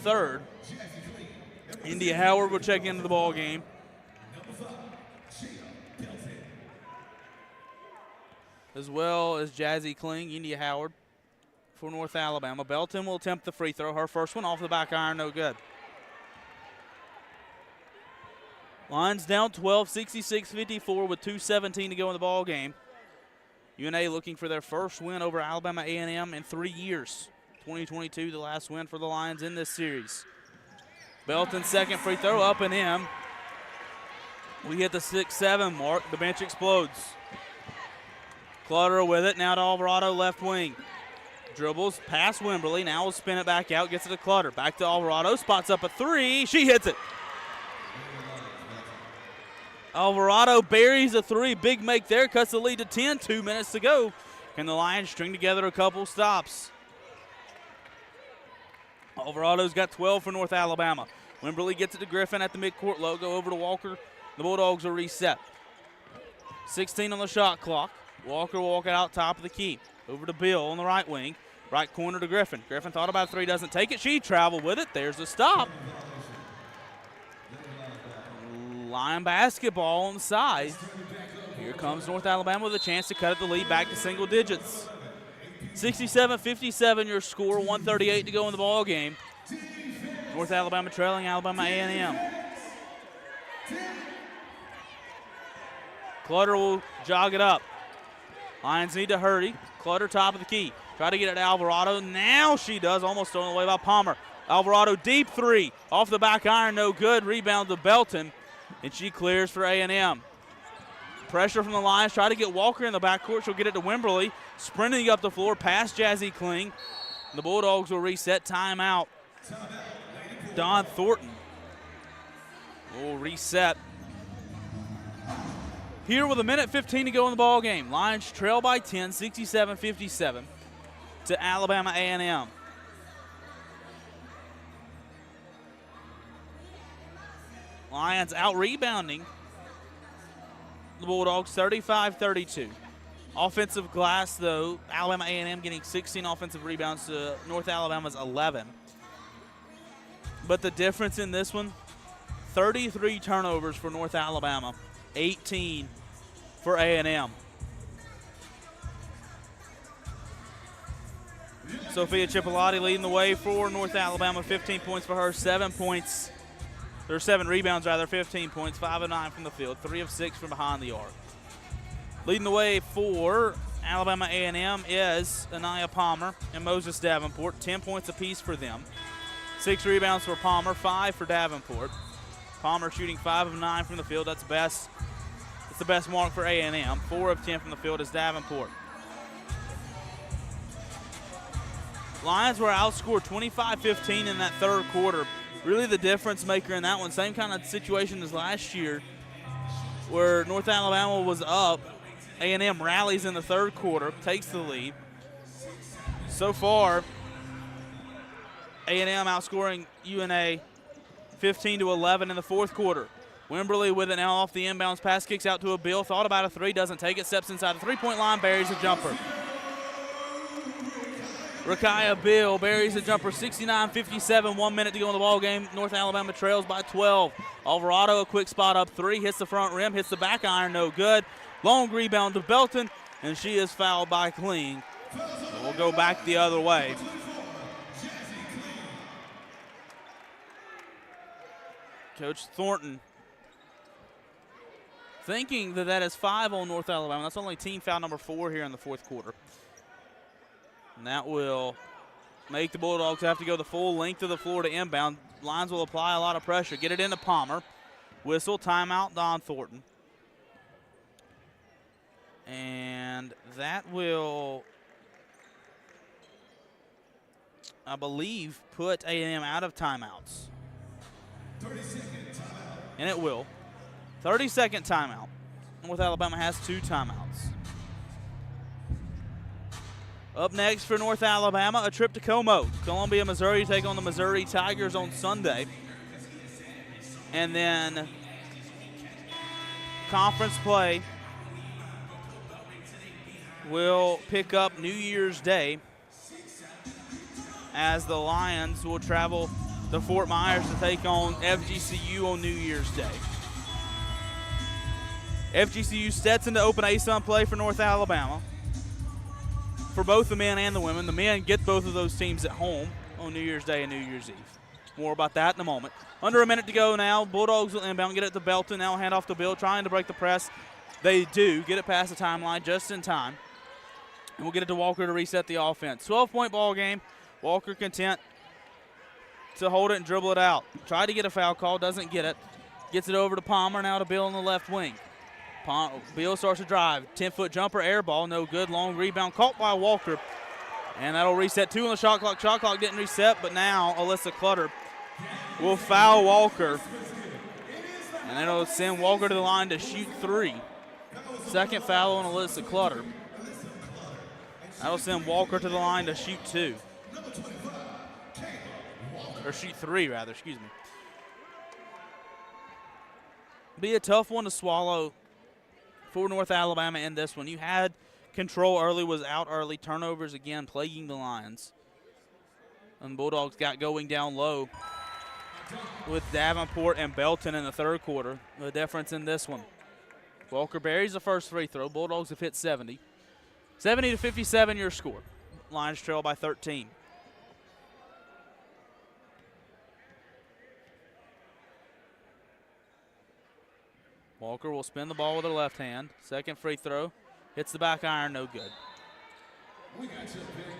S3: third. India Howard will check into the ball game. As well as Jazzy Kling, India Howard for North Alabama. Belton will attempt the free throw. Her first one off the back iron, no good. Lions down 12, 66-54 with 2:17 to go in the ball game. UNA looking for their first win over Alabama A&M in 3 years. 2022, the last win for the Lions in this series. Belton's second free throw up and in. We hit the 6-7 mark. The bench explodes. Clutter with it. Now to Alvarado, left wing. Dribbles past Wimberly. Now will spin it back out. Gets it to Clutter. Back to Alvarado. Spots up a 3. She hits it. Alvarado buries a 3. Big make there. Cuts the lead to 10. 2 minutes to go. Can the Lions string together a couple stops? Alvarado's got 12 for North Alabama. Wimberly gets it to Griffin at the midcourt logo. Over to Walker. The Bulldogs are reset. 16 on the shot clock. Walker will walk it out top of the key. Over to Bill on the right wing. Right corner to Griffin. Griffin thought about a 3, doesn't take it. She traveled with it. There's the stop. Lion basketball on the side. Here comes North Alabama with a chance to cut the lead back to single digits. 67-57 your score, 1:38 to go in the ball game. North Alabama trailing Alabama A&M. Clutter will jog it up. Lions need to hurry. Clutter top of the key. Try to get it to Alvarado. Now she does, almost thrown away by Palmer. Alvarado, deep three. Off the back iron, no good. Rebound to Belton, and she clears for A&M. Pressure from the Lions. Try to get Walker in the backcourt. She'll get it to Wimberly. Sprinting up the floor past Jazzy Kling. The Bulldogs will reset timeout. Don Thornton will reset. Here with 1:15 to go in the ball game. Lions trail by 10, 67-57 to Alabama A&M. Lions out rebounding the Bulldogs 35-32. Offensive glass, though, Alabama A&M getting 16 offensive rebounds to North Alabama's 11. But the difference in this one, 33 turnovers for North Alabama, 18 for A&M. Sophia Chipolati leading the way for North Alabama, 15 points for her, 7 rebounds, 15 points, 5 of 9 from the field, 3 of 6 from behind the arc. Leading the way for Alabama A&M is Anaya Palmer and Moses Davenport, 10 points apiece for them. 6 rebounds for Palmer, 5 for Davenport. Palmer shooting 5 of 9 from the field. That's best. It's the best mark for A&M. 4 of 10 from the field is Davenport. Lions were outscored 25-15 in that third quarter. Really the difference maker in that one. Same kind of situation as last year where North Alabama was up. A&M rallies in the third quarter, takes the lead. So far, A&M outscoring UNA 15-11 in the fourth quarter. Wimberly with it now off the inbounds pass, kicks out to a Bill. Thought about a three, doesn't take it, steps inside the three-point line, buries a jumper. Rakaya Bill buries a jumper, 69-57, 1 minute to go in the ball game. North Alabama trails by 12. Alvarado, a quick spot up three, hits the front rim, hits the back iron, no good. Long rebound to Belton, and she is fouled by Kling. We'll go back the other way. Coach Thornton thinking that is 5 on North Alabama. That's only team foul number 4 here in the fourth quarter. And that will make the Bulldogs have to go the full length of the floor to inbound. Lions will apply a lot of pressure. Get it into Palmer. Whistle, timeout, Don Thornton. And that will, I believe, put A&M out of timeouts.
S9: 30-second timeout.
S3: And it will. 30-second timeout. North Alabama has 2 timeouts. Up next for North Alabama, a trip to Como. Columbia, Missouri, take on the Missouri Tigers on Sunday. And then conference play will pick up New Year's Day as the Lions will travel to Fort Myers to take on FGCU on New Year's Day. FGCU sets into open ASUN play for North Alabama for both the men and the women. The men get both of those teams at home on New Year's Day and New Year's Eve. More about that in a moment. Under a minute to go now. Bulldogs will inbound, get it to Belton. Now hand off to Bill, trying to break the press. They do. Get it past the timeline just in time. And we'll get it to Walker to reset the offense. 12-point ball game. Walker content to hold it and dribble it out. Tried to get a foul call, doesn't get it. Gets it over to Palmer, now to Bill on the left wing. Bill starts to drive. 10-foot jumper, air ball, no good. Long rebound caught by Walker. And that'll reset 2 on the shot clock. Shot clock didn't reset, but now Alyssa Clutter will foul Walker. And it'll send Walker to the line to shoot 3. Second foul on Alyssa Clutter. That'll send Walker to the line to shoot 2. Or shoot 3, rather, excuse me. Be a tough one to swallow for North Alabama in this one. You had control early, was out early. Turnovers again plaguing the Lions. And the Bulldogs got going down low with Davenport and Belton in the third quarter. The difference in this one. Walker buries the first free throw. Bulldogs have hit 70. 70-57 your score. Lions trail by 13. Walker will spin the ball with her left hand. Second free throw. Hits the back iron, no good.
S9: We got your pick,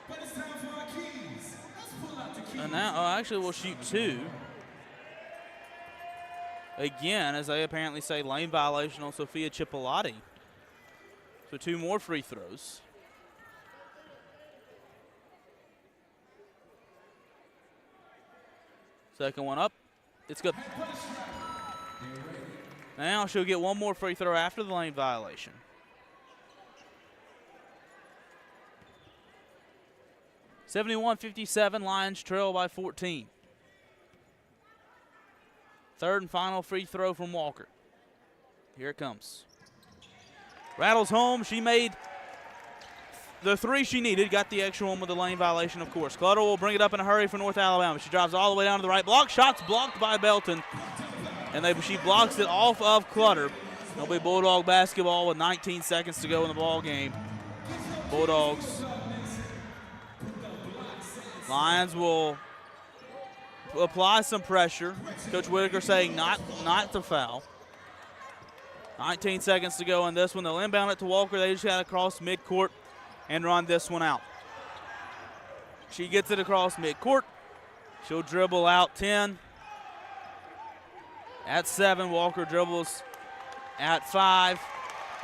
S9: but it's time for our keys. Let's pull out the
S3: And now, actually, we'll shoot 2. Again, as they apparently say, lane violation on Sophia Chipolati. So 2 more free throws. Second one up. It's good. Now she'll get 1 more free throw after the lane violation. (71-57), Lions trail by 14. Third and final free throw from Walker. Here it comes. Rattles home. She made the 3 she needed. Got the extra one with the lane violation, of course. Clutter will bring it up in a hurry for North Alabama. She drives all the way down to the right block. Shots blocked by Belton. And she blocks it off of Clutter. It'll be Bulldog basketball with 19 seconds to go in the ball game. Bulldogs. Lions will apply some pressure. Coach Whitaker saying not to foul. 19 seconds to go in this one. They'll inbound it to Walker. They just got to cross midcourt and run this one out. She gets it across midcourt. She'll dribble out 10. At 7, Walker dribbles at 5.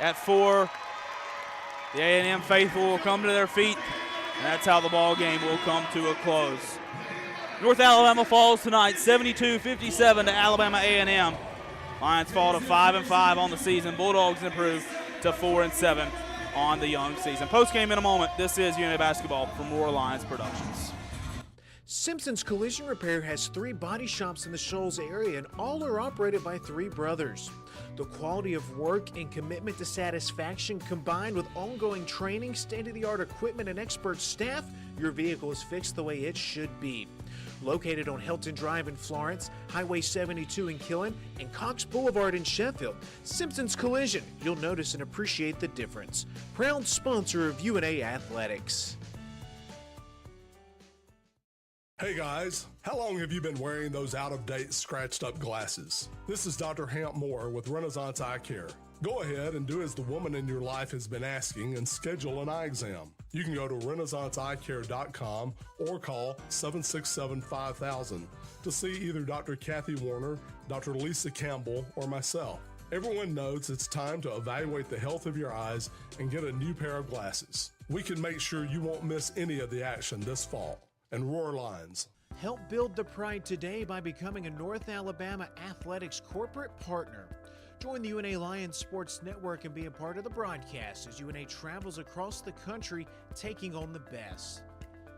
S3: At 4, the A&M faithful will come to their feet, and that's how the ball game will come to a close. North Alabama falls tonight 72-57 to Alabama A&M. Lions fall to 5-5 on the season. Bulldogs improve to 4-7 on the young season. Post game in a moment. This is UNA Basketball from Roar Lions Productions.
S15: Simpson's Collision Repair has 3 body shops in the Shoals area, and all are operated by 3 brothers. The quality of work and commitment to satisfaction, combined with ongoing training, state-of-the-art equipment, and expert staff, your vehicle is fixed the way it should be. Located on Helton Drive in Florence, Highway 72 in Killen, and Cox Boulevard in Sheffield, Simpson's Collision, you'll notice and appreciate the difference. Proud sponsor of UNA Athletics.
S14: Hey guys, how long have you been wearing those out-of-date, scratched-up glasses? This is Dr. Hamp Moore with Renaissance Eye Care. Go ahead and do as the woman in your life has been asking and schedule an eye exam. You can go to renaissanceeyecare.com or call 767-5000 to see either Dr. Kathy Warner, Dr. Lisa Campbell, or myself. Everyone knows it's time to evaluate the health of your eyes and get a new pair of glasses. We can make sure you won't miss any of the action this fall. And Roar Lions.
S15: Help build the pride today by becoming a North Alabama Athletics corporate partner. Join the UNA Lions Sports Network and be a part of the broadcast as UNA travels across the country taking on the best.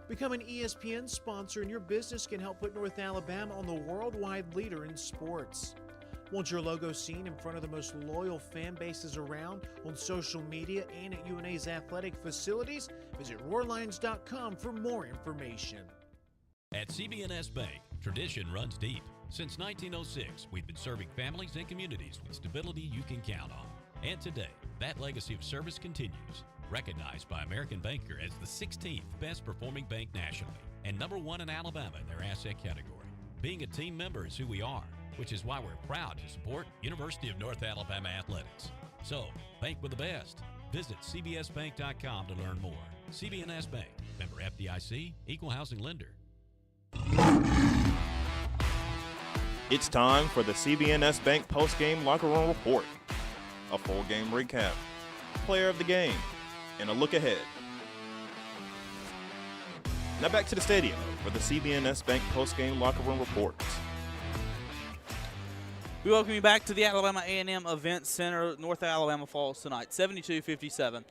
S15: Become an ESPN sponsor and your business can help put North Alabama on the worldwide leader in sports. Want your logo seen in front of the most loyal fan bases around on social media and at UNA's athletic facilities? Visit roarlions.com for more information.
S4: At CB&S Bank, tradition runs deep. Since 1906, we've been serving families and communities with stability you can count on. And today, that legacy of service continues. Recognized by American Banker as the 16th best performing bank nationally and #1 in Alabama in their asset category. Being a team member is who we are, which is why we're proud to support University of North Alabama Athletics. So, bank with the best. Visit cbsbank.com to learn more. CB&S Bank, member FDIC, equal housing lender.
S2: It's time for the CBNS Bank post-game locker room report. A full game recap, player of the game, and a look ahead. Now back to the stadium for the CBNS Bank post-game locker room reports.
S3: We welcome you back to the Alabama A&M Event Center. North Alabama falls tonight, 72-57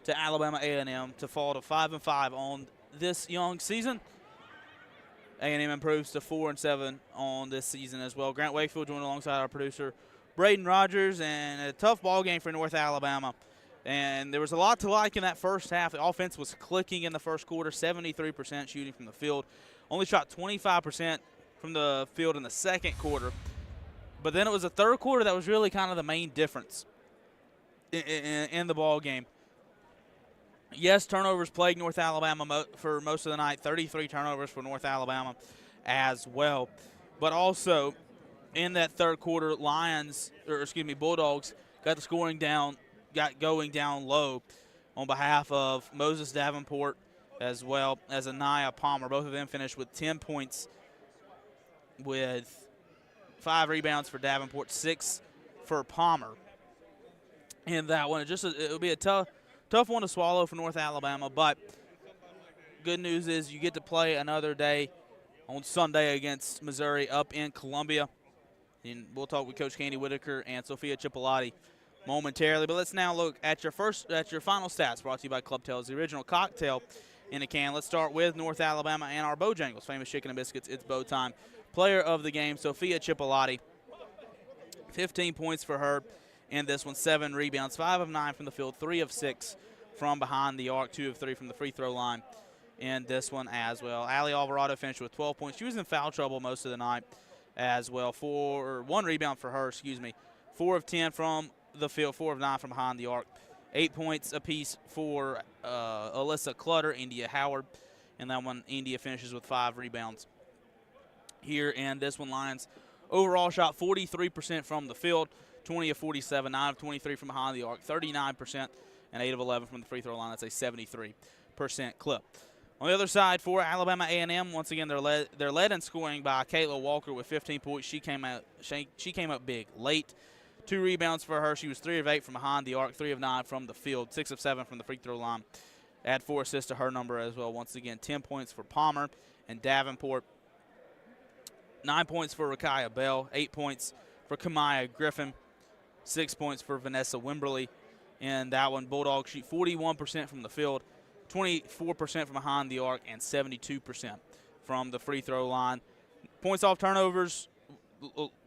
S3: to Alabama A&M to fall to 5-5 on this young season. A&M improves to 4-7 on this season as well. Grant Wakefield joined alongside our producer, Braden Rogers, and a tough ball game for North Alabama. And there was a lot to like in that first half. The offense was clicking in the first quarter, 73% shooting from the field. Only shot 25% from the field in the second quarter. But then it was the third quarter that was really kind of the main difference in the ball game. Yes, turnovers plagued North Alabama for most of the night, 33 turnovers for North Alabama as well. But also in that third quarter, Bulldogs got the scoring down, got going down low on behalf of Moses Davenport as well as Anaya Palmer. Both of them finished with 10 points with 5 rebounds for Davenport, 6 for Palmer. And that one, it would be a tough one to swallow for North Alabama, but good news is you get to play another day on Sunday against Missouri up in Columbia. And we'll talk with Coach Candy Whitaker and Sophia Cipollati momentarily. But let's now look at your final stats brought to you by Club Tails, the original cocktail in a can. Let's start with North Alabama and our Bojangles, famous chicken and biscuits. It's bow time. Player of the game, Sophia Cipollati. 15 points for her in this one, 7 rebounds, 5 of 9 from the field, 3 of 6 from behind the arc, 2 of 3 from the free throw line in this one as well. Allie Alvarado finished with 12 points. She was in foul trouble most of the night as well. 1 rebound for her, 4 of 10 from the field, 4 of 9 from behind the arc. 8 points apiece for Alyssa Clutter, India Howard. And that one, India finishes with 5 rebounds. Here in this one, Lions overall shot 43% from the field, 20 of 47, 9 of 23 from behind the arc, 39%, and 8 of 11 from the free throw line. That's a 73% clip. On the other side, for Alabama A&M, once again, they're led in scoring by Kayla Walker with 15 points. She came up big late. 2 rebounds for her. She was 3 of 8 from behind the arc, 3 of 9 from the field, 6 of 7 from the free throw line. Add 4 assists to her number as well. Once again, 10 points for Palmer and Davenport. 9 points for Rakaya Bell, 8 points for Kamaya Griffin, 6 points for Vanessa Wimberly. And that one, Bulldogs shoot 41% from the field, 24% from behind the arc, and 72% from the free throw line. Points off turnovers,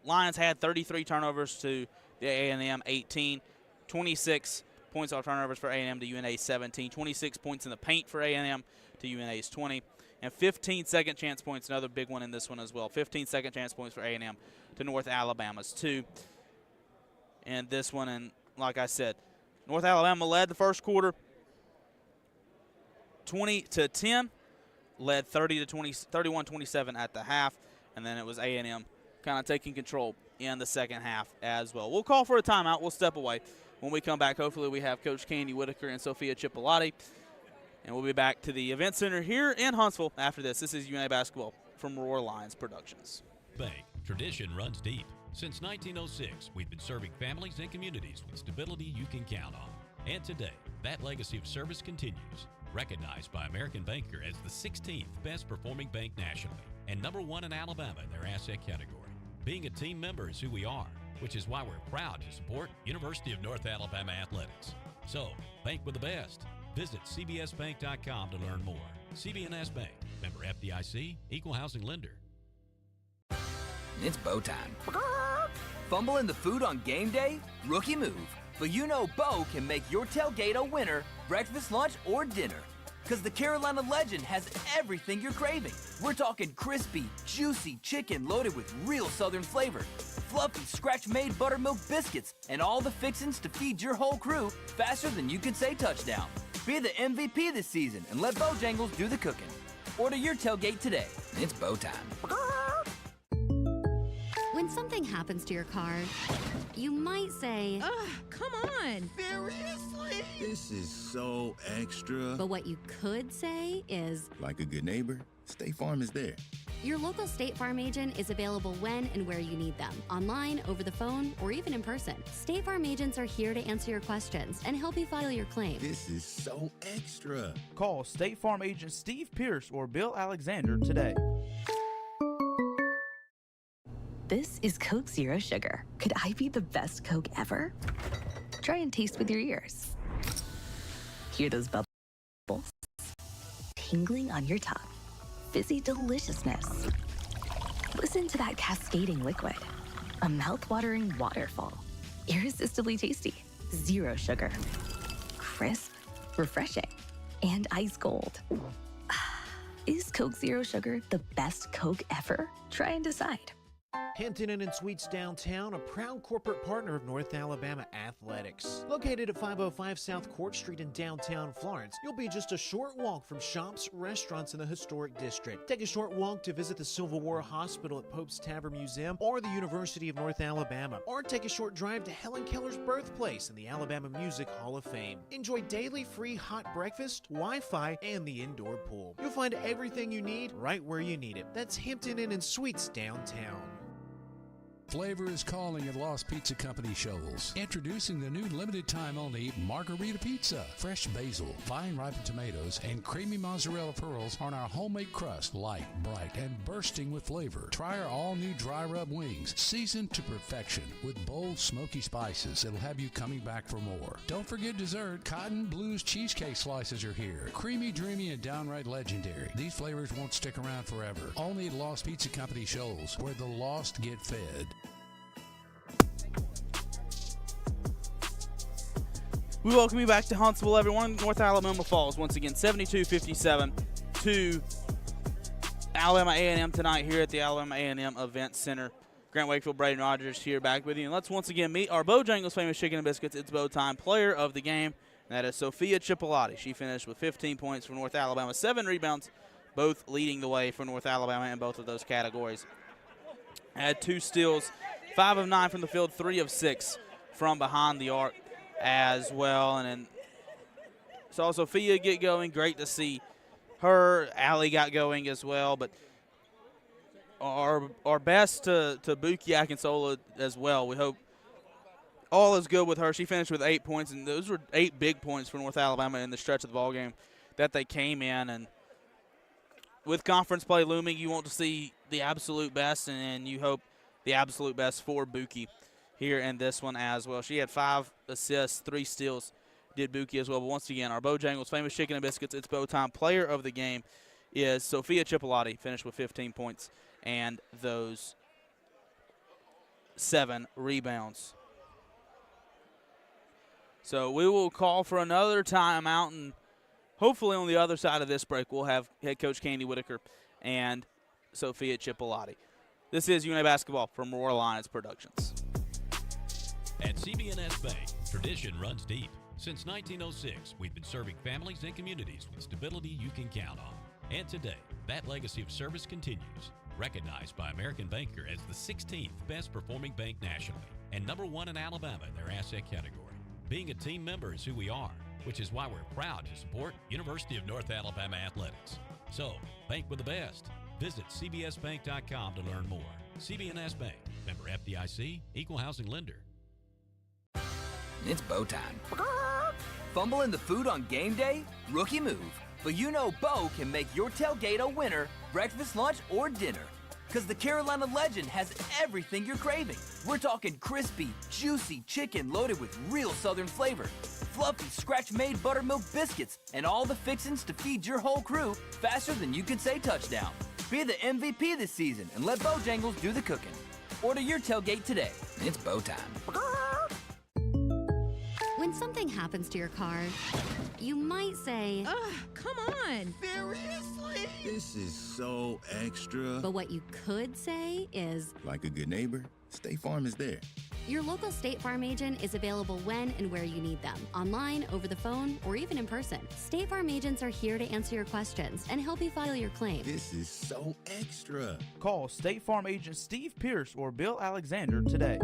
S3: Lions had 33 turnovers to the A&M 18, 26 points off turnovers for A&M to UNA 17, 26 points in the paint for A&M to UNA's 20, and 15 second chance points, another big one in this one as well. 15 second chance points for A&M to North Alabama's 2. And this one, and like I said, North Alabama led the first quarter 20-10, led 31-27 at the half, and then it was A&M kind of taking control in the second half as well. We'll call for a timeout. We'll step away. When we come back, hopefully we have Coach Candy Whitaker and Sophia Cipollati. And we'll be back to the event center here in Huntsville after this. This is UNA Basketball from Roar Lions Productions.
S4: Bank. Tradition runs deep. Since 1906, we've been serving families and communities with stability you can count on. And today, that legacy of service continues. Recognized by American Banker as the 16th best performing bank nationally and #1 in Alabama in their asset category. Being a team member is who we are, which is why we're proud to support University of North Alabama athletics. So, bank with the best. Visit cbsbank.com to learn more. CB&S Bank, member FDIC, equal housing lender.
S16: It's bow time. Fumbling the food on game day? Rookie move. But you know Bo can make your tailgate a winner, breakfast, lunch, or dinner. Because the Carolina Legend has everything you're craving. We're talking crispy, juicy chicken loaded with real Southern flavor, fluffy scratch-made buttermilk biscuits, and all the fixins to feed your whole crew faster than you can say touchdown. Be the MVP this season and let Bojangles do the cooking. Order your tailgate today. It's bow time.
S10: When something happens to your car, you might say,
S18: ugh, come on.
S23: Seriously? This is so extra.
S10: But what you could say is,
S23: like a good neighbor, State Farm is there.
S10: Your local State Farm agent is available when and where you need them, online, over the phone, or even in person. State Farm agents are here to answer your questions and help you file your claim.
S23: This is so extra.
S3: Call State Farm agent Steve Pierce or Bill Alexander today.
S8: This is Coke Zero Sugar. Could I be the best Coke ever? Try and taste with your ears. Hear those bubbles? Tingling on your tongue. Fizzy deliciousness. Listen to that cascading liquid. A mouth-watering waterfall. Irresistibly tasty. Zero sugar. Crisp, refreshing, and ice cold. Is Coke Zero Sugar the best Coke ever? Try and decide.
S15: Hampton Inn and Suites downtown, a proud corporate partner of North Alabama Athletics. Located at 505 South Court Street in downtown Florence, you'll be just a short walk from shops, restaurants in the historic district. Take a short walk to visit the Civil War Hospital at Pope's Tavern Museum or the University of North Alabama. Or take a short drive to Helen Keller's birthplace in the Alabama Music Hall of Fame. Enjoy daily free hot breakfast, Wi-Fi, and the indoor pool. You'll find everything you need right where you need it. That's Hampton Inn and Suites downtown.
S20: Flavor is calling at Lost Pizza Company Shoals. Introducing the new limited time only Margarita Pizza. Fresh basil, fine ripened tomatoes, and creamy mozzarella pearls on our homemade crust. Light, bright, and bursting with flavor. Try our all new dry rub wings, seasoned to perfection with bold smoky spices that'll have you coming back for more. Don't forget dessert. Cotton Blues cheesecake slices are here. Creamy, dreamy, and downright legendary. These flavors won't stick around forever. Only at Lost Pizza Company Shoals, where the lost get fed.
S3: We welcome you back to Huntsville, everyone. North Alabama falls once again 72-57 to Alabama A&M tonight here at the Alabama A&M Event Center. Grant Wakefield, Braden Rogers here back with you. And let's once again meet our Bojangles famous chicken and biscuits. It's bow time player of the game. And that is Sophia Chipolati. She finished with 15 points for North Alabama, 7 rebounds, both leading the way for North Alabama in both of those categories. Had 2 steals, 5 of 9 from the field, 3 of 6 from behind the arc as well. And then saw Sophia get going. Great to see her. Allie got going as well. But our best to Buki Akinsola as well. We hope all is good with her. She finished with 8 points, and those were 8 big points for North Alabama in the stretch of the ballgame that they came in. And with conference play looming, you want to see the absolute best, and you hope the absolute best for Buki here in this one as well. She had 5 assists, 3 steals, did Buki as well. But once again, our Bojangles famous chicken and biscuits, it's bow time player of the game is Sophia Chipolati, finished with 15 points and those 7 rebounds. So we will call for another timeout, and hopefully on the other side of this break, we'll have head coach Candy Whitaker and Sophia Chipolati. This is UNA Basketball from Aurora Lions Productions.
S4: At CB&S Bank, tradition runs deep. Since 1906, we've been serving families and communities with stability you can count on. And today, that legacy of service continues. Recognized by American Banker as the 16th best performing bank nationally and #1 in Alabama in their asset category. Being a team member is who we are, which is why we're proud to support University of North Alabama Athletics. So, bank with the best. Visit cbsbank.com to learn more. CB&S Bank, member FDIC, equal housing lender.
S16: It's bow time. Fumble in the food on game day? Rookie move. But you know Bo can make your tailgate a winner, breakfast, lunch, or dinner. Because the Carolina Legend has everything you're craving. We're talking crispy, juicy chicken loaded with real Southern flavor, fluffy scratch-made buttermilk biscuits, and all the fixins to feed your whole crew faster than you can say touchdown. Be the MVP this season and let Bojangles do the cooking. Order your tailgate today. It's bow time.
S10: When something happens to your car, you might say,
S13: ugh, come on.
S23: Seriously? This is so extra.
S10: But what you could say is,
S23: Like a good neighbor, State Farm is there.
S10: your local State Farm agent is available when and where you need them, online, over the phone, or even in person. State Farm agents are here to answer your questions and help you file your claim.
S23: This is so extra.
S3: Call State Farm agent Steve Pierce or Bill Alexander today.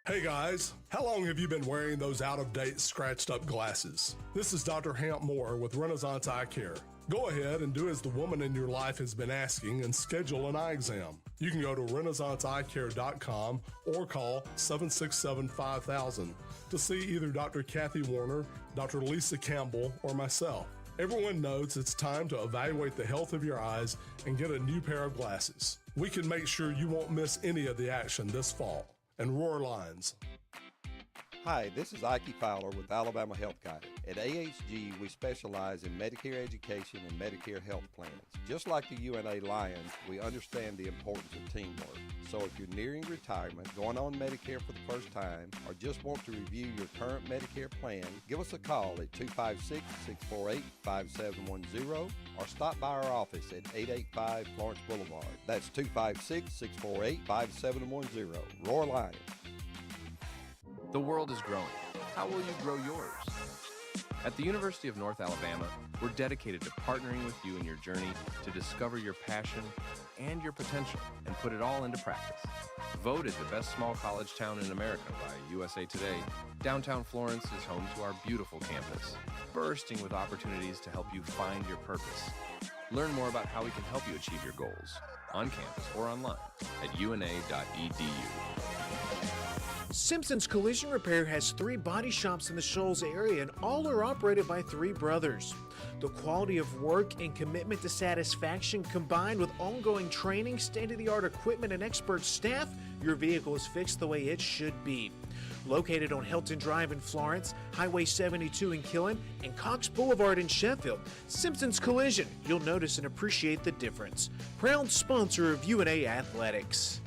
S14: Hey guys, how long have you been wearing those out-of-date, scratched-up glasses? This is Dr. Hamp Moore with Renaissance Eye Care. Go ahead and do as the woman in your life has been asking and schedule an eye exam. You can go to renaissanceeyecare.com or call 767-5000 to see either Dr. Kathy Warner, Dr. Lisa Campbell, or myself. Everyone knows it's time to evaluate the health of your eyes and get a new pair of glasses. We can make sure you won't miss any of the action this fall. And Roar Lines.
S5: Hi, this is Ike Fowler with Alabama Health Guide. At AHG, we specialize in Medicare education and Medicare health plans. Just like the UNA Lions, we understand the importance of teamwork. So if you're nearing retirement, going on Medicare for the first time, or just want to review your current Medicare plan, give us a call at 256-648-5710 or stop by our office at 885 Florence Boulevard. That's 256-648-5710. Roar Lions.
S6: The world is growing. How will you grow yours? At the University of North Alabama, we're dedicated to partnering with you in your journey to discover your passion and your potential and put it all into practice. Voted the best small college town in America by USA Today, downtown Florence is home to our beautiful campus, bursting with opportunities to help you find your purpose. Learn more about how we can help you achieve your goals on campus or online at una.edu.
S15: Simpson's Collision Repair has 3 body shops in the Shoals area, and all are operated by 3 brothers. The quality of work and commitment to satisfaction, combined with ongoing training, state-of-the-art equipment, and expert staff, your vehicle is fixed the way it should be. Located on Hilton Drive in Florence, Highway 72 in Killen, and Cox Boulevard in Sheffield, Simpson's Collision, you'll notice and appreciate the difference. Proud sponsor of UNA Athletics.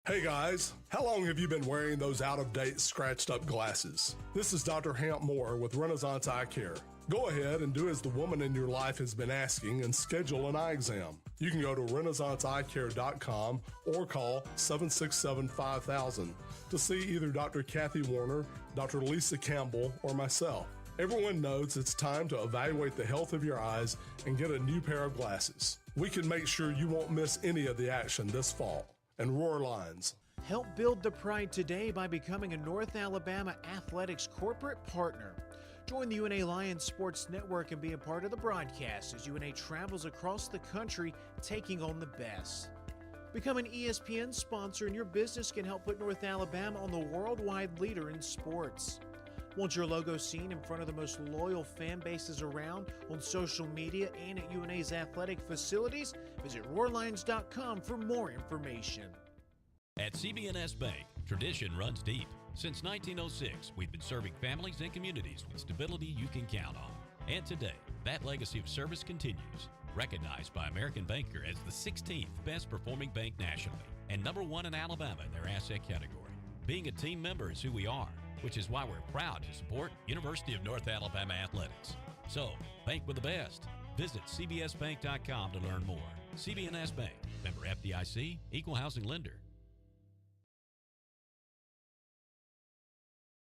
S14: Hey guys, how long have you been wearing those out-of-date, scratched-up glasses? This is Dr. Hamp Moore with Renaissance Eye Care. Go ahead and do as the woman in your life has been asking and schedule an eye exam. You can go to renaissanceeyecare.com or call 767-5000 to see either Dr. Kathy Warner, Dr. Lisa Campbell, or myself. Everyone knows it's time to evaluate the health of your eyes and get a new pair of glasses. We can make sure you won't miss any of the action this fall. And Roar Lions.
S15: Help build the pride today by becoming a North Alabama Athletics corporate partner. Join the UNA Lions Sports Network and be a part of the broadcast as UNA travels across the country taking on the best. Become an ESPN sponsor and your business can help put North Alabama on the worldwide leader in sports. Want your logo seen in front of the most loyal fan bases around on social media and at UNA's athletic facilities? Visit roarlions.com for more information.
S4: At CB&S Bank, tradition runs deep. Since 1906, we've been serving families and communities with stability you can count on. And today, that legacy of service continues. Recognized by American Banker as the 16th best performing bank nationally and #1 in Alabama in their asset category. Being a team member is who we are, which is why we're proud to support University of North Alabama Athletics. So, bank with the best. Visit cbsbank.com to learn more. CB&S Bank, member FDIC, equal housing lender.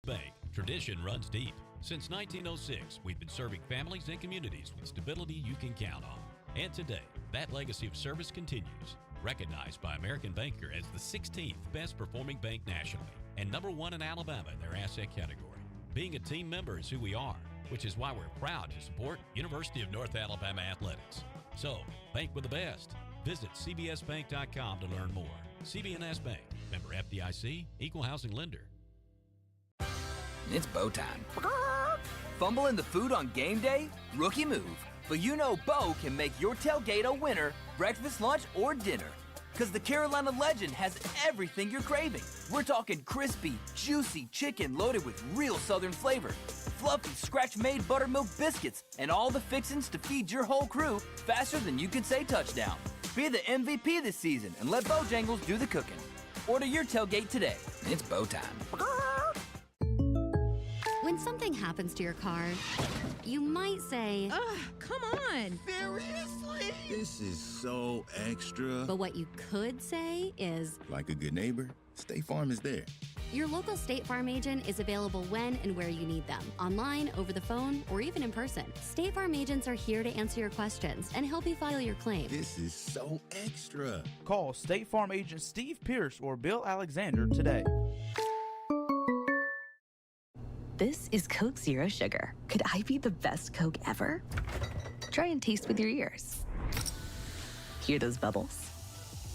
S4: Bank, tradition runs deep. Since 1906, we've been serving families and communities with stability you can count on. And today, that legacy of service continues. Recognized by American Banker as the 16th best performing bank nationally and #1 in Alabama in their asset category. Being a team member is who we are, which is why we're proud to support University of North Alabama Athletics. So, bank with the best. Visit cbsbank.com to learn more. CB&S Bank, member FDIC, equal housing lender.
S16: It's Bo time. Fumbling the food on game day? Rookie move. But you know Bo can make your tailgate a winner, breakfast, lunch, or dinner. Because the Carolina Legend has everything you're craving. We're talking crispy, juicy chicken loaded with real Southern flavor, fluffy scratch-made buttermilk biscuits, and all the fixins to feed your whole crew faster than you can say touchdown. Be the MVP this season and let Bojangles do the cooking. Order your tailgate today. It's Bo time.
S10: When something happens to your car, you might say,
S18: ugh, come on.
S23: Seriously? This is so extra.
S10: But what you could say is,
S23: like a good neighbor, State Farm is there.
S10: Your local State Farm agent is available when and where you need them, online, over the phone, or even in person. State Farm agents are here to answer your questions and help you file your claim.
S23: This is so extra.
S3: Call State Farm agent Steve Pierce or Bill Alexander today.
S8: This is Coke Zero Sugar. Could I be the best Coke ever? Try and taste with your ears. Hear those bubbles?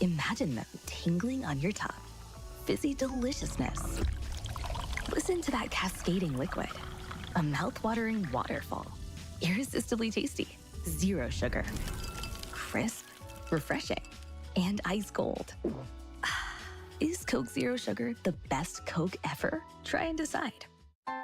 S8: Imagine them tingling on your tongue. Fizzy deliciousness. Listen to that cascading liquid. A mouth-watering waterfall. Irresistibly tasty. Zero sugar. Crisp, refreshing, and ice cold. Is Coke Zero Sugar the best Coke ever? Try and decide.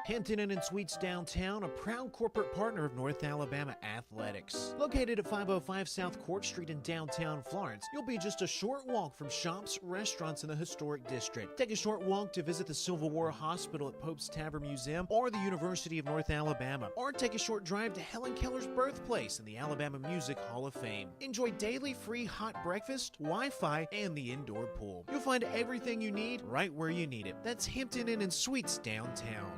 S15: Hampton Inn and Suites Downtown, a proud corporate partner of North Alabama Athletics. Located at 505 South Court Street in downtown Florence, you'll be just a short walk from shops, restaurants in the historic district. Take a short walk to visit the Civil War Hospital at Pope's Tavern Museum or the University of North Alabama. Or take a short drive to Helen Keller's birthplace in the Alabama Music Hall of Fame. Enjoy daily free hot breakfast, Wi-Fi, and the indoor pool. You'll find everything you need right where you need it. That's Hampton Inn and Suites Downtown.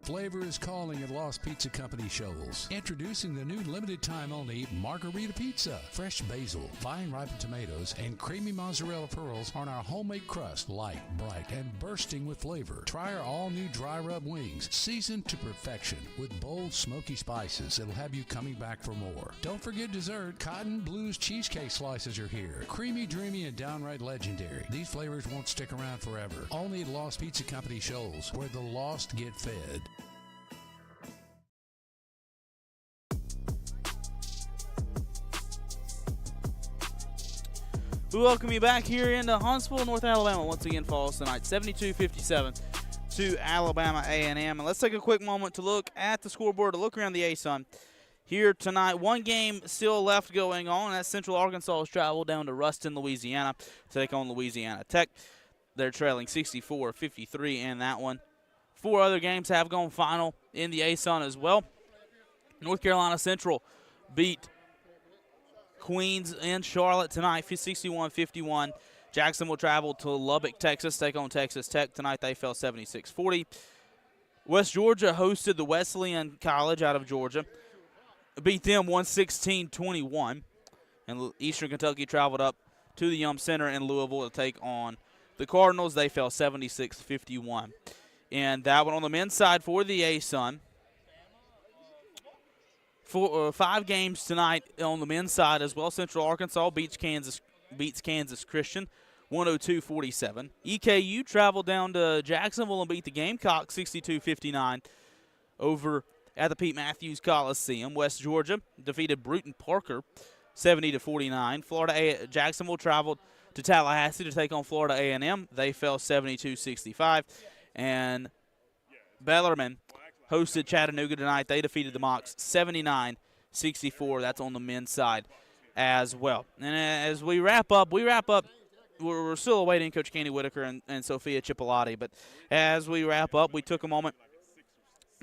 S20: Flavor is calling at Lost Pizza Company Shoals. Introducing the new limited time only Margarita Pizza. Fresh basil, fine ripened tomatoes, and creamy mozzarella pearls on our homemade crust. Light, bright, and bursting with flavor. Try our all new dry rub wings, seasoned to perfection with bold smoky spices that'll have you coming back for more. Don't forget dessert. Cotton Blues cheesecake slices are here. Creamy, dreamy, and downright legendary. These flavors won't stick around forever. Only at Lost Pizza Company Shoals, where the lost get fed.
S3: We welcome you back here into Huntsville, North Alabama. Once again, falls tonight, 72-57 to Alabama A&M. And let's take a quick moment to look at the scoreboard, to look around the ASUN here tonight. One game still left going on. That's Central Arkansas has traveled down to Ruston, Louisiana to take on Louisiana Tech. They're trailing 64-53 in that one. 4 other games have gone final in the ASUN as well. North Carolina Central beat Queens and Charlotte tonight, 61-51. Jackson will travel to Lubbock, Texas, take on Texas Tech. Tonight they fell 76-40. West Georgia hosted the Wesleyan College out of Georgia. Beat them 116-21. And Eastern Kentucky traveled up to the Yum Center in Louisville to take on the Cardinals. They fell 76-51. And that one on the men's side for the ASUN. 5 games tonight on the men's side as well. Central Arkansas beats Kansas Christian 102-47. EKU traveled down to Jacksonville and beat the Gamecocks 62-59 over at the Pete Matthews Coliseum. West Georgia defeated Bruton Parker 70-49. Jacksonville traveled to Tallahassee to take on Florida A&M. They fell 72-65. And Bellarmine hosted Chattanooga tonight. They defeated the Mocs 79-64. That's on the men's side as well. And as we wrap up, we're still awaiting Coach Candy Whitaker and Sophia Chipolati. But as we wrap up, we took a moment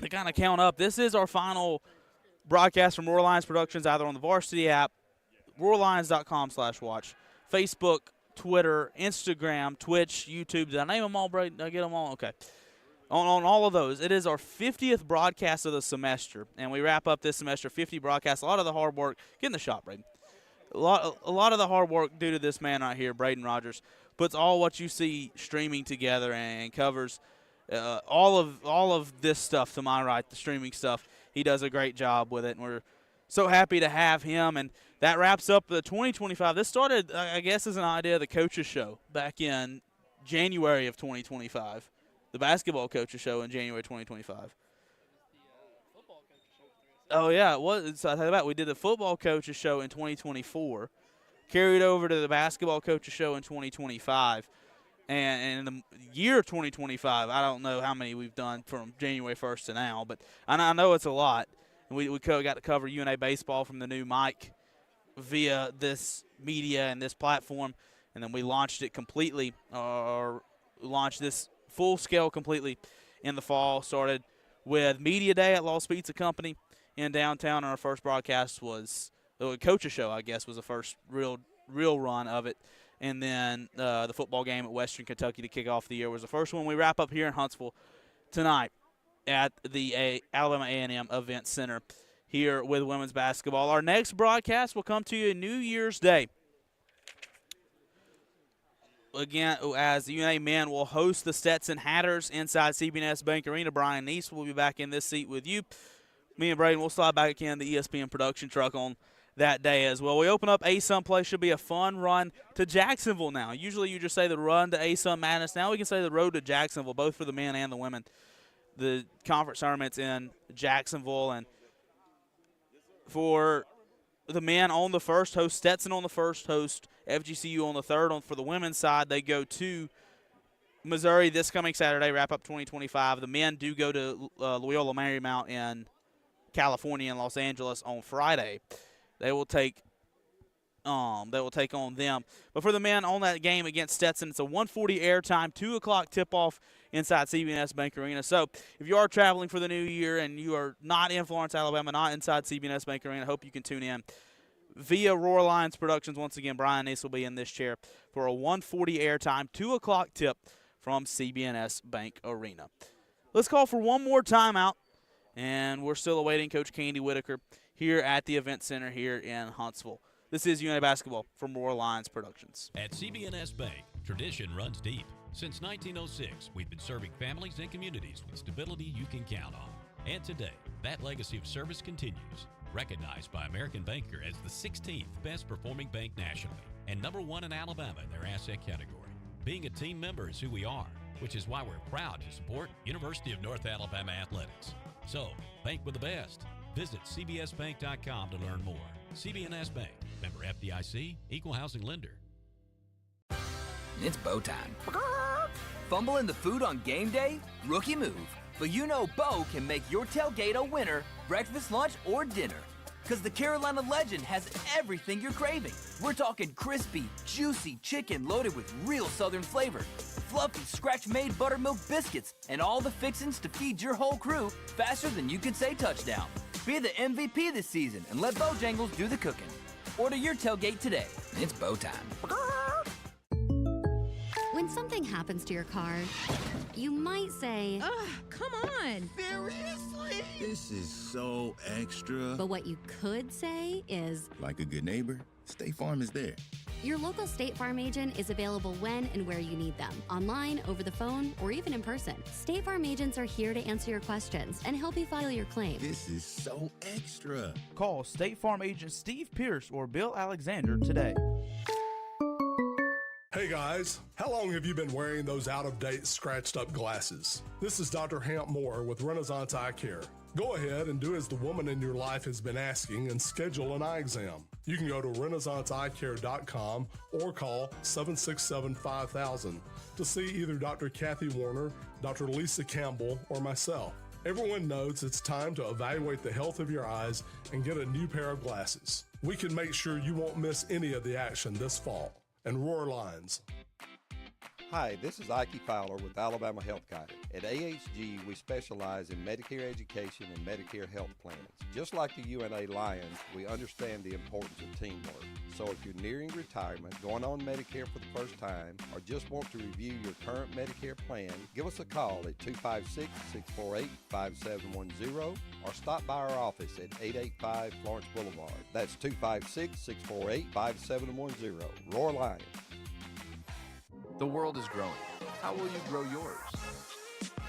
S3: to kind of count up. This is our final broadcast from Roar Lions Productions, either on the Varsity app, roarlions.com/watch, Facebook, Twitter, Instagram, Twitch, YouTube. Did I name them all, Brady? Did I get them all? Okay. On all of those, it is our 50th broadcast of the semester, and we wrap up this semester 50 broadcasts. A lot of the hard work, get in the shop, Braden. A lot of the hard work due to this man right here, Braden Rogers, puts all what you see streaming together and covers all of this stuff to my right, the streaming stuff. He does a great job with it, and we're so happy to have him. And that wraps up the 2025. This started, I guess, as an idea of the coaches show back in January of 2025. The basketball coaches show in January 2025. Oh, yeah, it was. So I thought about it. We did the football coaches show in 2024, carried over to the basketball coaches show in 2025. And in the year 2025, I don't know how many we've done from January 1st to now, but I know it's a lot. And we got to cover UNA baseball from the new mic via this media and this platform, and then we launched it completely, or launched this full scale completely in the fall. Started with Media Day at Lost Pizza Company in downtown, and our first broadcast was the coaches show, I guess, was the first real run of it. And then the football game at Western Kentucky to kick off the year was the first one. We wrap up here in Huntsville tonight at the Alabama A&M Event Center here with women's basketball. Our next broadcast will come to you New Year's Day. Again, as the UNA men will host the Stetson Hatters inside CB&S Bank Arena. Brian Neese will be back in this seat with you. Me and Braden will slide back again in the ESPN production truck on that day as well. We open up ASUN play. Should be a fun run to Jacksonville now. Usually you just say the run to ASUN Madness. Now we can say the road to Jacksonville, both for the men and the women. The conference tournaments in Jacksonville, and for the men on the first host, Stetson on the first host FGCU on the 3rd. For the women's side, they go to Missouri this coming Saturday, wrap up 2025. The men do go to Loyola Marymount in California and Los Angeles on Friday. They will take on them. But for the men on that game against Stetson, it's a 1:40 airtime, 2 o'clock tip-off inside CB&S Bank Arena. So if you are traveling for the new year and you are not in Florence, Alabama, not inside CB&S Bank Arena, I hope you can tune in via Roar Lions Productions. Once again, Brian Neese will be in this chair for a 1:40 airtime, 2 o'clock tip from CB&S Bank Arena. Let's call for one more timeout, and we're still awaiting Coach Candy Whitaker here at the Event Center here in Huntsville. This is UNA Basketball from Roar Lions Productions.
S4: At CB&S Bank, tradition runs deep. Since 1906, we've been serving families and communities with stability you can count on. And today, that legacy of service continues. Recognized by American Banker as the 16th best performing bank nationally and #1 in Alabama in their asset category. Being a team member is who we are, which is why we're proud to support University of North Alabama Athletics. So, bank with the best. Visit cbsbank.com to learn more. CB&S Bank, member FDIC, equal housing lender.
S16: It's Bo time. Fumbling the food on game day? Rookie move. But you know Bo can make your tailgate a winner, breakfast, lunch, or dinner. Because the Carolina Legend has everything you're craving. We're talking crispy, juicy chicken loaded with real Southern flavor, fluffy, scratch-made buttermilk biscuits, and all the fixins to feed your whole crew faster than you can say touchdown. Be the MVP this season and let Bojangles do the cooking. Order your tailgate today. It's Bo time.
S10: When something happens to your car, you might say,
S18: ugh, come on.
S23: Seriously? This is so extra.
S10: but what you could say is,
S23: Like a good neighbor, State Farm is there.
S10: your local State Farm agent is available when and where you need them, online, over the phone, or even in person. State Farm agents are here to answer your questions and help you file your claim.
S23: This is so extra.
S3: Call State Farm agent Steve Pierce or Bill Alexander today.
S14: Hey guys, how long have you been wearing those out-of-date, scratched-up glasses? This is Dr. Hamp Moore with Renaissance Eye Care. Go ahead and do as the woman in your life has been asking and schedule an eye exam. You can go to renaissanceeyecare.com or call 767-5000 to see either Dr. Kathy Warner, Dr. Lisa Campbell, or myself. Everyone knows it's time to evaluate the health of your eyes and get a new pair of glasses. We can make sure you won't miss any of the action this fall. And Roar Lines.
S5: Hi, this is Ike Fowler with Alabama Health Guide. At AHG, we specialize in Medicare education and Medicare health plans. Just like the UNA Lions, we understand the importance of teamwork. So if you're nearing retirement, going on Medicare for the first time, or just want to review your current Medicare plan, give us a call at 256-648-5710 or stop by our office at 885 Florence Boulevard. That's 256-648-5710. Roar Lions.
S6: The world is growing. How will you grow yours?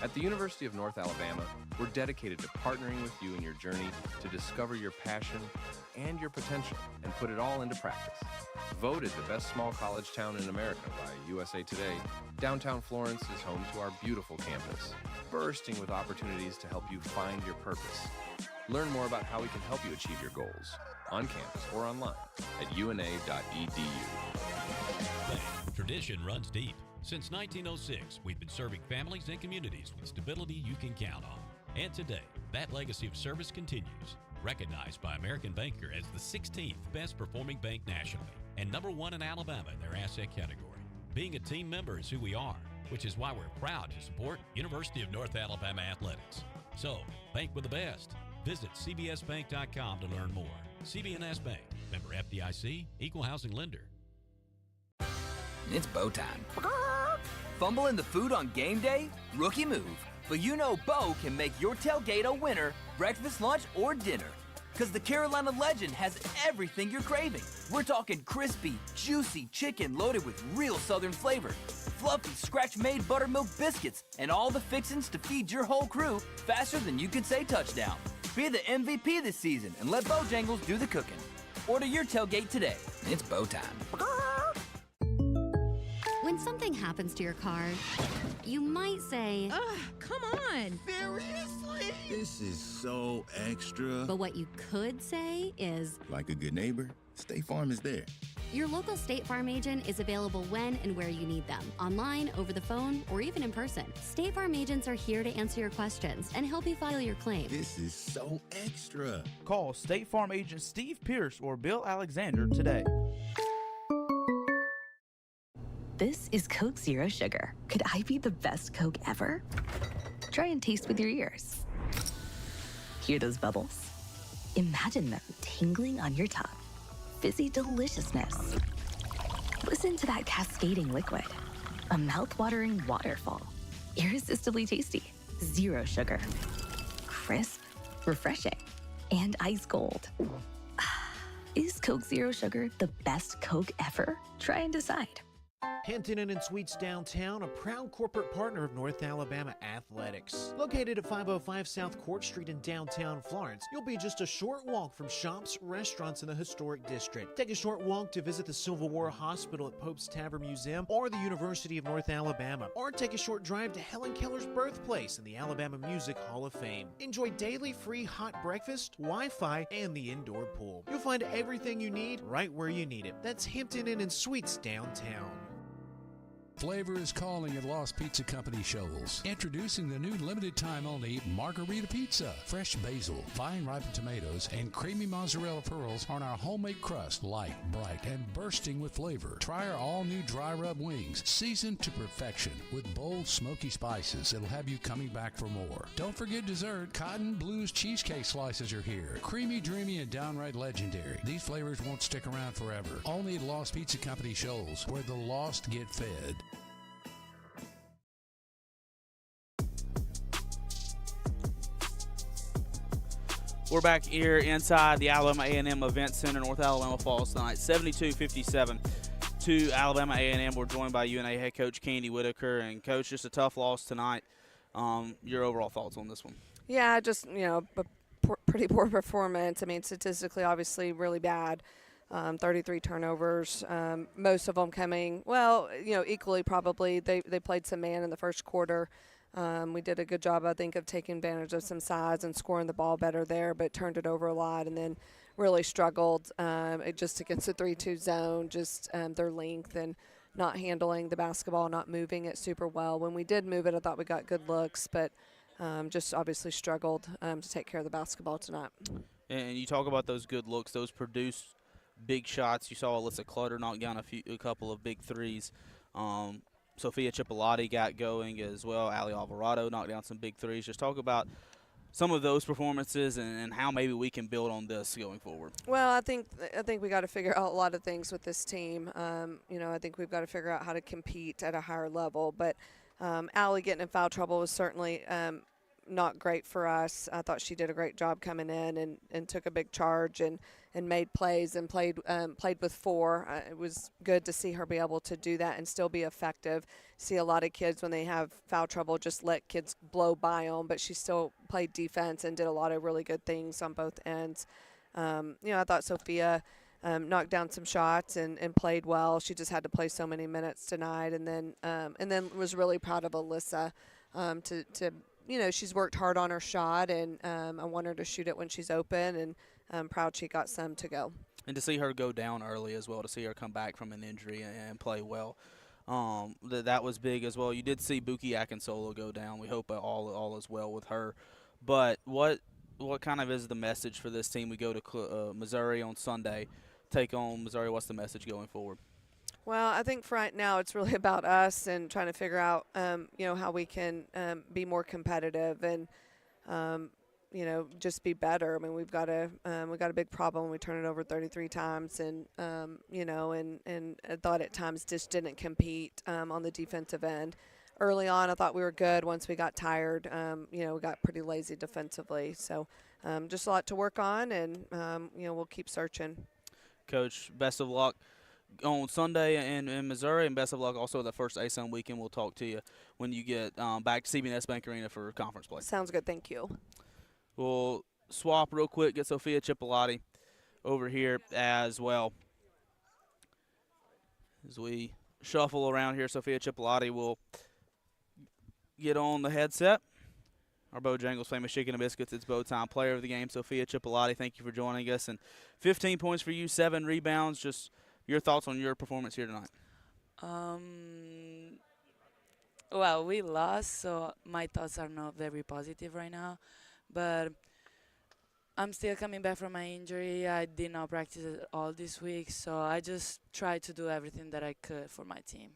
S6: At the University of North Alabama, we're dedicated to partnering with you in your journey to discover your passion and your potential and put it all into practice. Voted the best small college town in America by USA Today, downtown Florence is home to our beautiful campus, bursting with opportunities to help you find your purpose. Learn more about how we can help you achieve your goals on campus or online at una.edu.
S4: Tradition runs deep. Since 1906, we've been serving families and communities with stability you can count on. And today, that legacy of service continues. Recognized by American Banker as the 16th best performing bank nationally and #1 in Alabama in their asset category. Being a team member is who we are, which is why we're proud to support University of North Alabama Athletics. So, bank with the best. Visit cbsbank.com to learn more. CB&S Bank, member FDIC, equal housing lender.
S16: It's Bo time. Fumbling the food on game day? Rookie move. But you know Bo can make your tailgate a winner, breakfast, lunch, or dinner. Because the Carolina Legend has everything you're craving. We're talking crispy, juicy chicken loaded with real Southern flavor, fluffy, scratch-made buttermilk biscuits, and all the fixins to feed your whole crew faster than you can say touchdown. Be the MVP this season and let Bojangles do the cooking. Order your tailgate today. It's Bo time.
S10: When something happens to your car, you might say,
S18: ugh, come on.
S23: Seriously? This is so extra.
S10: but what you could say is,
S23: Like a good neighbor, State Farm is there.
S10: Your local State Farm agent is available when and where you need them, online, over the phone, or even in person. State Farm agents are here to answer your questions and help you file your claim.
S23: This is so extra.
S3: Call State Farm agent Steve Pierce or Bill Alexander today.
S8: This is Coke Zero Sugar. Could I be the best Coke ever? Try and taste with your ears. Hear those bubbles? Imagine them tingling on your tongue. Fizzy deliciousness. Listen to that cascading liquid. A mouth-watering waterfall. Irresistibly tasty. Zero sugar. Crisp, refreshing, and ice cold. Is Coke Zero Sugar the best Coke ever? Try and decide.
S15: Hampton Inn and Suites downtown, a proud corporate partner of North Alabama Athletics. Located at 505 South Court Street in downtown Florence, you'll be just a short walk from shops, restaurants in the historic district. Take a short walk to visit the Civil War Hospital at Pope's Tavern Museum or the University of North Alabama. Or take a short drive to Helen Keller's birthplace in the Alabama Music Hall of Fame. Enjoy daily free hot breakfast, Wi-Fi, and the indoor pool. You'll find everything you need right where you need it. That's Hampton Inn and Suites downtown.
S20: Flavor is calling at Lost Pizza Company Shoals. Introducing the new limited time only Margarita Pizza. Fresh basil, fine ripened tomatoes, and creamy mozzarella pearls on our homemade crust, light, bright, and bursting with flavor. Try our all new dry rub wings, seasoned to perfection with bold smoky spices that'll have you coming back for more. Don't forget dessert. Cotton Blues cheesecake slices are here. Creamy, dreamy, and downright legendary. These flavors won't stick around forever. Only at Lost Pizza Company Shoals, where the lost get fed.
S3: We're back here inside the Alabama A&M Event Center. North Alabama falls tonight, 72-57 to Alabama A&M. We're joined by UNA head coach Candy Whitaker. And, Coach, just a tough loss tonight. Your overall thoughts on this one?
S1: Yeah, just, a pretty poor performance. I mean, statistically, obviously, really bad. 33 turnovers, most of them coming, equally probably. They played some man in the first quarter. We did a good job, I think, of taking advantage of some size and scoring the ball better there, but turned it over a lot and then really struggled just against the 3-2 zone, just their length and not handling the basketball, not moving it super well. When we did move it, I thought we got good looks, but just obviously struggled to take care of the basketball tonight.
S3: And you talk about those good looks, those produced big shots. You saw Alyssa Clutter knock down a couple of big threes. Sophia Chipolati got going as well. Ali Alvarado knocked down some big threes. Just talk about some of those performances and how maybe we can build on this going forward.
S1: Well, I think we got to figure out a lot of things with this team. I think we've got to figure out how to compete at a higher level. But Ali getting in foul trouble was certainly not great for us. I thought she did a great job coming in and took a big charge and made plays and played with four. It was good to see her be able to do that and still be effective. See a lot of kids when they have foul trouble just let kids blow by them, but she still played defense and did a lot of really good things on both ends. I thought Sophia knocked down some shots and played well. She just had to play so many minutes tonight, and then was really proud of Alyssa to she's worked hard on her shot, and I want her to shoot it when she's open, and I'm proud she got some to go.
S3: And to see her go down early as well, to see her come back from an injury and play well, that was big as well. You did see Buki Akinsolo go down. We hope all is well with her. But what kind of is the message for this team? We go to Missouri on Sunday, take on Missouri. What's the message going forward?
S1: Well, I think for right now it's really about us and trying to figure out, how we can be more competitive and, just be better. I mean, we got a big problem. We turn it over 33 times, and and I thought at times just didn't compete on the defensive end. Early on, I thought we were good. Once we got tired, we got pretty lazy defensively. So, just a lot to work on, and we'll keep searching.
S3: Coach, best of luck on Sunday in Missouri, and best of luck also the first ASUN weekend. We'll talk to you when you get back to CB&S Bank Arena for conference play.
S1: Sounds good. Thank you.
S3: We'll swap real quick, get Sophia Chipolati over here as well. As we shuffle around here, Sophia Chipolati will get on the headset. Our Bojangles famous chicken and biscuits, it's Bowtime player of the game, Sophia Chipolati. Thank you for joining us. And 15 points for you, 7 rebounds, just Your thoughts on your performance here tonight?
S12: Well, we lost, so my thoughts are not very positive right now. But I'm still coming back from my injury. I did not practice at all this week, so I just tried to do everything that I could for my team.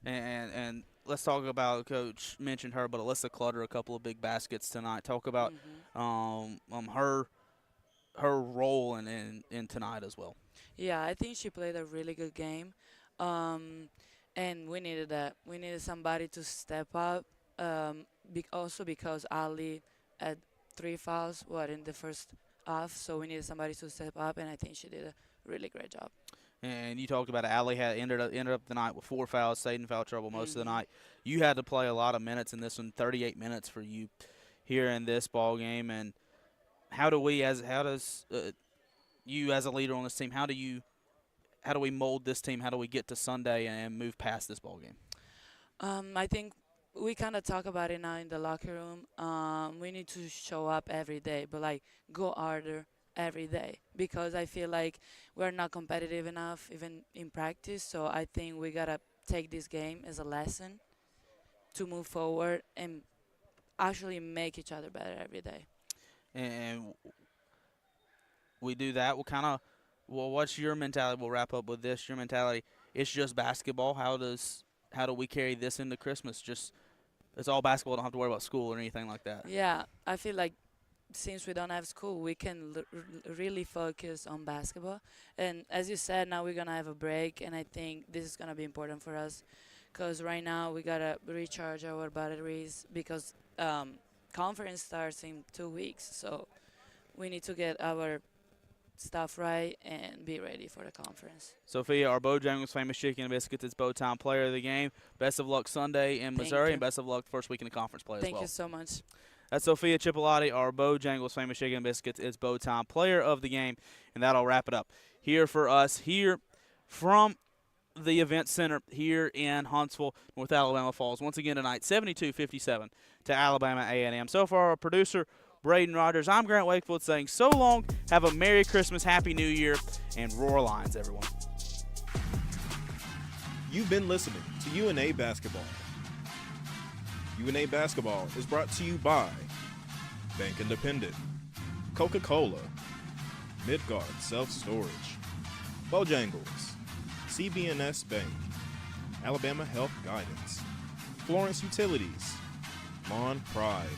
S3: And let's talk about, Coach mentioned her, but Alyssa Clutter, a couple of big baskets tonight. Talk about her role in tonight as well.
S12: Yeah, I think she played a really good game, and we needed that. We needed somebody to step up, also because Ali had 3 fouls, in the first half, so we needed somebody to step up, and I think she did a really great job.
S3: And you talked about Ali had ended up the night with 4 fouls, stayed in foul trouble most of the night. You had to play a lot of minutes in this one, 38 minutes for you here in this ball game. And how does you as a leader on this team, how do we mold this team? How do we get to Sunday and move past this ball game?
S12: I think we kind of talk about it now in the locker room. We need to show up every day, but go harder every day, because I feel like we're not competitive enough even in practice. So I think we gotta take this game as a lesson to move forward and actually make each other better every day.
S3: And we do that. What's your mentality? We'll wrap up with this. Your mentality, it's just basketball. How do we carry this into Christmas? It's all basketball. Don't have to worry about school or anything like that.
S12: Yeah, I feel like since we don't have school, we can really focus on basketball. And as you said, now we're going to have a break, and I think this is going to be important for us, because right now we got to recharge our batteries, because conference starts in 2 weeks. So we need to get our stuff right and be ready for the conference.
S3: Sophia, our Bojangles famous chicken and biscuits, it's Bowtime player of the game. Best of luck Sunday in Missouri, and best of luck first week in the conference play as well.
S12: Thank you so much.
S3: That's Sophia Chipolati, our Bojangles famous chicken and biscuits, it's Bowtime player of the game, and that'll wrap it up here for us here from the event center here in Huntsville, North Alabama Falls. Once again tonight, 72-57 to Alabama A&M. So far, our producer, Braden Rogers, I'm Grant Wakefield saying so long, have a Merry Christmas, Happy New Year, and Roar Lions, everyone.
S2: You've been listening to UNA Basketball. UNA Basketball is brought to you by Bank Independent, Coca-Cola, Midgard Self-Storage, Bojangles, CB&S Bank, Alabama Health Guidance, Florence Utilities, Lawn Pride,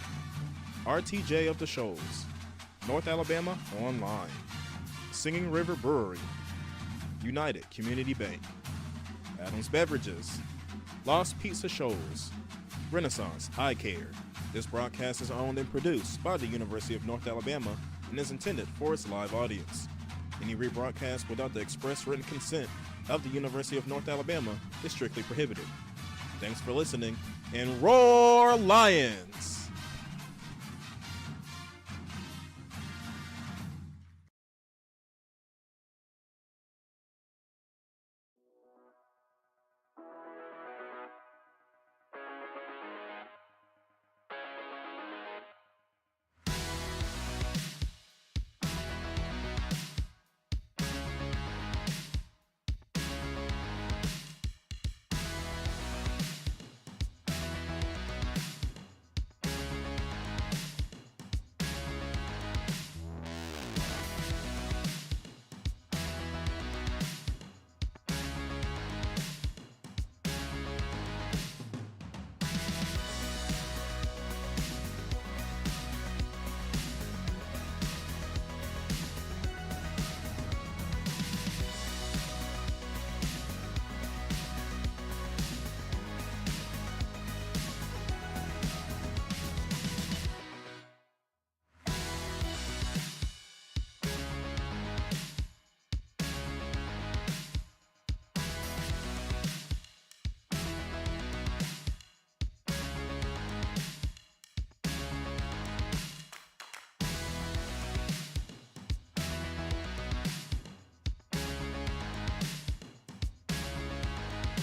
S2: RTJ of the Shoals, North Alabama Online, Singing River Brewery, United Community Bank, Adams Beverages, Lost Pizza Shoals, Renaissance Eye Care. This broadcast is owned and produced by the University of North Alabama and is intended for its live audience. Any rebroadcast without the express written consent of the University of North Alabama is strictly prohibited. Thanks for listening, and Roar Lions!